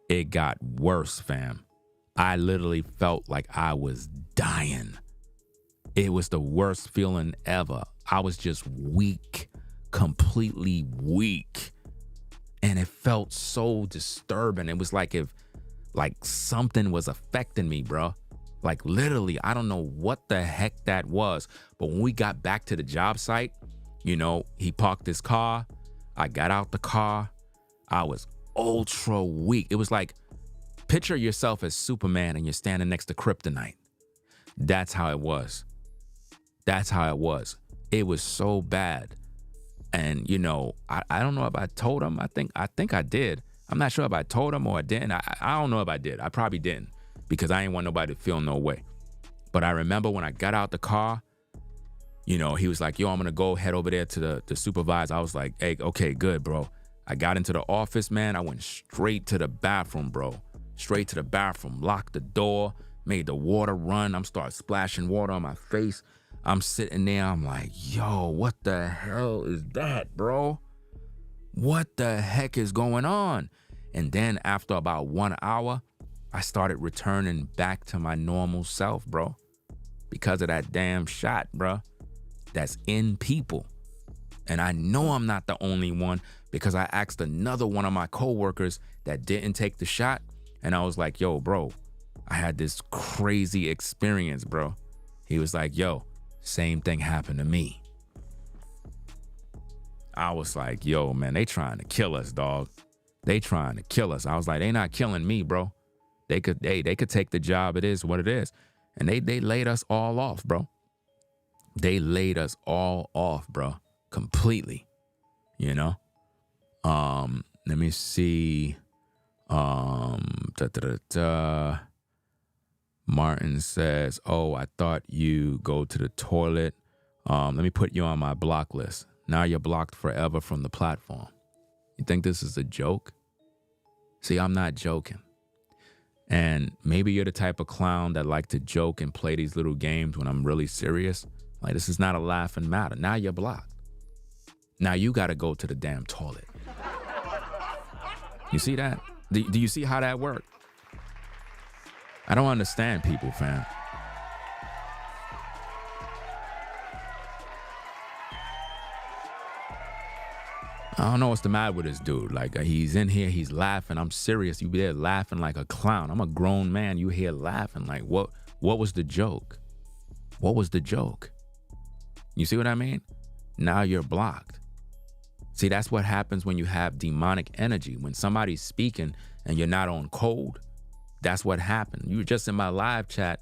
Speaker 5: It got worse, fam. I literally felt like I was dying. It was the worst feeling ever. I was just weak, completely weak. And it felt so disturbing. It was like if something was affecting me, bro. Like literally, I don't know what the heck that was. But when we got back to the job site, you know, he parked his car. I got out the car. I was ultra weak. It was like, picture yourself as Superman and you're standing next to Kryptonite. That's how it was. That's how it was. It was so bad. And, you know, I don't know if I told him. I think I did. I'm not sure if I told him or I didn't. I don't know if I did. I probably didn't because I didn't want nobody to feel no way. But I remember when I got out the car, you know, he was like, yo, I'm going to go head over there to the supervisor. I was like, hey, okay, good, bro. I got into the office, man. I went straight to the bathroom, bro. Straight to the bathroom. Locked the door, made the water run. I'm starting splashing water on my face. I'm sitting there. I'm like, yo, what the hell is that, bro? What the heck is going on? And then after about 1 hour, I started returning back to my normal self, bro. Because of that damn shot, bro. That's in people. And I know I'm not the only one because I asked another one of my coworkers that didn't take the shot. And I was like, yo, bro, I had this crazy experience, bro. He was like, yo, same thing happened to me. I was like, yo, man, they trying to kill us, dog. They trying to kill us. I was like, they not killing me, bro. They could take the job. It is what it is. And they laid us all off, bro. They laid us all off, bro. Completely. You know? Let me see. Martin says, oh, I thought you go to the toilet. Let me put you on my block list. Now you're blocked forever from the platform. You think this is a joke? See, I'm not joking. And maybe you're the type of clown that like to joke and play these little games when I'm really serious. Like, this is not a laughing matter. Now you're blocked. Now you got to go to the damn toilet. You see that? Do you see how that worked? I don't understand people, fam. I don't know what's the matter with this dude. Like, he's in here, he's laughing. I'm serious. You be there laughing like a clown. I'm a grown man. You here laughing. Like, what was the joke? What was the joke? You see what I mean? Now you're blocked. See, that's what happens when you have demonic energy. When somebody's speaking and you're not on code, that's what happened. You were just in my live chat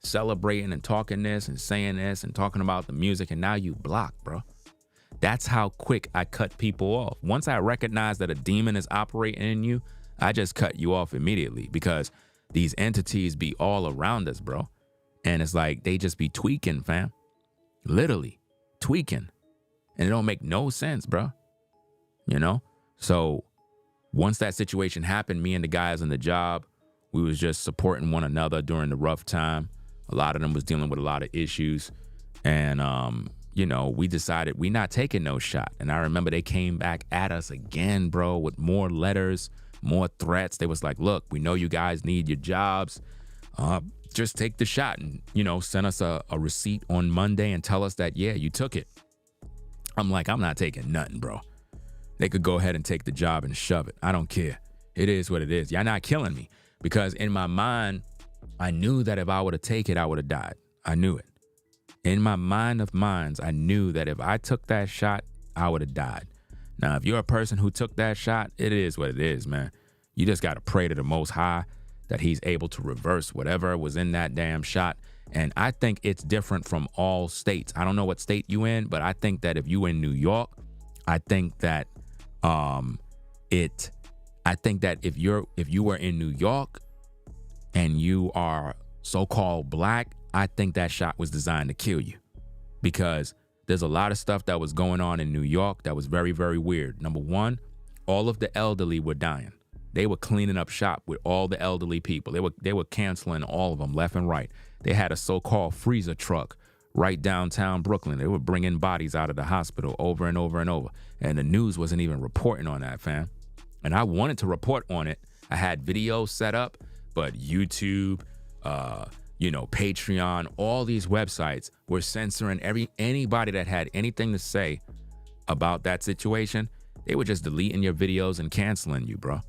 Speaker 5: celebrating and talking this and saying this and talking about the music, and now you blocked, bro. That's how quick I cut people off. Once I recognize that a demon is operating in you, I just cut you off immediately, because these entities be all around us, bro. And it's like they just be tweaking, fam. Literally tweaking. And it don't make no sense, bro. You know? So once that situation happened, me and the guys on the job, we was just supporting one another during the rough time. A lot of them was dealing with a lot of issues. And, you know, we decided we not taking no shot. And I remember they came back at us again, bro, with more letters, more threats. They was like, look, we know you guys need your jobs. Just take the shot and, you know, send us a receipt on Monday and tell us that, yeah, you took it. I'm like, I'm not taking nothing, bro. They could go ahead and take the job and shove it. I don't care. It is what it is. Y'all not killing me. Because in my mind, I knew that if I would have taken it, I would have died. I knew it. In my mind of minds, I knew that if I took that shot, I would have died. Now, if you're a person who took that shot, it is what it is, man. You just got to pray to the Most High that he's able to reverse whatever was in that damn shot. And I think it's different from all states. I don't know what state you in, but I think that if you in New York, I think that if you were in New York and you are so-called black, I think that shot was designed to kill you, because there's a lot of stuff that was going on in New York that was very, very weird. Number one, all of the elderly were dying. They were cleaning up shop with all the elderly people. They were canceling all of them left and right. They had a so-called freezer truck right downtown Brooklyn. They were bringing bodies out of the hospital over and over and over. And the news wasn't even reporting on that, fam. And I wanted to report on it. I had videos set up, but YouTube, Patreon, all these websites were censoring anybody that had anything to say about that situation. They were just deleting your videos and canceling you, bro.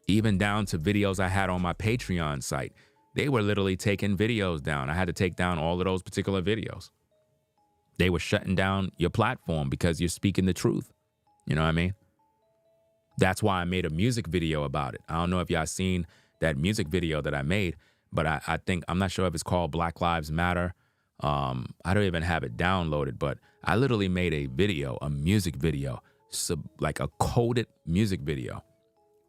Speaker 5: Even down to videos I had on my Patreon site. They were literally taking videos down. I had to take down all of those particular videos. They were shutting down your platform because you're speaking the truth. You know what I mean? That's why I made a music video about it. I don't know if y'all seen that music video that I made, but I think, I'm not sure if it's called Black Lives Matter. I don't even have it downloaded, but I literally made a music video, like a coded music video.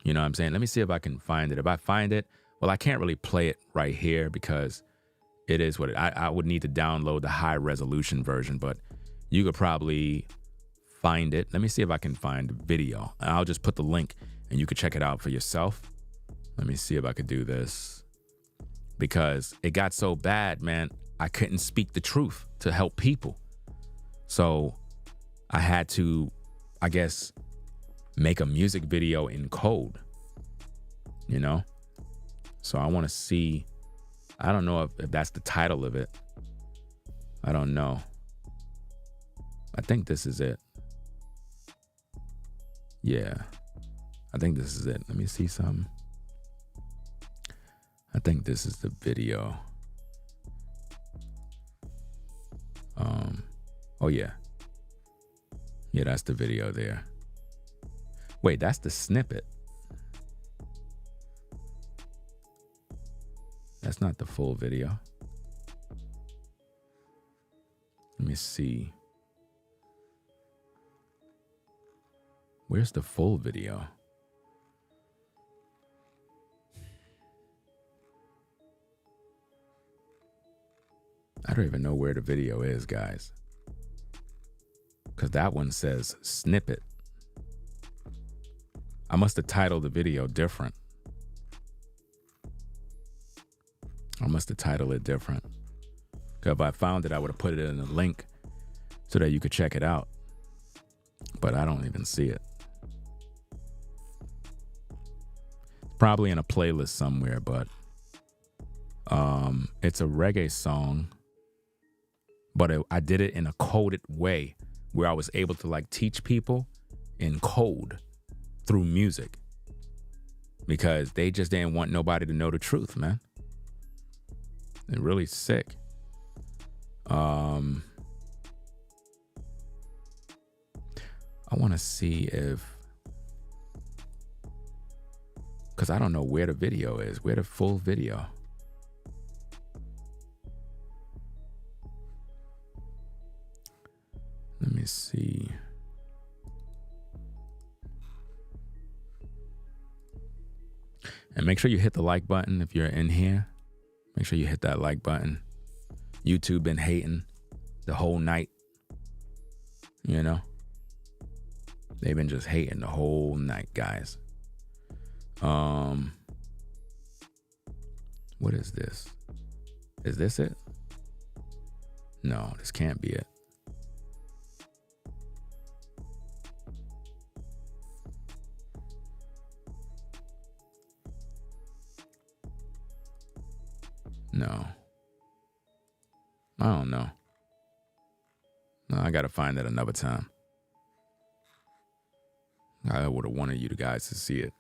Speaker 5: You know what I'm saying? Let me see if I can find it. If I find it, well, I can't really play it right here because it is what I would need to download the high resolution version, but you could probably find it. Let me see if I can find the video. And I'll just put the link and you could check it out for yourself. Let me see if I could do this, because it got so bad, man. I couldn't speak the truth to help people. So I had to, I guess, make a music video in code, you know? So I want to see, I don't know if that's the title of it. I don't know. I think this is it. Yeah, I think this is it. Let me see something. I think this is the video. Oh yeah. Yeah, that's the video there. Wait, that's the snippet. That's not the full video. Let me see. Where's the full video? I don't even know where the video is, guys. Because that one says snippet. I must have titled the video different. I must have titled it different. Because if I found it, I would have put it in a link so that you could check it out. But I don't even see it. Probably in a playlist somewhere, but it's a reggae song. But I did it in a coded way where I was able to like teach people in code through music because they just didn't want nobody to know the truth, man. They're really sick. I want to see if, because I don't know where the video is, where the full video. Let me see. And make sure you hit the like button if you're in here. Make sure you hit that like button. YouTube been hating the whole night. You know? They've been just hating the whole night, guys. What is this? Is this it? No, this can't be it. No. I don't know. No, I gotta find that another time. I would have wanted you guys to see it.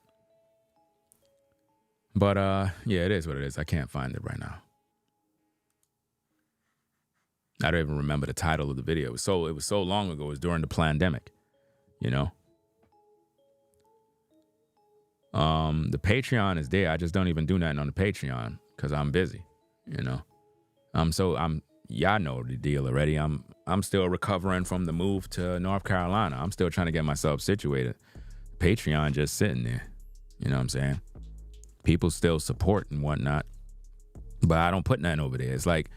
Speaker 5: But yeah, it is what it is. I can't find it right now. I don't even remember the title of the video. It was so long ago. It was during the pandemic, you know. The Patreon is there. I just don't even do nothing on the Patreon because I'm busy, you know. Y'all know the deal already. I'm still recovering from the move to North Carolina. I'm still trying to get myself situated. Patreon just sitting there. You know what I'm saying? People still support and whatnot. But I don't put nothing over there. It's like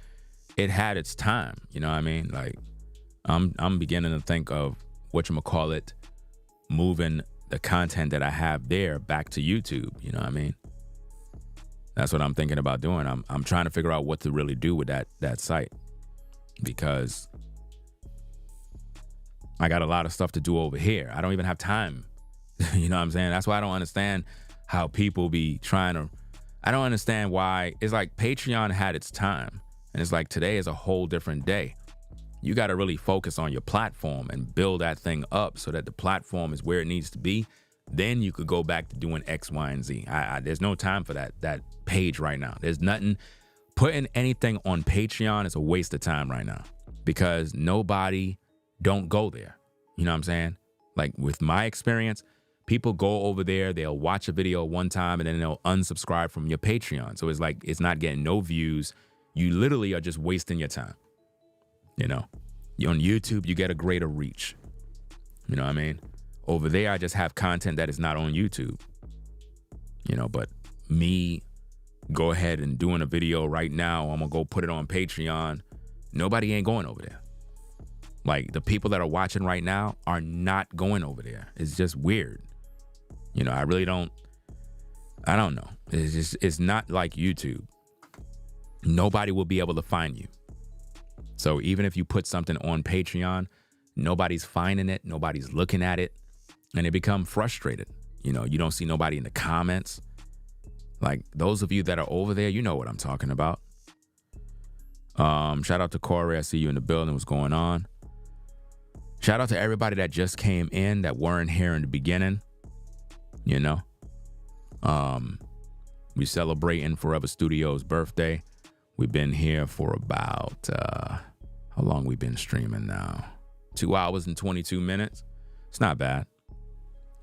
Speaker 5: it had its time. You know what I mean? Like I'm beginning to think of whatchamacallit, moving the content that I have there back to YouTube. You know what I mean? That's what I'm thinking about doing. I'm trying to figure out what to really do with that site because I got a lot of stuff to do over here. I don't even have time. You know what I'm saying? That's why I don't understand how people be trying to. I don't understand why. It's like Patreon had its time, and it's like today is a whole different day. You got to really focus on your platform and build that thing up so that the platform is where it needs to be. Then you could go back to doing X, Y, and Z. There's no time for that page right now. There's nothing. Putting anything on Patreon is a waste of time right now because nobody don't go there. You know what I'm saying? Like with my experience, people go over there, they'll watch a video one time and then they'll unsubscribe from your Patreon. So it's like it's not getting no views. You literally are just wasting your time. You know, on YouTube, you get a greater reach. You know what I mean? Over there, I just have content that is not on YouTube. You know, but me go ahead and doing a video right now, I'm gonna go put it on Patreon. Nobody ain't going over there. Like the people that are watching right now are not going over there. It's just weird. You know, I don't know. It's not like YouTube. Nobody will be able to find you. So even if you put something on Patreon, nobody's finding it, nobody's looking at it, and they become frustrated. You know, you don't see nobody in the comments. Like those of you that are over there, you know what I'm talking about. Shout out to Corey. I see you in the building. What's going on? Shout out to everybody that just came in that weren't here in the beginning. You know, we celebrating Forever Studios' birthday. We've been here for about, how long we been streaming now? 2 hours and 22 minutes. It's not bad.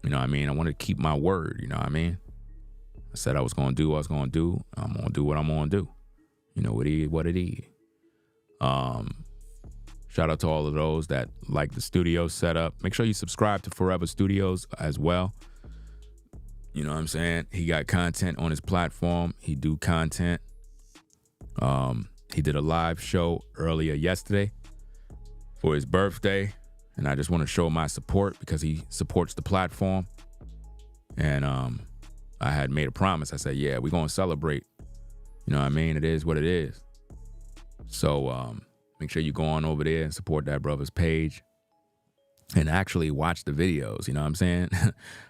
Speaker 5: You know what I mean? I want to keep my word. You know what I mean? I said I was going to do what I was going to do. I'm going to do what I'm going to do. You know what it is. Shout out to all of those that like the studio setup. Make sure you subscribe to Forever Studios as well. You know what I'm saying? He got content on his platform. He do content. He did a live show earlier yesterday for his birthday. And I just want to show my support because he supports the platform. And I had made a promise. I said, yeah, we're going to celebrate. You know what I mean? It is what it is. So make sure you go on over there and support that brother's page. And actually watch the videos. You know what I'm saying?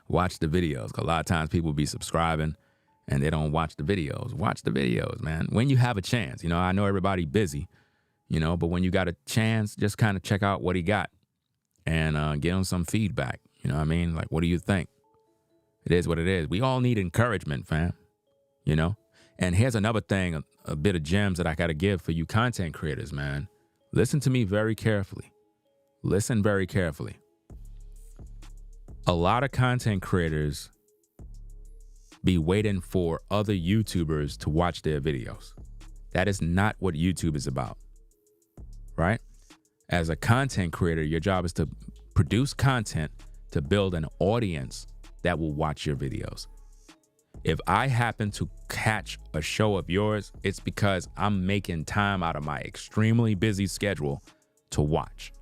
Speaker 5: Watch the videos. 'Cause a lot of times people be subscribing and they don't watch the videos. Watch the videos, man. When you have a chance. You know, I know everybody busy, you know, but when you got a chance, just kind of check out what he got and get him some feedback. You You know what I mean? Like, what do you think? It is what it is. We all need encouragement, fam. You know? And here's another thing, a bit of gems that I got to give for you content creators, man. Listen to me very carefully. Listen very carefully. A lot of content creators be waiting for other YouTubers to watch their videos. That is not what YouTube is about, right? As a content creator, your job is to produce content to build an audience that will watch your videos. If I happen to catch a show of yours, it's because I'm making time out of my extremely busy schedule to watch.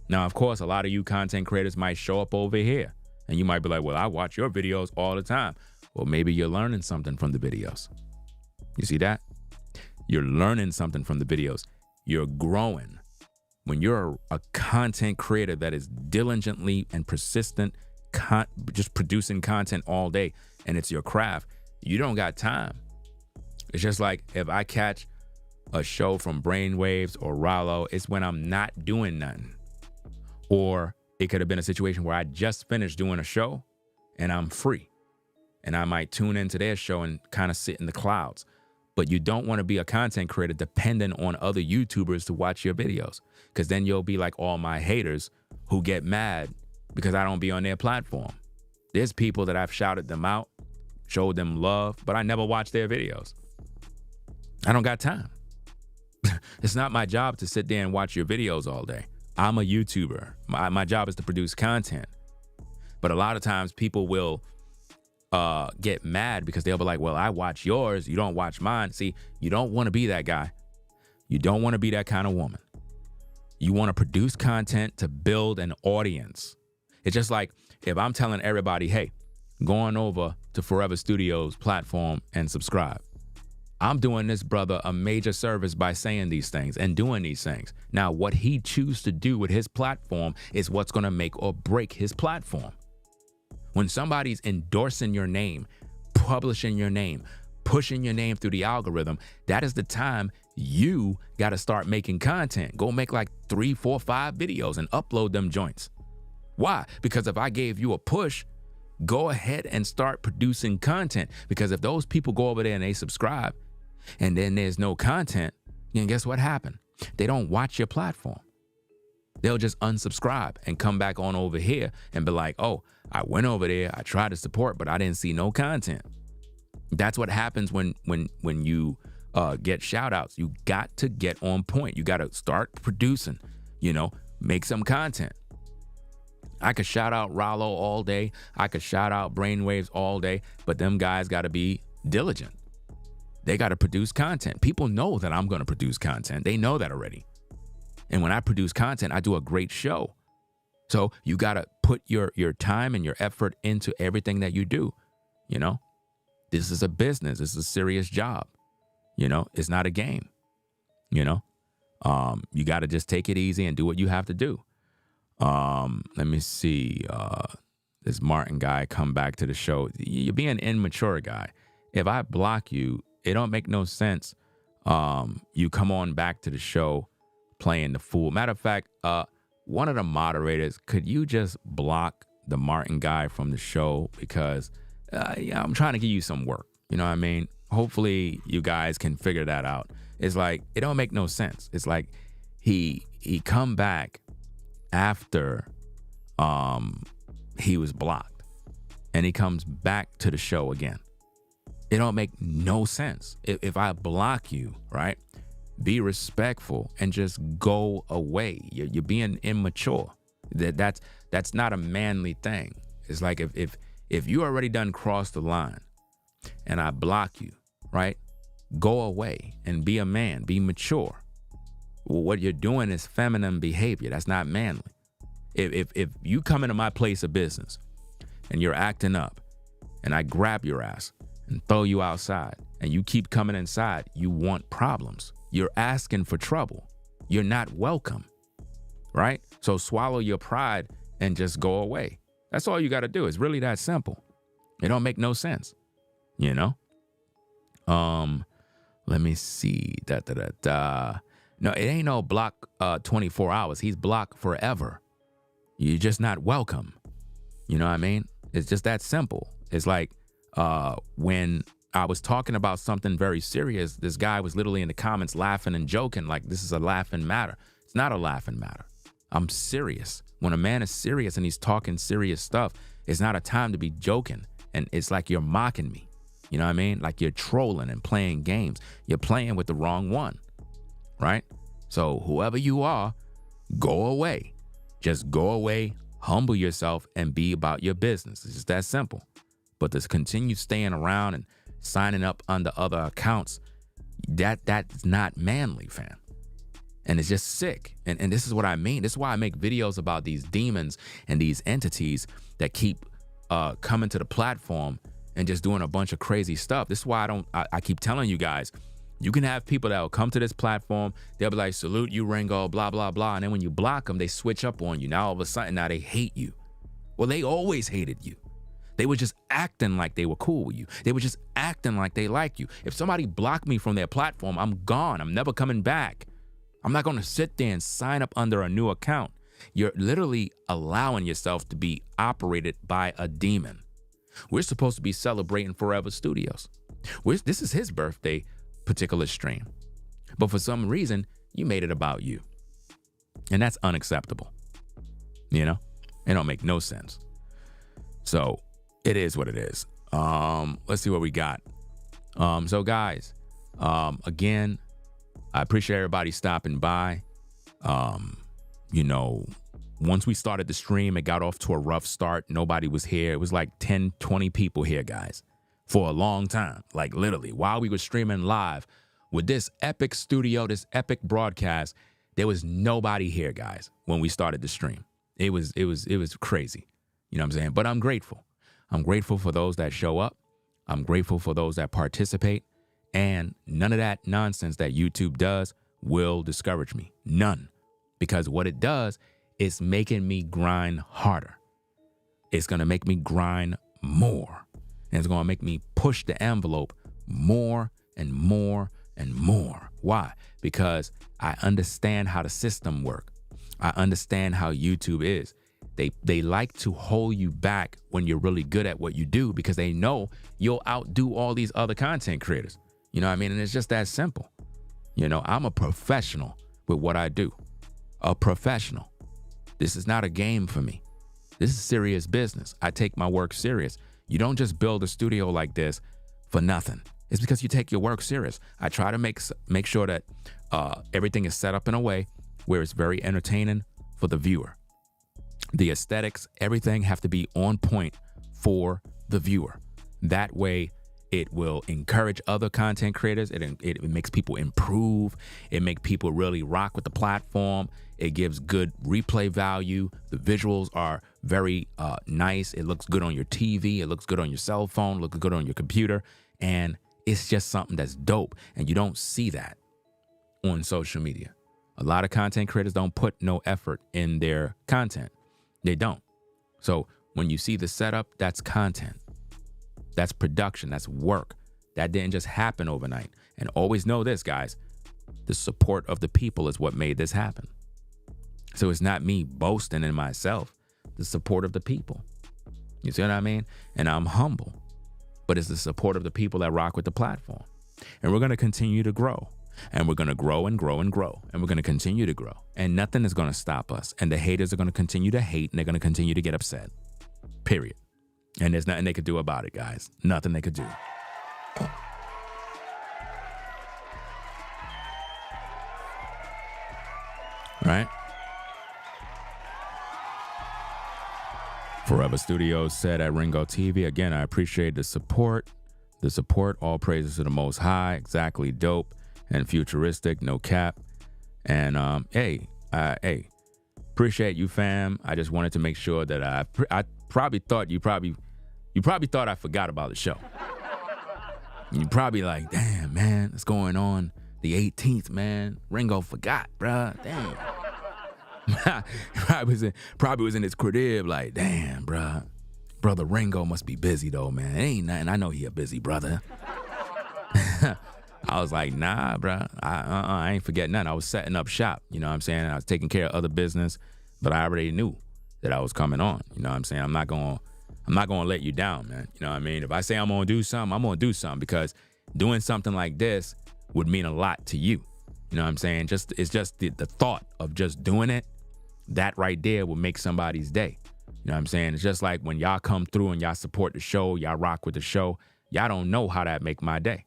Speaker 5: Now, of course, a lot of you content creators might show up over here and you might be like, well, I watch your videos all the time. Well, maybe you're learning something from the videos. You see that? You're learning something from the videos. You're growing. When you're a content creator that is diligently and persistent, just producing content all day, and it's your craft, you don't got time. It's just like if I catch a show from Brainwaves or Rollo, it's when I'm not doing nothing. Or it could have been a situation where I just finished doing a show and I'm free. And I might tune into their show and kind of sit in the clouds. But you don't want to be a content creator dependent on other YouTubers to watch your videos, because then you'll be like all my haters who get mad because I don't be on their platform. There's people that I've shouted them out, showed them love, but I never watch their videos. I don't got time. It's not my job to sit there and watch your videos all day. I'm a YouTuber. My job is to produce content. But a lot of times people will get mad because they'll be like, well, I watch yours, you don't watch mine. See, you don't want to be that guy. You don't want to be that kind of woman. You want to produce content to build an audience. It's just like if I'm telling everybody, hey, go on over to Forever Studios platform and subscribe. I'm doing this brother a major service by saying these things and doing these things. Now, what he chooses to do with his platform is what's going to make or break his platform. When somebody's endorsing your name, publishing your name, pushing your name through the algorithm, that is the time you got to start making content. Go make like 3, 4, 5 videos and upload them joints. Why? Because if I gave you a push, go ahead and start producing content. Because if those people go over there and they subscribe and then there's no content, then guess what happened? They don't watch your platform. They'll just unsubscribe and come back on over here and be like, oh, I went over there, I tried to support, but I didn't see no content. That's what happens when you get shout outs. You got to get on point. You got to start producing, make some content. I could shout out Rollo all day. I could shout out Brainwaves all day, but them guys got to be diligent. They got to produce content. People know that I'm going to produce content. They know that already. And when I produce content, I do a great show. So you got to put your time and your effort into everything that you do. This is a business. This is a serious job. It's not a game. You got to just take it easy and do what you have to do. Let me see. This Martin guy come back to the show. You're being an immature guy. If I block you, it don't make no sense. You come on back to the show playing the fool. Matter of fact, one of the moderators, could you just block the Martin guy from the show? Because I'm trying to give you some work. You know what I mean? Hopefully you guys can figure that out. It's like, it don't make no sense. It's like he come back after he was blocked and he comes back to the show again. It don't make no sense. If I block you, right, be respectful and just go away. You're being immature. That's not a manly thing. It's like if you already done crossed the line and I block you, right, go away and be a man, be mature. What you're doing is feminine behavior. That's not manly. If you come into my place of business and you're acting up and I grab your ass and throw you outside and you keep coming inside, you want problems. You're asking for trouble. You're not welcome, right? So swallow your pride and just go away. That's all you got to do. It's really that simple. It don't make no sense, Let me see. No, it ain't no block 24 hours. He's blocked forever. You're just not welcome. You know what I mean? It's just that simple. It's like when I was talking about something very serious, this guy was literally in the comments laughing and joking like this is a laughing matter. It's not a laughing matter. I'm serious. When a man is serious and he's talking serious stuff, it's not a time to be joking. And it's like you're mocking me. You know what I mean? Like you're trolling and playing games. You're playing with the wrong one, right? So whoever you are, go away. Just go away, humble yourself, and be about your business. It's just that simple. But to continue staying around and signing up under other accounts, that's not manly, fam. And it's just sick. And this is what I mean. This is why I make videos about these demons and these entities that keep coming to the platform and just doing a bunch of crazy stuff. This is why I keep telling you guys, you can have people that will come to this platform. They'll be like, salute you, Ringo, blah, blah, blah. And then when you block them, they switch up on you. Now, all of a sudden, now they hate you. Well, they always hated you. They were just acting like they were cool with you. They were just acting like they like you. If somebody blocked me from their platform, I'm gone. I'm never coming back. I'm not going to sit there and sign up under a new account. You're literally allowing yourself to be operated by a demon. We're supposed to be celebrating Forever Studios. This is his birthday particular stream. But for some reason, you made it about you. And that's unacceptable. You know? It don't make no sense. So it is what it is. Let's see what we got. So guys, again, I appreciate everybody stopping by. You know, once we started the stream, it got off to a rough start. Nobody was here. It was like 10, 20 people here, guys, for a long time. Like literally, while we were streaming live with this epic studio, this epic broadcast, there was nobody here, guys, when we started the stream. It was crazy. You know what I'm saying? But I'm grateful. I'm grateful for those that show up. I'm grateful for those that participate. And none of that nonsense that YouTube does will discourage me. None. Because what it does is making me grind harder. It's going to make me grind more. And it's going to make me push the envelope more and more and more. Why? Because I understand how the system works. I understand how YouTube is. They like to hold you back when you're really good at what you do because they know you'll outdo all these other content creators. You know what I mean? And it's just that simple. You know, I'm a professional with what I do. A professional. This is not a game for me. This is serious business. I take my work serious. You don't just build a studio like this for nothing. It's because you take your work serious. I try to make sure that everything is set up in a way where it's very entertaining for the viewer. The aesthetics, everything have to be on point for the viewer. That way, it will encourage other content creators. It makes people improve. It makes people really rock with the platform. It gives good replay value. The visuals are very nice. It looks good on your TV. It looks good on your cell phone. It looks good on your computer. And it's just something that's dope. And you don't see that on social media. A lot of content creators don't put no effort in their content. They don't. So when you see the setup, that's content. That's production. That's work. That didn't just happen overnight. And always know this, guys. The support of the people is what made this happen. So it's not me boasting in myself. The support of the people. You see what I mean? And I'm humble. But it's the support of the people that rock with the platform. And we're going to continue to grow. And we're going to grow and grow and grow. And we're going to continue to grow. And nothing is going to stop us. And the haters are going to continue to hate. And they're going to continue to get upset. Period. And there's nothing they could do about it, guys. Nothing they could do. Right? Forever Studios said at Ringo TV, again, I appreciate the support. The support, all praises to the Most High. Exactly dope and futuristic, no cap. And hey, appreciate you, fam. I just wanted to make sure that I probably thought you probably thought I forgot about the show. You probably like, damn, man, what's going on the 18th, man? Ringo forgot, bruh. Damn. probably was in his crib like, damn, bruh. Brother Ringo must be busy though, man. It ain't nothing. I know he a busy brother. I was like, nah, bruh. I ain't forget nothing. I was setting up shop. You know what I'm saying? I was taking care of other business, but I already knew that I was coming on. You know what I'm saying? I'm not going to let you down, man. You know what I mean? If I say I'm going to do something, I'm going to do something, because doing something like this would mean a lot to you. You know what I'm saying? It's just the thought of just doing it, that right there will make somebody's day. You know what I'm saying? It's just like when y'all come through and y'all support the show, y'all rock with the show, y'all don't know how that make my day.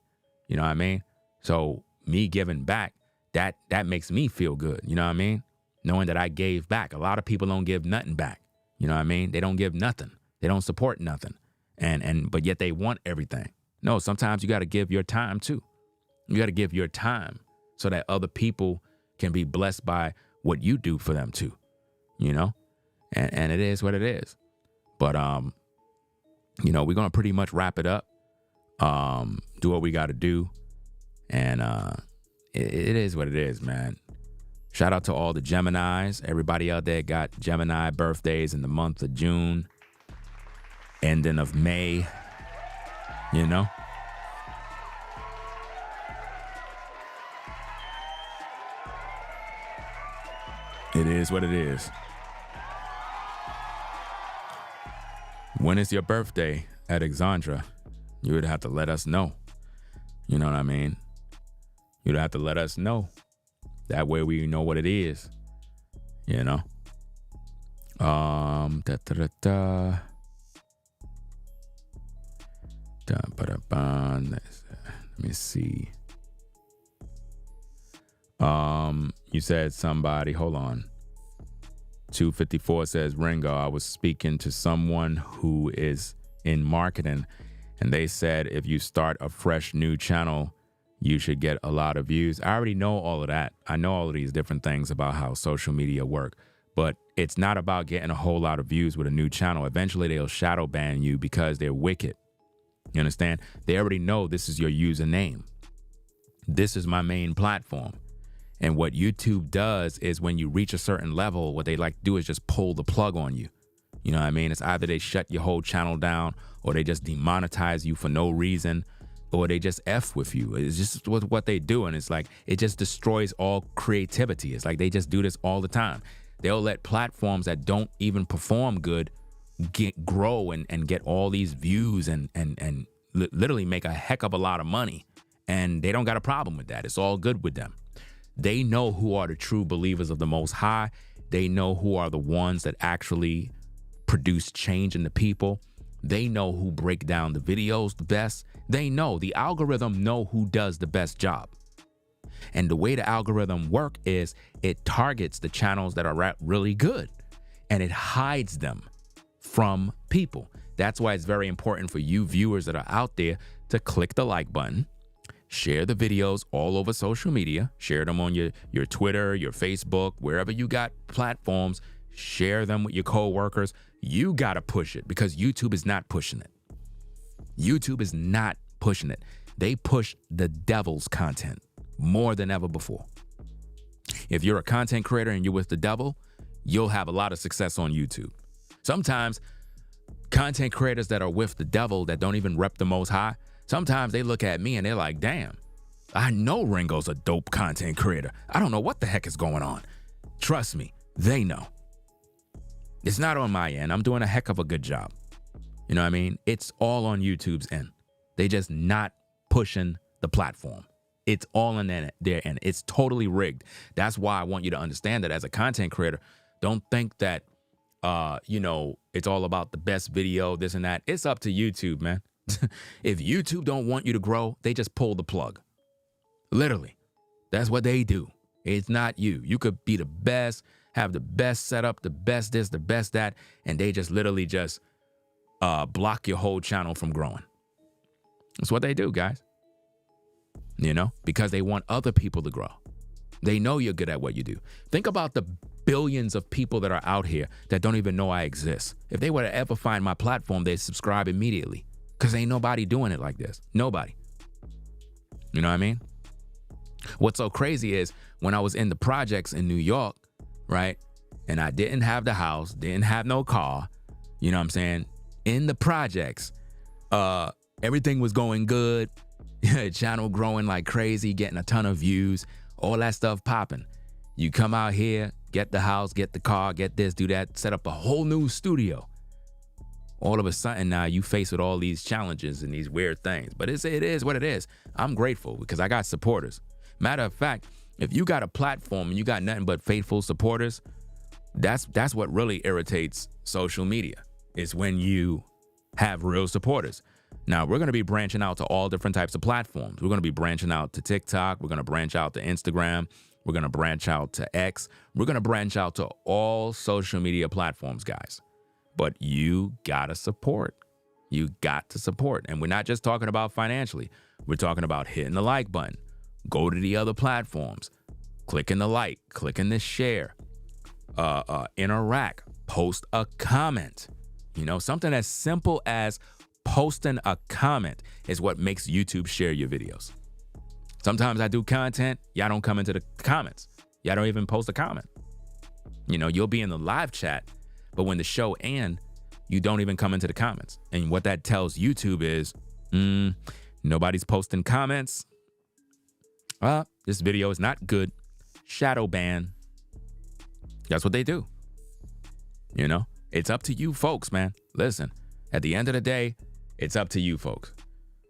Speaker 5: You know what I mean? So me giving back, that makes me feel good. You know what I mean? Knowing that I gave back. A lot of people don't give nothing back. You know what I mean? They don't give nothing. They don't support nothing. But yet they want everything. No, sometimes you got to give your time too. You got to give your time so that other people can be blessed by what you do for them too. You know? And it is what it is. But you know, we're gonna pretty much wrap it up. Do what we gotta do. And it is what it is, man. Shout out to all the Geminis. Everybody out there got Gemini birthdays in the month of June, ending of May. You know? It is what it is. When is your birthday, Alexandra? You would have to let us know. You know what I mean? You'd have to let us know. That way we know what it is. You know? Let me see. You said somebody, hold on. 254 says, Ringo, I was speaking to someone who is in marketing, and they said if you start a fresh new channel, you should get a lot of views. I already know all of that. I know all of these different things about how social media work, but it's not about getting a whole lot of views with a new channel. Eventually they'll shadow ban you because they're wicked. You understand? They already know this is your username. This is my main platform. And what YouTube does is when you reach a certain level, what they like to do is just pull the plug on you. You know what I mean? It's either they shut your whole channel down, or they just demonetize you for no reason, or they just F with you. It's just what they do. And it's like, it just destroys all creativity. It's like they just do this all the time. They'll let platforms that don't even perform good grow and get all these views and literally make a heck of a lot of money. And they don't got a problem with that. It's all good with them. They know who are the true believers of the Most High. They know who are the ones that actually produce change in the people. They know who break down the videos the best. They know, the algorithm know who does the best job. And the way the algorithm work is it targets the channels that are really good, and it hides them from people. That's why it's very important for you viewers that are out there to click the like button, share the videos all over social media, share them on your Twitter, your Facebook, wherever you got platforms, share them with your coworkers. You got to push it because YouTube is not pushing it. YouTube is not pushing it. They push the devil's content more than ever before. If you're a content creator and you're with the devil, you'll have a lot of success on YouTube. Sometimes content creators that are with the devil that don't even rep the Most High, sometimes they look at me and they're like, damn, I know Ringo's a dope content creator. I don't know what the heck is going on. Trust me, they know. It's not on my end. I'm doing a heck of a good job. You know what I mean? It's all on YouTube's end. They just not pushing the platform. It's all in their end. It's totally rigged. That's why I want you to understand that as a content creator, don't think that, it's all about the best video, this and that. It's up to YouTube, man. If YouTube don't want you to grow, they just pull the plug. Literally. That's what they do. It's not you. You could be the best, have the best setup, the best this, the best that, and they just literally just block your whole channel from growing. That's what they do, guys. Because they want other people to grow. They know you're good at what you do. Think about the billions of people that are out here that don't even know I exist. If they were to ever find my platform, they'd subscribe immediately. Because ain't nobody doing it like this. Nobody. You know what I mean? What's so crazy is when I was in the projects in New York, right? And I didn't have the house, didn't have no car. You know what I'm saying? In the projects, everything was going good. Channel growing like crazy, getting a ton of views, all that stuff popping. You come out here, get the house, get the car, get this, do that, set up a whole new studio. All of a sudden now you face with all these challenges and these weird things. But it is what it is. I'm grateful because I got supporters. Matter of fact, if you got a platform and you got nothing but faithful supporters, that's what really irritates social media, is when you have real supporters. Now, we're going to be branching out to all different types of platforms. We're going to be branching out to TikTok. We're going to branch out to Instagram. We're going to branch out to X. We're going to branch out to all social media platforms, guys. But you got to support. You got to support. And we're not just talking about financially. We're talking about hitting the like button. Go to the other platforms. Clicking the like. Clicking the share. Interact. Post a comment. You know, something as simple as posting a comment is what makes YouTube share your videos. Sometimes I do content, y'all don't come into the comments. Y'all don't even post a comment. You know, you'll be in the live chat, but when the show ends, you don't even come into the comments. And what that tells YouTube is, nobody's posting comments. This video is not good. Shadow ban. That's what they do. You know, it's up to you folks, man. Listen, at the end of the day, it's up to you folks.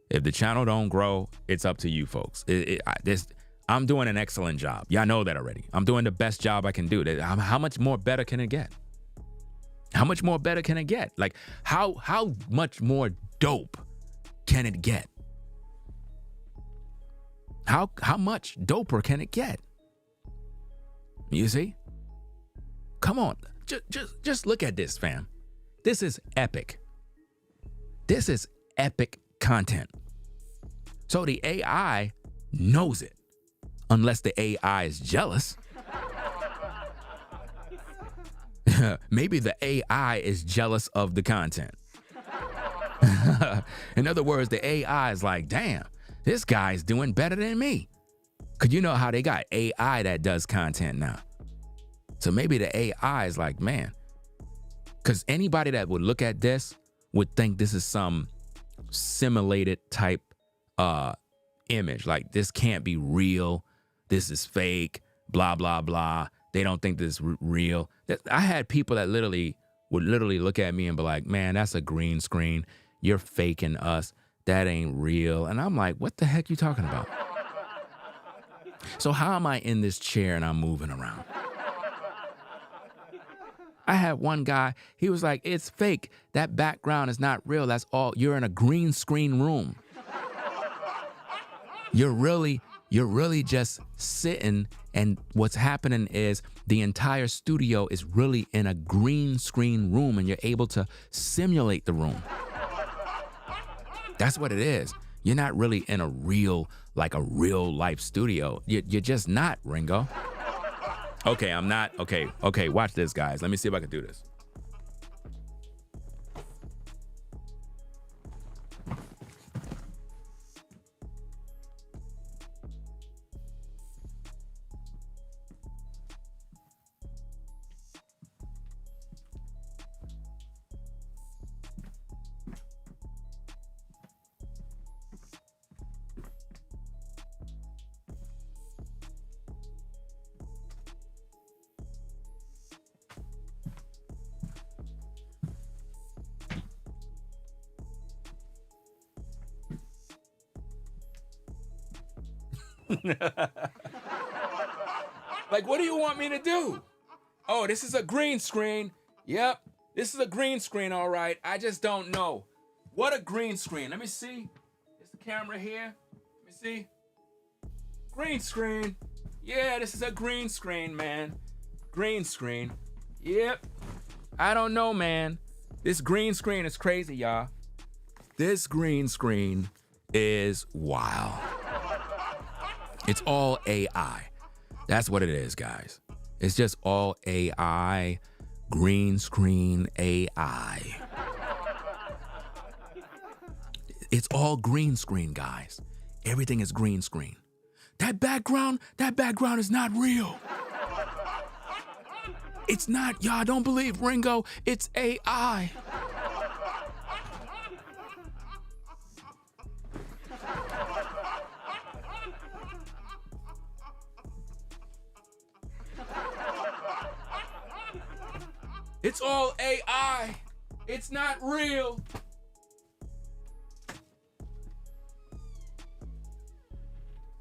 Speaker 5: If the channel don't grow, it's up to you folks. I'm doing an excellent job. Y'all know that already. I'm doing the best job I can do. How much more better can it get? How much more better can it get? Like, how much more dope can it get? How much doper can it get? You see? Come on. Just look at this, fam. This is epic. This is epic content. So the AI knows it, unless the AI is jealous. Maybe the AI is jealous of the content. In other words, the AI is like, damn, this guy's doing better than me. Because you know how they got AI that does content now. So maybe the AI is like, man, because anybody that would look at this would think this is some simulated type image. Like, this can't be real. This is fake, blah, blah, blah. They don't think this is real. I had people that would literally look at me and be like, man, that's a green screen. You're faking us. That ain't real. And I'm like, what the heck you talking about? So how am I in this chair and I'm moving around? I had one guy, he was like, it's fake. That background is not real. That's all. You're in a green screen room. You're really just sitting, and what's happening is the entire studio is really in a green screen room, and you're able to simulate the room. That's what it is. You're not really in a real life studio. You're just not, Ringo. Okay, I'm not. Okay, watch this, guys. Let me see if I can do this. Like, what do you want me to do? Oh, this is a green screen. Yep, this is a green screen, all right. I just don't know. What a green screen. Let me see. Is the camera here? Let me see. Green screen. Yeah, this is a green screen, man. Green screen. Yep. I don't know, man. This green screen is crazy, y'all. This green screen is wild. It's all AI. That's what it is, guys. It's just all AI, green screen AI. It's all green screen, guys. Everything is green screen. That background is not real. It's not, y'all don't believe Ringo, it's AI. It's all AI. It's not real.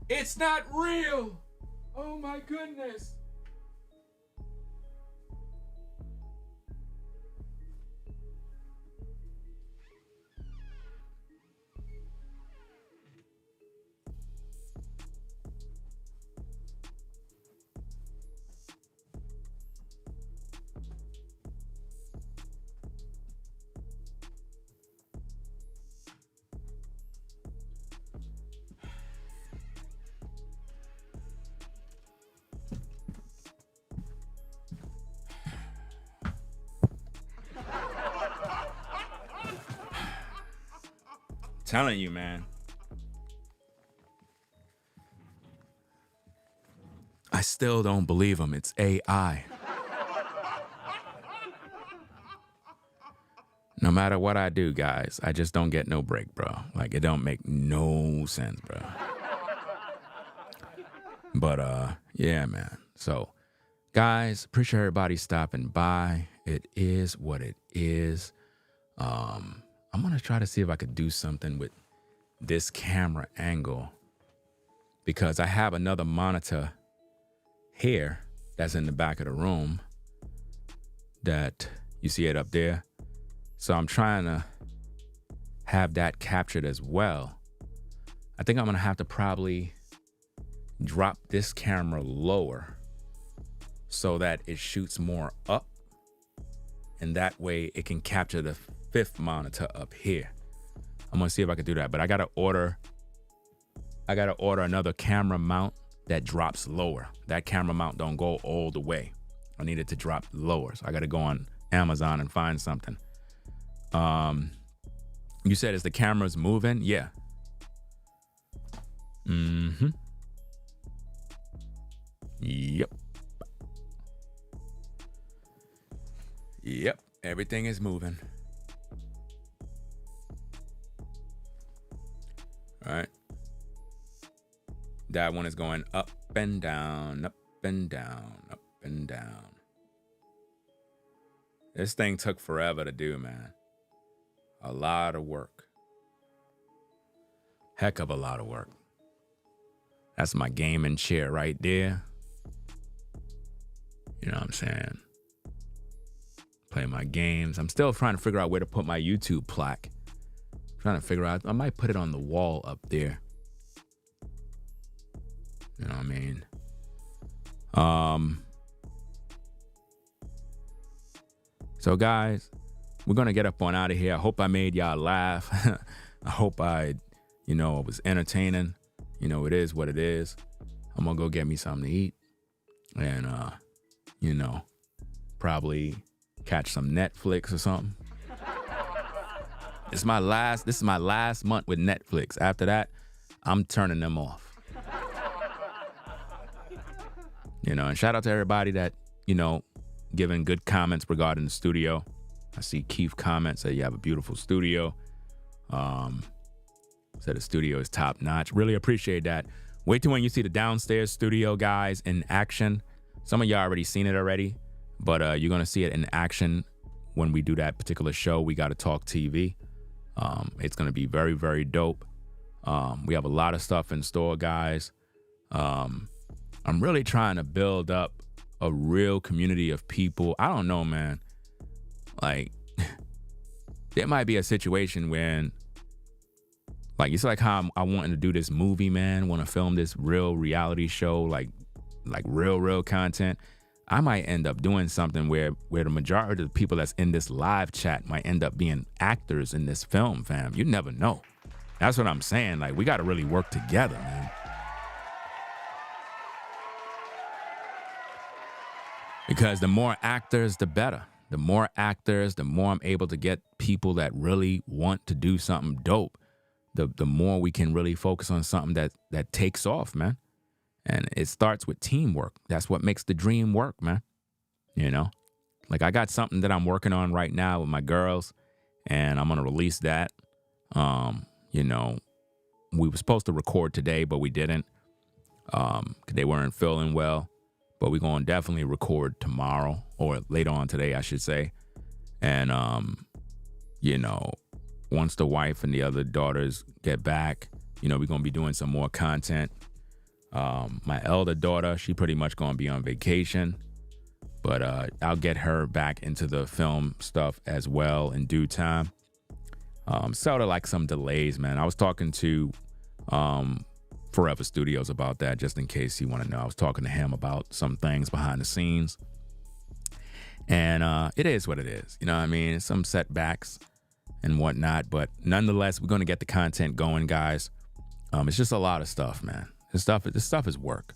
Speaker 5: It's not real. Oh my goodness. Telling you, man. I still don't believe him. It's AI. No matter what I do, guys, I just don't get no break, bro. Like, it don't make no sense, bro. But, yeah, man. So, guys, appreciate everybody stopping by. It is what it is. I'm going to try to see if I could do something with this camera angle because I have another monitor here that's in the back of the room that you see it up there. So I'm trying to have that captured as well. I think I'm going to have to probably drop this camera lower so that it shoots more up. And that way it can capture the fifth monitor up here. I'm gonna see if I can do that, but I gotta order another camera mount that drops lower. That camera mount don't go all the way. I need it to drop lower. So I gotta go on Amazon and find something. You said, is the cameras moving? Yeah. Mm-hmm. Yep. Yep. Everything is moving. All right. That one is going up and down, up and down, up and down. This thing took forever to do, man. A lot of work. Heck of a lot of work. That's my gaming chair right there. You know what I'm saying? Play my games. I'm still trying to figure out where to put my YouTube plaque. Trying to figure out, I might put it on the wall up there. You know what I mean? So guys, we're gonna get up on out of here. I hope I made y'all laugh. I hope I was entertaining. It is what it is. I'm gonna go get me something to eat. And probably catch some Netflix or something. This is my last month with Netflix. After that, I'm turning them off. And shout out to everybody that, giving good comments regarding the studio. I see Keith comments that you have a beautiful studio. Said the studio is top notch. Really appreciate that. Wait till when you see the downstairs studio, guys, in action. Some of y'all already seen it already, but you're going to see it in action when we do that particular show. We got to talk TV. It's going to be very, very dope. We have a lot of stuff in store, guys. I'm really trying to build up a real community of people. I don't know, man. Like, there might be a situation when, like, it's like how I wanting to do this movie, man. Want to film this real reality show, like real content. I might end up doing something where the majority of the people that's in this live chat might end up being actors in this film, fam. You never know. That's what I'm saying. Like, we got to really work together, man. Because the more actors, the better. The more actors, the more I'm able to get people that really want to do something dope. The more we can really focus on something that takes off, man. And it starts with teamwork. That's what makes the dream work, man. Like, I got something that I'm working on right now with my girls, and I'm going to release that. We were supposed to record today, but we didn't. 'Cause they weren't feeling well. But we're going to definitely record tomorrow. or later on today, I should say. And, you know, once the wife and the other daughters get back, you know, we're going to be doing some more content. My elder daughter, she pretty much going to be on vacation, but I'll get her back into the film stuff as well in due time. Sort of like some delays, man. I was talking to Forever Studios about that, just in case you want to know. I was talking to him about some things behind the scenes. And it is what it is. You know what I mean? Some setbacks and whatnot. But nonetheless, we're going to get the content going, guys. It's just a lot of stuff, man. This stuff is work.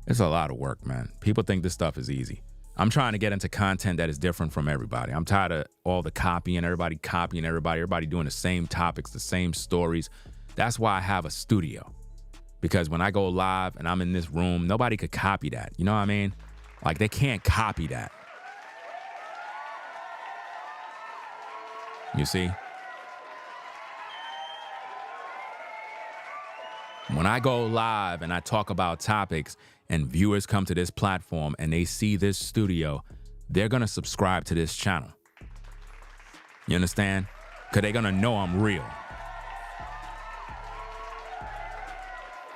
Speaker 5: It's a lot of work, man. People think this stuff is easy. I'm trying to get into content that is different from everybody. I'm tired of all the copying everybody doing the same topics, the same stories. That's why I have a studio. Because when I go live and I'm in this room, nobody could copy that. You know what I mean? Like, they can't copy that. You see? When I go live and I talk about topics and viewers come to this platform and they see this studio, they're going to subscribe to this channel. You understand? Because they're going to know I'm real.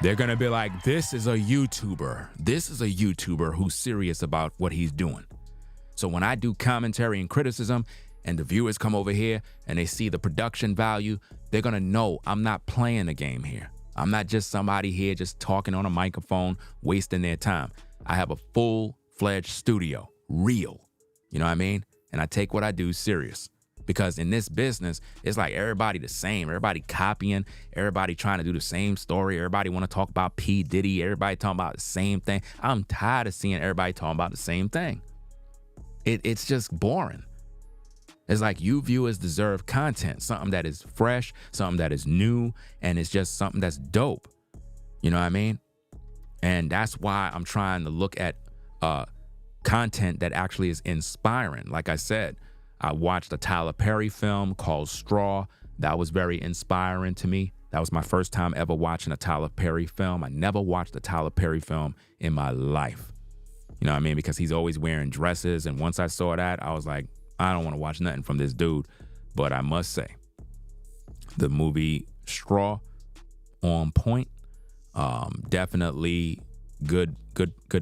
Speaker 5: They're going to be like, this is a YouTuber. This is a YouTuber who's serious about what he's doing. So when I do commentary and criticism and the viewers come over here and they see the production value, they're going to know I'm not playing the game here. I'm not just somebody here just talking on a microphone, wasting their time. I have a full-fledged studio, real. You know what I mean? And I take what I do serious. Because in this business, it's like everybody the same. Everybody copying. Everybody trying to do the same story. Everybody want to talk about P. Diddy. Everybody talking about the same thing. I'm tired of seeing everybody talking about the same thing. It's just boring. It's like you viewers deserve content, something that is fresh, something that is new, and it's just something that's dope. You know what I mean? And that's why I'm trying to look at content that actually is inspiring. Like I said, I watched a Tyler Perry film called Straw. That was very inspiring to me. That was my first time ever watching a Tyler Perry film. I never watched a Tyler Perry film in my life. You know what I mean? Because he's always wearing dresses. And once I saw that, I was like, I don't want to watch nothing from this dude. But I must say, the movie Straw, on point. Definitely good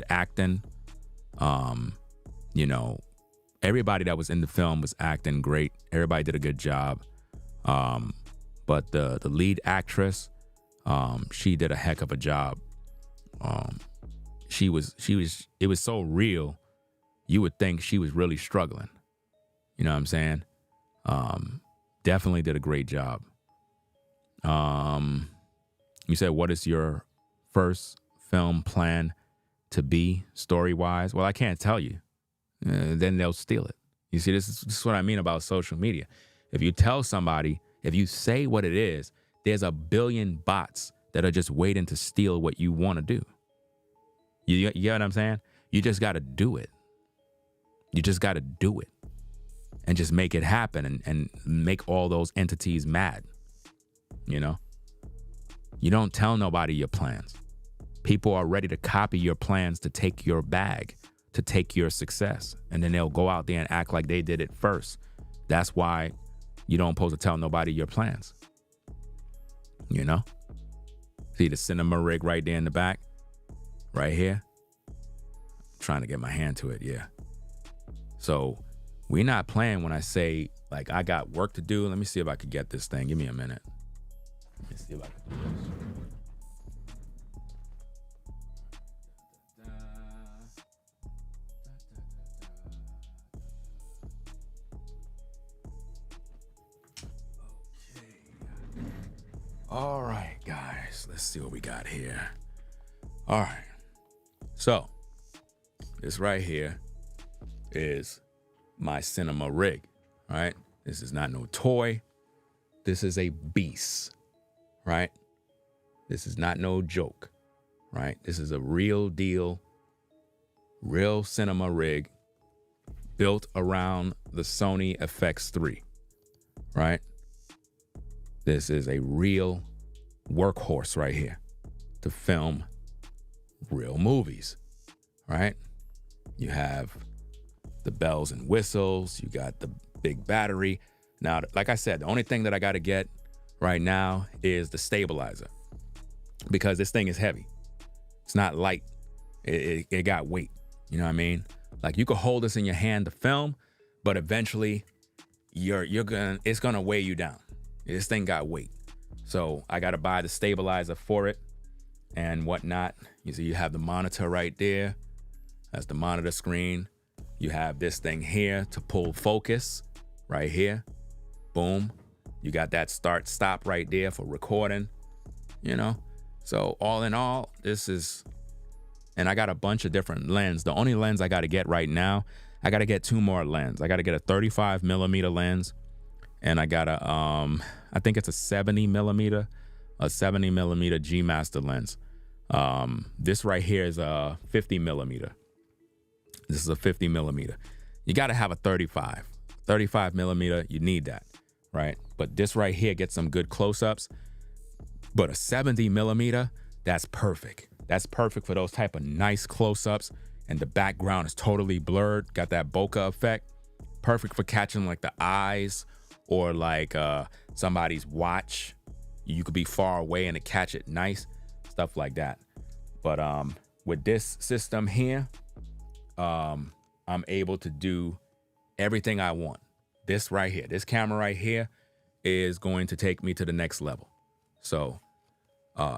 Speaker 5: acting. You know, everybody that was in the film was acting great. Everybody did a good job. But the lead actress, she did a heck of a job. It was so real, you would think she was really struggling. You know what I'm saying? Definitely did a great job. You said, what is your first film plan to be story-wise? Well, I can't tell you. Then they'll steal it. You see, this is what I mean about social media. If you tell somebody, if you say what it is, there's a billion bots that are just waiting to steal what you want to do. You get what I'm saying? You just got to do it. You just got to do it. And just make it happen and make all those entities mad. You know? You don't tell nobody your plans. People are ready to copy your plans to take your bag, to take your success. And then they'll go out there and act like they did it first. That's why you don't supposed to tell nobody your plans. You know? See the cinema rig right there in the back? Right here? I'm trying to get my hand to it, yeah. So we're not playing when I say, like, I got work to do. Let me see if I could get this thing. Give me a minute. Let me see if I can do this. All right, guys, let's see what we got here. All right, so this right here is my cinema rig, right? This is not no toy. This is a beast, right? This is not no joke, right? This is a real deal, real cinema rig built around the Sony FX3, right? This is a real workhorse right here to film real movies, right? You have the bells and whistles. You got the big battery. Now, like I said, the only thing that I got to get right now is the stabilizer, because this thing is heavy. It's not light. It got weight. You know what I mean? Like, you could hold this in your hand to film, but eventually it's gonna weigh you down. This thing got weight. So I gotta buy the stabilizer for it and whatnot. You see, you have the monitor right there. That's the monitor screen. You have this thing here to pull focus right here. Boom. You got that start stop right there for recording, you know? So all in all, this is, and I got a bunch of different lens. The only lens I got to get right now, I got to get 2 more lenses. I got to get a 35 millimeter lens, and I got a, I think it's a 70 millimeter G Master lens. This right here is a 50 millimeter. This is a 50 millimeter. You got to have a 35 millimeter. You need that, right? But this right here gets some good close-ups. But a 70 millimeter, that's perfect. That's perfect for those type of nice close-ups, and the background is totally blurred, got that bokeh effect. Perfect for catching like the eyes or like somebody's watch. You could be far away and to catch it nice, stuff like that. But with this system here, I'm able to do everything I want. This right here, this camera right here is going to take me to the next level. So,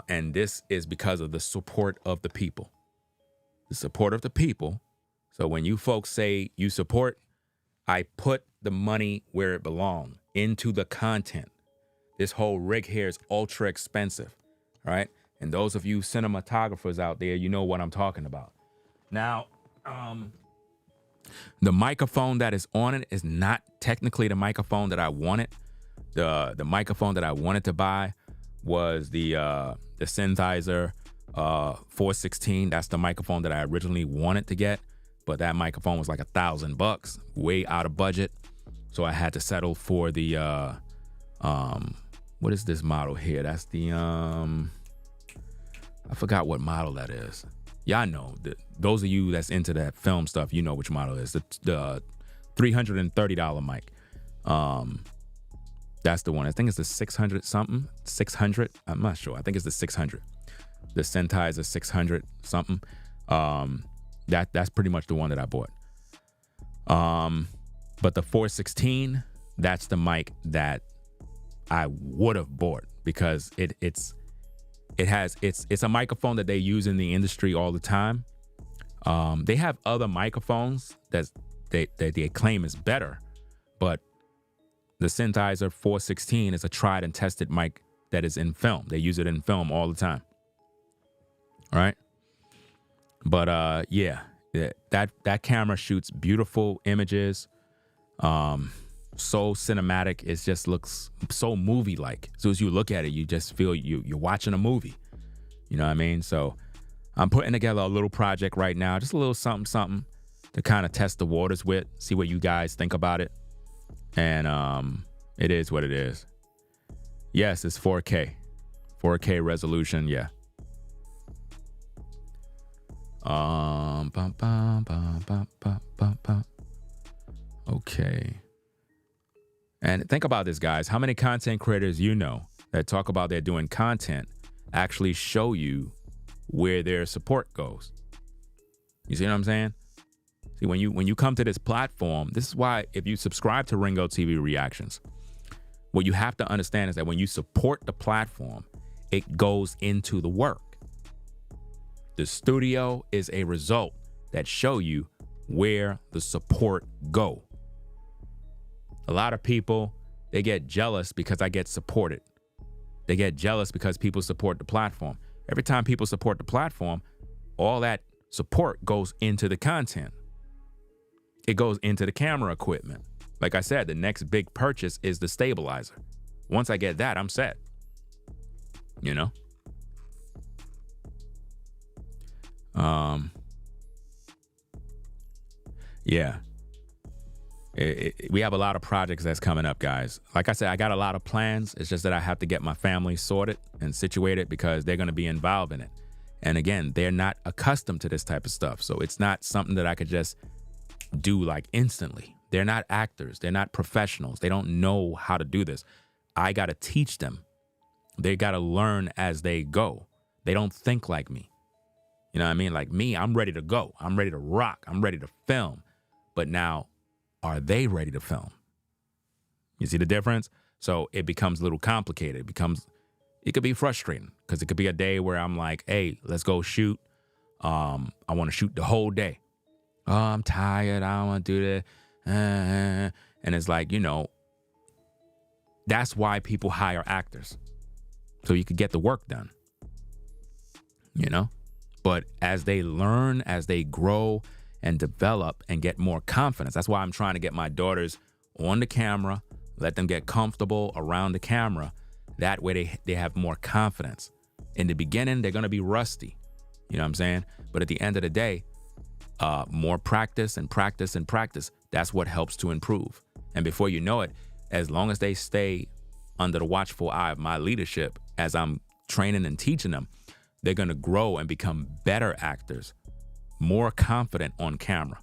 Speaker 5: and this is because of the support of the people. The support of the people. So when you folks say you support, I put the money where it belongs, into the content. This whole rig here is ultra expensive, right? And those of you cinematographers out there, you know what I'm talking about. Now, the microphone that is on it is not technically the microphone that I wanted. The microphone that I wanted to buy was the Sennheiser 416. That's the microphone that I originally wanted to get, but that microphone was like $1,000, way out of budget. So I had to settle for the what is this model here? That's the I forgot what model that is. Y'all know, those of you that's into that film stuff, you know which model it is. The $330 mic. That's the one. I think it's the 600 something. 600. I'm not sure. I think it's the 600. The Sennheiser 600 something. That's pretty much the one that I bought. But the 416, that's the mic that I would have bought, because it's a microphone that they use in the industry all the time. They have other microphones that they claim is better, but the Sennheiser 416 is a tried and tested mic that is in film. They use it in film all the time. All right. But yeah, that camera shoots beautiful images. So cinematic. It just looks so movie-like. As soon as you look at it, you just feel you're watching a movie. You know what I mean? So I'm putting together a little project right now, just a little something to kind of test the waters with, see what you guys think about it. And it is what it is. Yes, it's 4K resolution. Yeah. Okay. And think about this, guys. How many content creators you know that talk about they're doing content actually show you where their support goes? You see what I'm saying? See, when you come to this platform, this is why if you subscribe to Ringo TV Reactions, what you have to understand is that when you support the platform, it goes into the work. The studio is a result that show you where the support go. A lot of people, they get jealous because I get supported. They get jealous because people support the platform. Every time people support the platform, all that support goes into the content. It goes into the camera equipment. Like I said, the next big purchase is the stabilizer. Once I get that, I'm set. You know? Yeah. We have a lot of projects that's coming up, guys. Like I said, I got a lot of plans. It's just that I have to get my family sorted and situated because they're going to be involved in it. And again, they're not accustomed to this type of stuff. So it's not something that I could just do like instantly. They're not actors. They're not professionals. They don't know how to do this. I got to teach them. They got to learn as they go. They don't think like me. You know what I mean? Like me, I'm ready to go. I'm ready to rock. I'm ready to film. But now, are they ready to film? You see the difference? So it becomes a little complicated. It could be frustrating because it could be a day where I'm like, hey, let's go shoot. I want to shoot the whole day. Oh, I'm tired. I don't want to do that. And it's like, that's why people hire actors. So you could get the work done. But as they learn, as they grow and develop and get more confidence, that's why I'm trying to get my daughters on the camera, let them get comfortable around the camera. That way they have more confidence. In the beginning, they're going to be rusty. You know what I'm saying? But at the end of the day, more practice and practice and practice, that's what helps to improve. And before you know it, as long as they stay under the watchful eye of my leadership, as I'm training and teaching them, they're going to grow and become better actors, more confident on camera.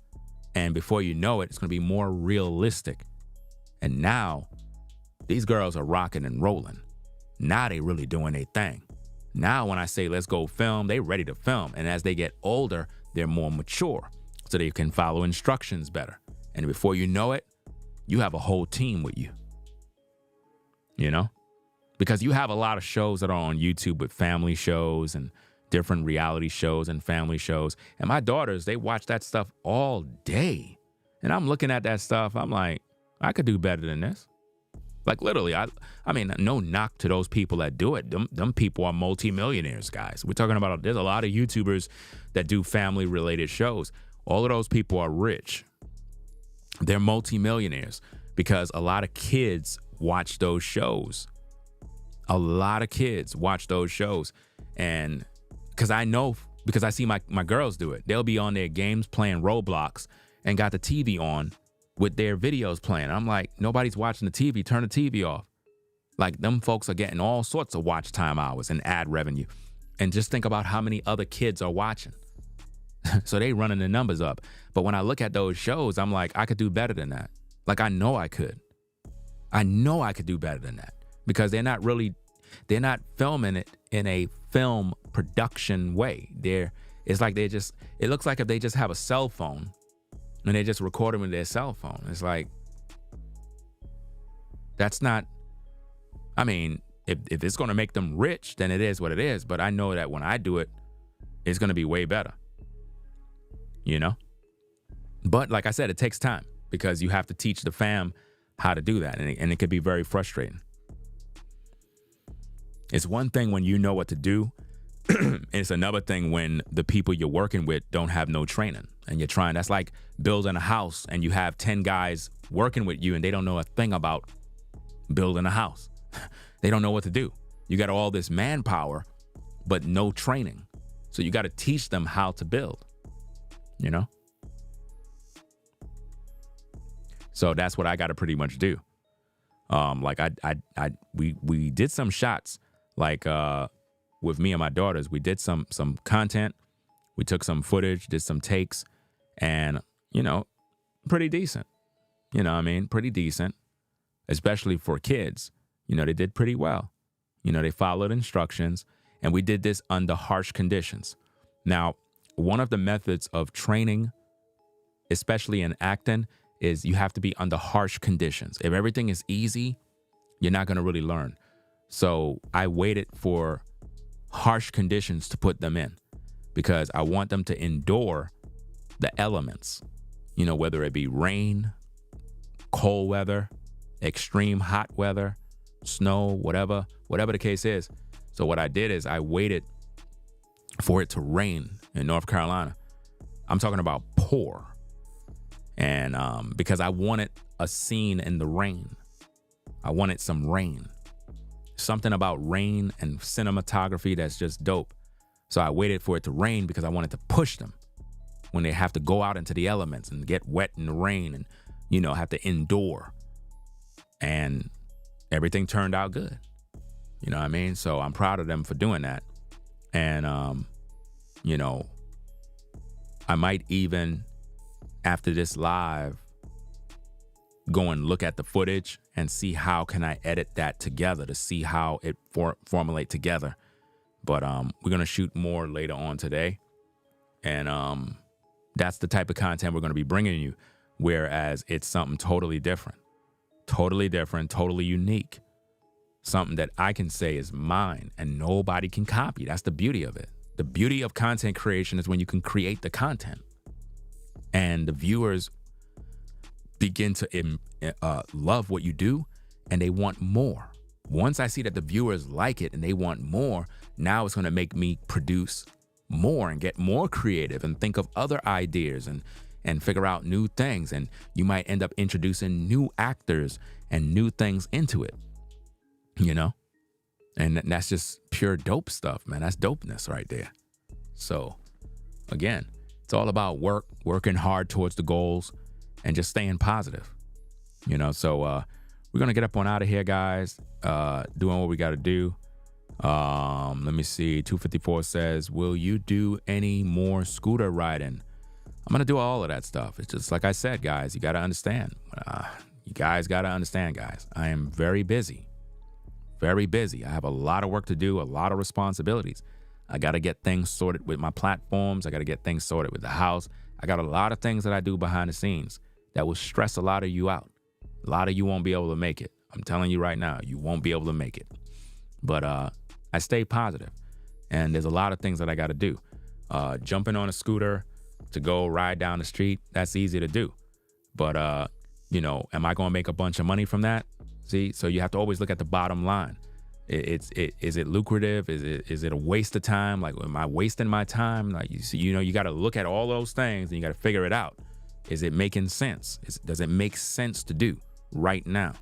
Speaker 5: And before you know it, it's going to be more realistic. And now these girls are rocking and rolling. Now they really doing their thing. Now when I say, let's go film, they ready to film. And as they get older, they're more mature, so they can follow instructions better. And before you know it, you have a whole team with you. Because you have a lot of shows that are on YouTube with family shows and different reality shows and family shows. And my daughters, they watch that stuff all day. And I'm looking at that stuff. I'm like, I could do better than this. Like literally, I mean, no knock to those people that do it. Them people are multimillionaires, guys. We're talking about, there's a lot of YouTubers that do family related shows. All of those people are rich. They're multimillionaires because a lot of kids watch those shows. A lot of kids watch those shows. And because I see my girls do it. They'll be on their games playing Roblox and got the TV on with their videos playing. I'm like, nobody's watching the TV. Turn the TV off. Like, them folks are getting all sorts of watch time hours and ad revenue. And just think about how many other kids are watching. So they running the numbers up. But when I look at those shows, I'm like, I could do better than that. Like, I know I could. I know I could do better than that. Because they're not filming it in a film production way. It looks like if they just have a cell phone and they just record it with their cell phone. It's like, that's not, I mean, if it's going to make them rich, then it is what it is. But I know that when I do it, it's going to be way better. But like I said, it takes time because you have to teach the fam how to do that. And it could be very frustrating. It's one thing when you know what to do. It's another thing when the people you're working with don't have no training and you're trying. That's like building a house and you have 10 guys working with you and they don't know a thing about building a house. They don't know what to do. You got all this manpower, but no training. So you got to teach them how to build, So that's what I got to pretty much do. We did some shots. Like with me and my daughters, we did some content. We took some footage, did some takes, and, pretty decent. Pretty decent, especially for kids. They did pretty well. They followed instructions, and we did this under harsh conditions. Now, one of the methods of training, especially in acting, is you have to be under harsh conditions. If everything is easy, you're not going to really learn. So I waited for harsh conditions to put them in because I want them to endure the elements, whether it be rain, cold weather, extreme hot weather, snow, whatever the case is. So what I did is I waited for it to rain in North Carolina. I'm talking about pour. And because I wanted a scene in the rain. I wanted some rain. Something about rain and cinematography that's just dope. So I waited for it to rain because I wanted to push them when they have to go out into the elements and get wet in the rain and, have to endure. And everything turned out good. You know what I mean? So I'm proud of them for doing that. And, I might even after this live, go and look at the footage and see how can I edit that together to see how it formulate together. But we're going to shoot more later on today. And that's the type of content we're going to be bringing you, whereas it's something totally different, totally unique. Something that I can say is mine and nobody can copy. That's the beauty of it. The beauty of content creation is when you can create the content and the viewers begin to love what you do and they want more. Once I see that the viewers like it and they want more, now it's going to make me produce more and get more creative and think of other ideas and figure out new things. And you might end up introducing new actors and new things into it, you know? And that's just pure dope stuff, man. That's dopeness right there. So again, it's all about working hard towards the goals and just staying positive, you know? So we're going to get up on out of here, guys, doing what we got to do. Let me see. 254 says, will you do any more scooter riding? I'm going to do all of that stuff. It's just like I said, guys, you got to understand. You guys got to understand, guys. I am very busy. Very busy. I have a lot of work to do, a lot of responsibilities. I got to get things sorted with my platforms. I got to get things sorted with the house. I got a lot of things that I do behind the scenes that will stress a lot of you out. A lot of you won't be able to make it. I'm telling you right now, you won't be able to make it. But I stay positive, and there's a lot of things that I got to do. Jumping on a scooter to go ride down the street, that's easy to do. But, you know, am I going to make a bunch of money from that? See, so you have to always look at the bottom line. Is it lucrative? Is it a waste of time? Like, am I wasting my time? Like, you got to look at all those things and you got to figure it out. Is it making sense? Does it make sense to do right now?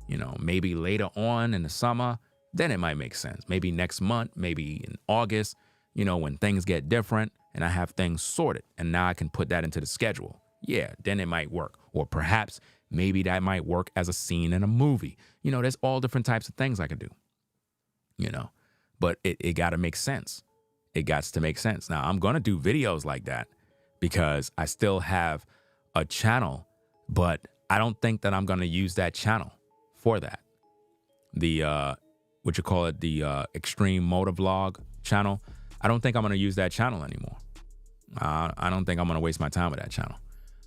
Speaker 5: You know, maybe later on in the summer, then it might make sense. Maybe next month, maybe in August, you know, when things get different and I have things sorted and now I can put that into the schedule. Yeah, then it might work. Or perhaps maybe that might work as a scene in a movie. You know, there's all different types of things I could do, you know, but it got to make sense. It got to make sense. Now, I'm going to do videos like that because I still have a channel, but I don't think that I'm going to use that channel for that. The, what you call it, the extreme motovlog channel. I don't think I'm going to use that channel anymore. I don't think I'm going to waste my time with that channel.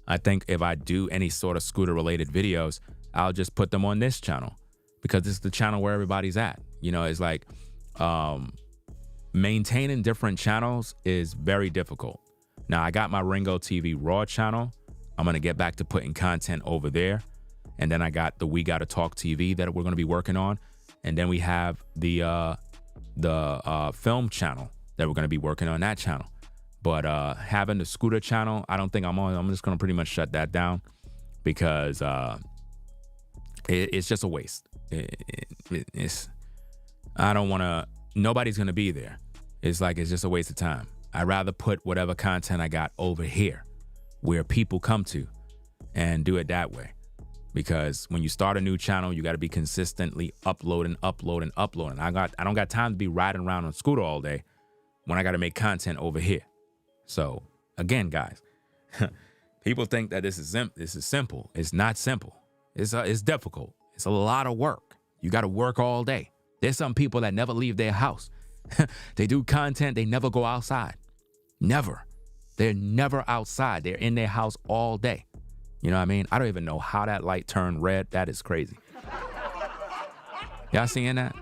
Speaker 5: I think if I do any sort of scooter related videos, I'll just put them on this channel because this is the channel where everybody's at. You know, it's like maintaining different channels is very difficult. Now I got my Ringo TV Raw channel. I'm going to get back to putting content over there. And then I got the We Gotta Talk TV that we're going to be working on. And then we have the film channel that we're going to be working on that channel. But having the scooter channel, I don't think I'm on. I'm just going to pretty much shut that down because it's just a waste. I don't want to, nobody's going to be there. It's just a waste of time. I'd rather put whatever content I got over here where people come to and do it that way. Because when you start a new channel, you got to be consistently uploading. I don't got time to be riding around on a scooter all day when I got to make content over here. So again, guys, people think that this is simple. It's not simple. It's difficult. It's a lot of work. You got to work all day. There's some people that never leave their house. They do content. They never go outside. Never. They're never outside. They're in their house all day. You know what I mean? I don't even know how that light turned red. That is crazy. Y'all seeing that?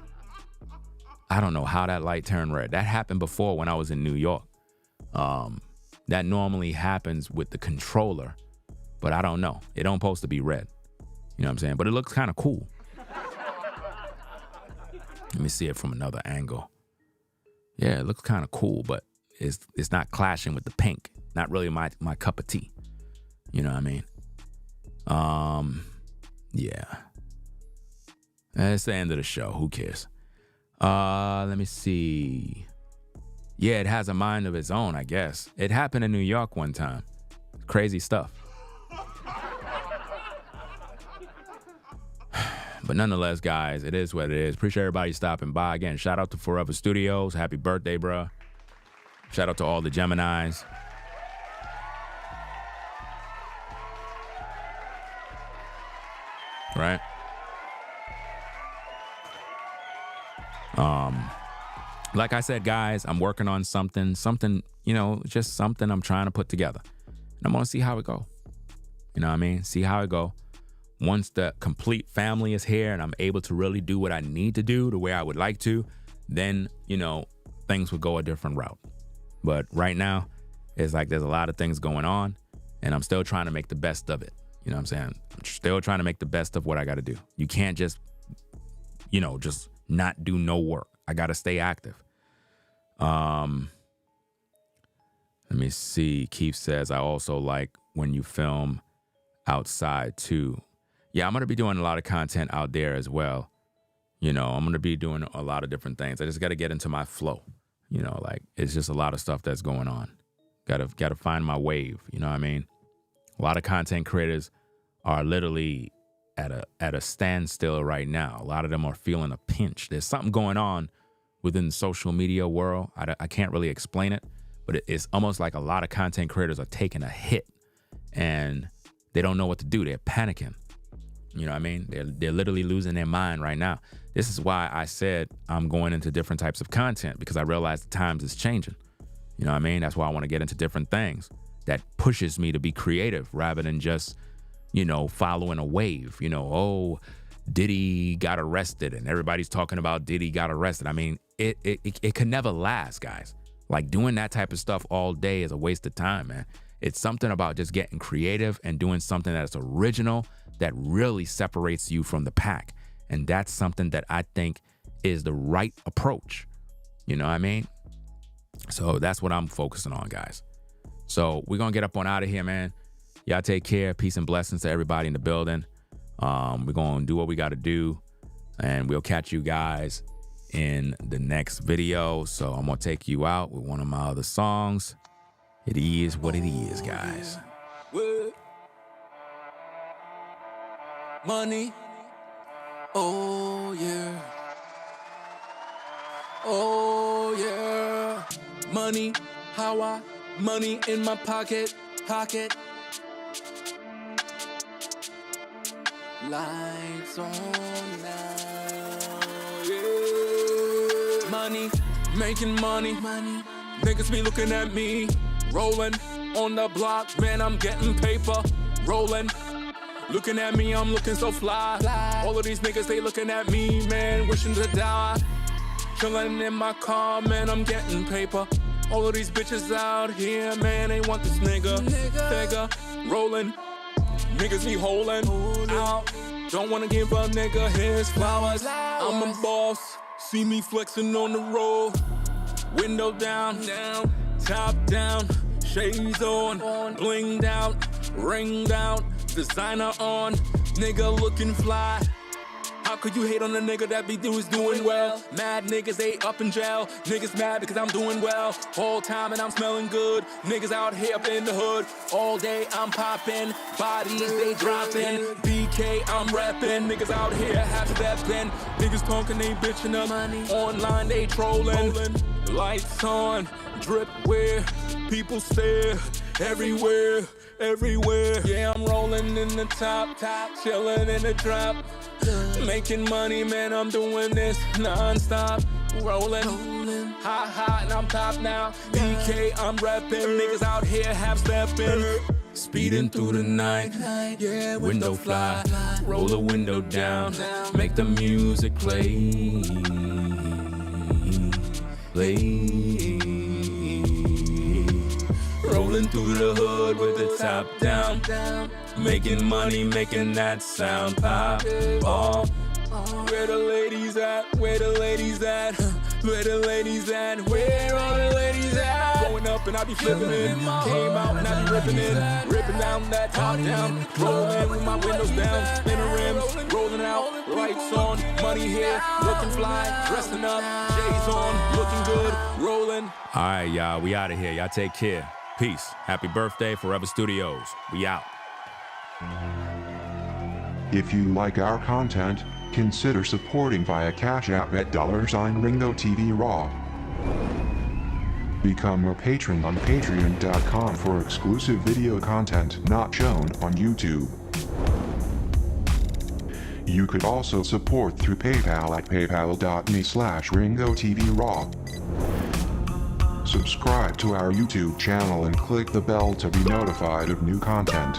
Speaker 5: I don't know how that light turned red. That happened before when I was in New York. That normally happens with the controller, but I don't know. It don't supposed to be red. You know what I'm saying? But it looks kind of cool. Let me see it from another angle. Yeah, it looks kind of cool, but it's not clashing with the pink. Not really my cup of tea. You know what I mean? Yeah. That's the end of the show. Who cares? Let me see. Yeah, it has a mind of its own, I guess. It happened in New York one time. Crazy stuff. But nonetheless, guys, it is what it is. Appreciate everybody stopping by. Again, shout out to Forever Studios. Happy birthday, bruh. Shout out to all the Geminis. right? Like I said, guys, I'm working on something, you know, just something I'm trying to put together. And I'm going to see how it go. You know what I mean? See how it go. Once the complete family is here and I'm able to really do what I need to do the way I would like to, then, you know, things would go a different route. But right now, it's like there's a lot of things going on and I'm still trying to make the best of it. You know what I'm saying? I'm still trying to make the best of what I got to do. You can't just, you know, just not do no work. I got to stay active. Let me see. Keith says, I also like when you film outside too. Yeah, I'm going to be doing a lot of content out there as well. You know, I'm going to be doing a lot of different things. I just got to get into my flow. You know, like it's just a lot of stuff that's going on. Got to find my wave. You know what I mean? A lot of content creators are literally at a standstill right now. A lot of them are feeling a pinch. There's something going on within the social media world. I can't really explain it, but it's almost like a lot of content creators are taking a hit and they don't know what to do. They're panicking. You know what I mean? They're literally losing their mind right now. This is why I said I'm going into different types of content, because I realize the times is changing. You know what I mean? That's why I want to get into different things that pushes me to be creative rather than just, you know, following a wave. You know, oh, Diddy got arrested and everybody's talking about Diddy got arrested. I mean, it can never last, guys. Like doing that type of stuff all day is a waste of time, man. It's something about just getting creative and doing something that's original that really separates you from the pack. And that's something that I think is the right approach. You know what I mean? So that's what I'm focusing on, guys. So we're going to get up on out of here, man. Y'all take care. Peace and blessings to everybody in the building. We're going to do what we got to do, and we'll catch you guys in the next video. So I'm going to take you out with one of my other songs. It is what it is, guys.
Speaker 10: Money, oh yeah, oh yeah. Money, how I, money in my pocket. Lights on now, yeah. Money, making money. Niggas be looking at me, rolling on the block, man, I'm getting paper, rolling. Looking at me, I'm looking so fly. All of these niggas, they looking at me, man, wishing to die. Chilling in my car, man, I'm getting paper. All of these bitches out here, man, they want this nigga. Rolling. Niggas be holding out. Don't wanna give a nigga his flowers. I'm a boss. See me flexing on the road. Window down, top down, shades on, blinged out, ringed out, designer on, nigga looking fly. How could you hate on a nigga that is doing well? Mad niggas, they up in jail. Niggas mad because I'm doing well. Whole time and I'm smelling good. Niggas out here up in the hood. All day I'm popping. Bodies, they dropping. BK, I'm repping. Niggas out here half stepping. Niggas talking, they bitching up. Online, they trolling. Lights on, drip where people stare. Everywhere. Yeah, I'm rolling in the top, chilling in the drop. Making money, man, I'm doing this non-stop. Rolling, hot, and I'm top now. BK, I'm repping. Niggas out here half-stepping. Speeding through the night, yeah, window fly. Roll the window down, make the music play. Rolling through the hood with the top down. Making money, making that sound pop. Oh, where the ladies at? Where the ladies at? Where the ladies at? Where all the ladies at? Going up and I be flipping it. Came out and I be ripping it. Ripping down that top down. Rolling with my windows down. Spinning rims, rolling out. Lights on, money here. Looking fly, dressing up. J's on, looking good. Rolling.
Speaker 5: All right, y'all. We out of here. Y'all take care. Peace. Happy birthday, Forever Studios. We out.
Speaker 4: If you like our content, consider supporting via Cash App at $RingoTV Raw. Become a patron on patreon.com for exclusive video content not shown on YouTube. You could also support through PayPal at paypal.me/RingoTVRaw. Subscribe to our YouTube channel and click the bell to be notified of new content.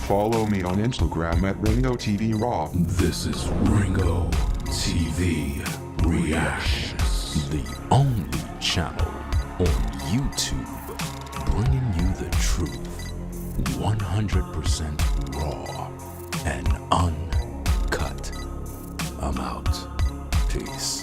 Speaker 4: Follow me on Instagram at RingoTVRaw.
Speaker 5: This is Ringo TV Reactions, the only channel on YouTube bringing you the truth, 100% raw and uncut. I'm out. Peace.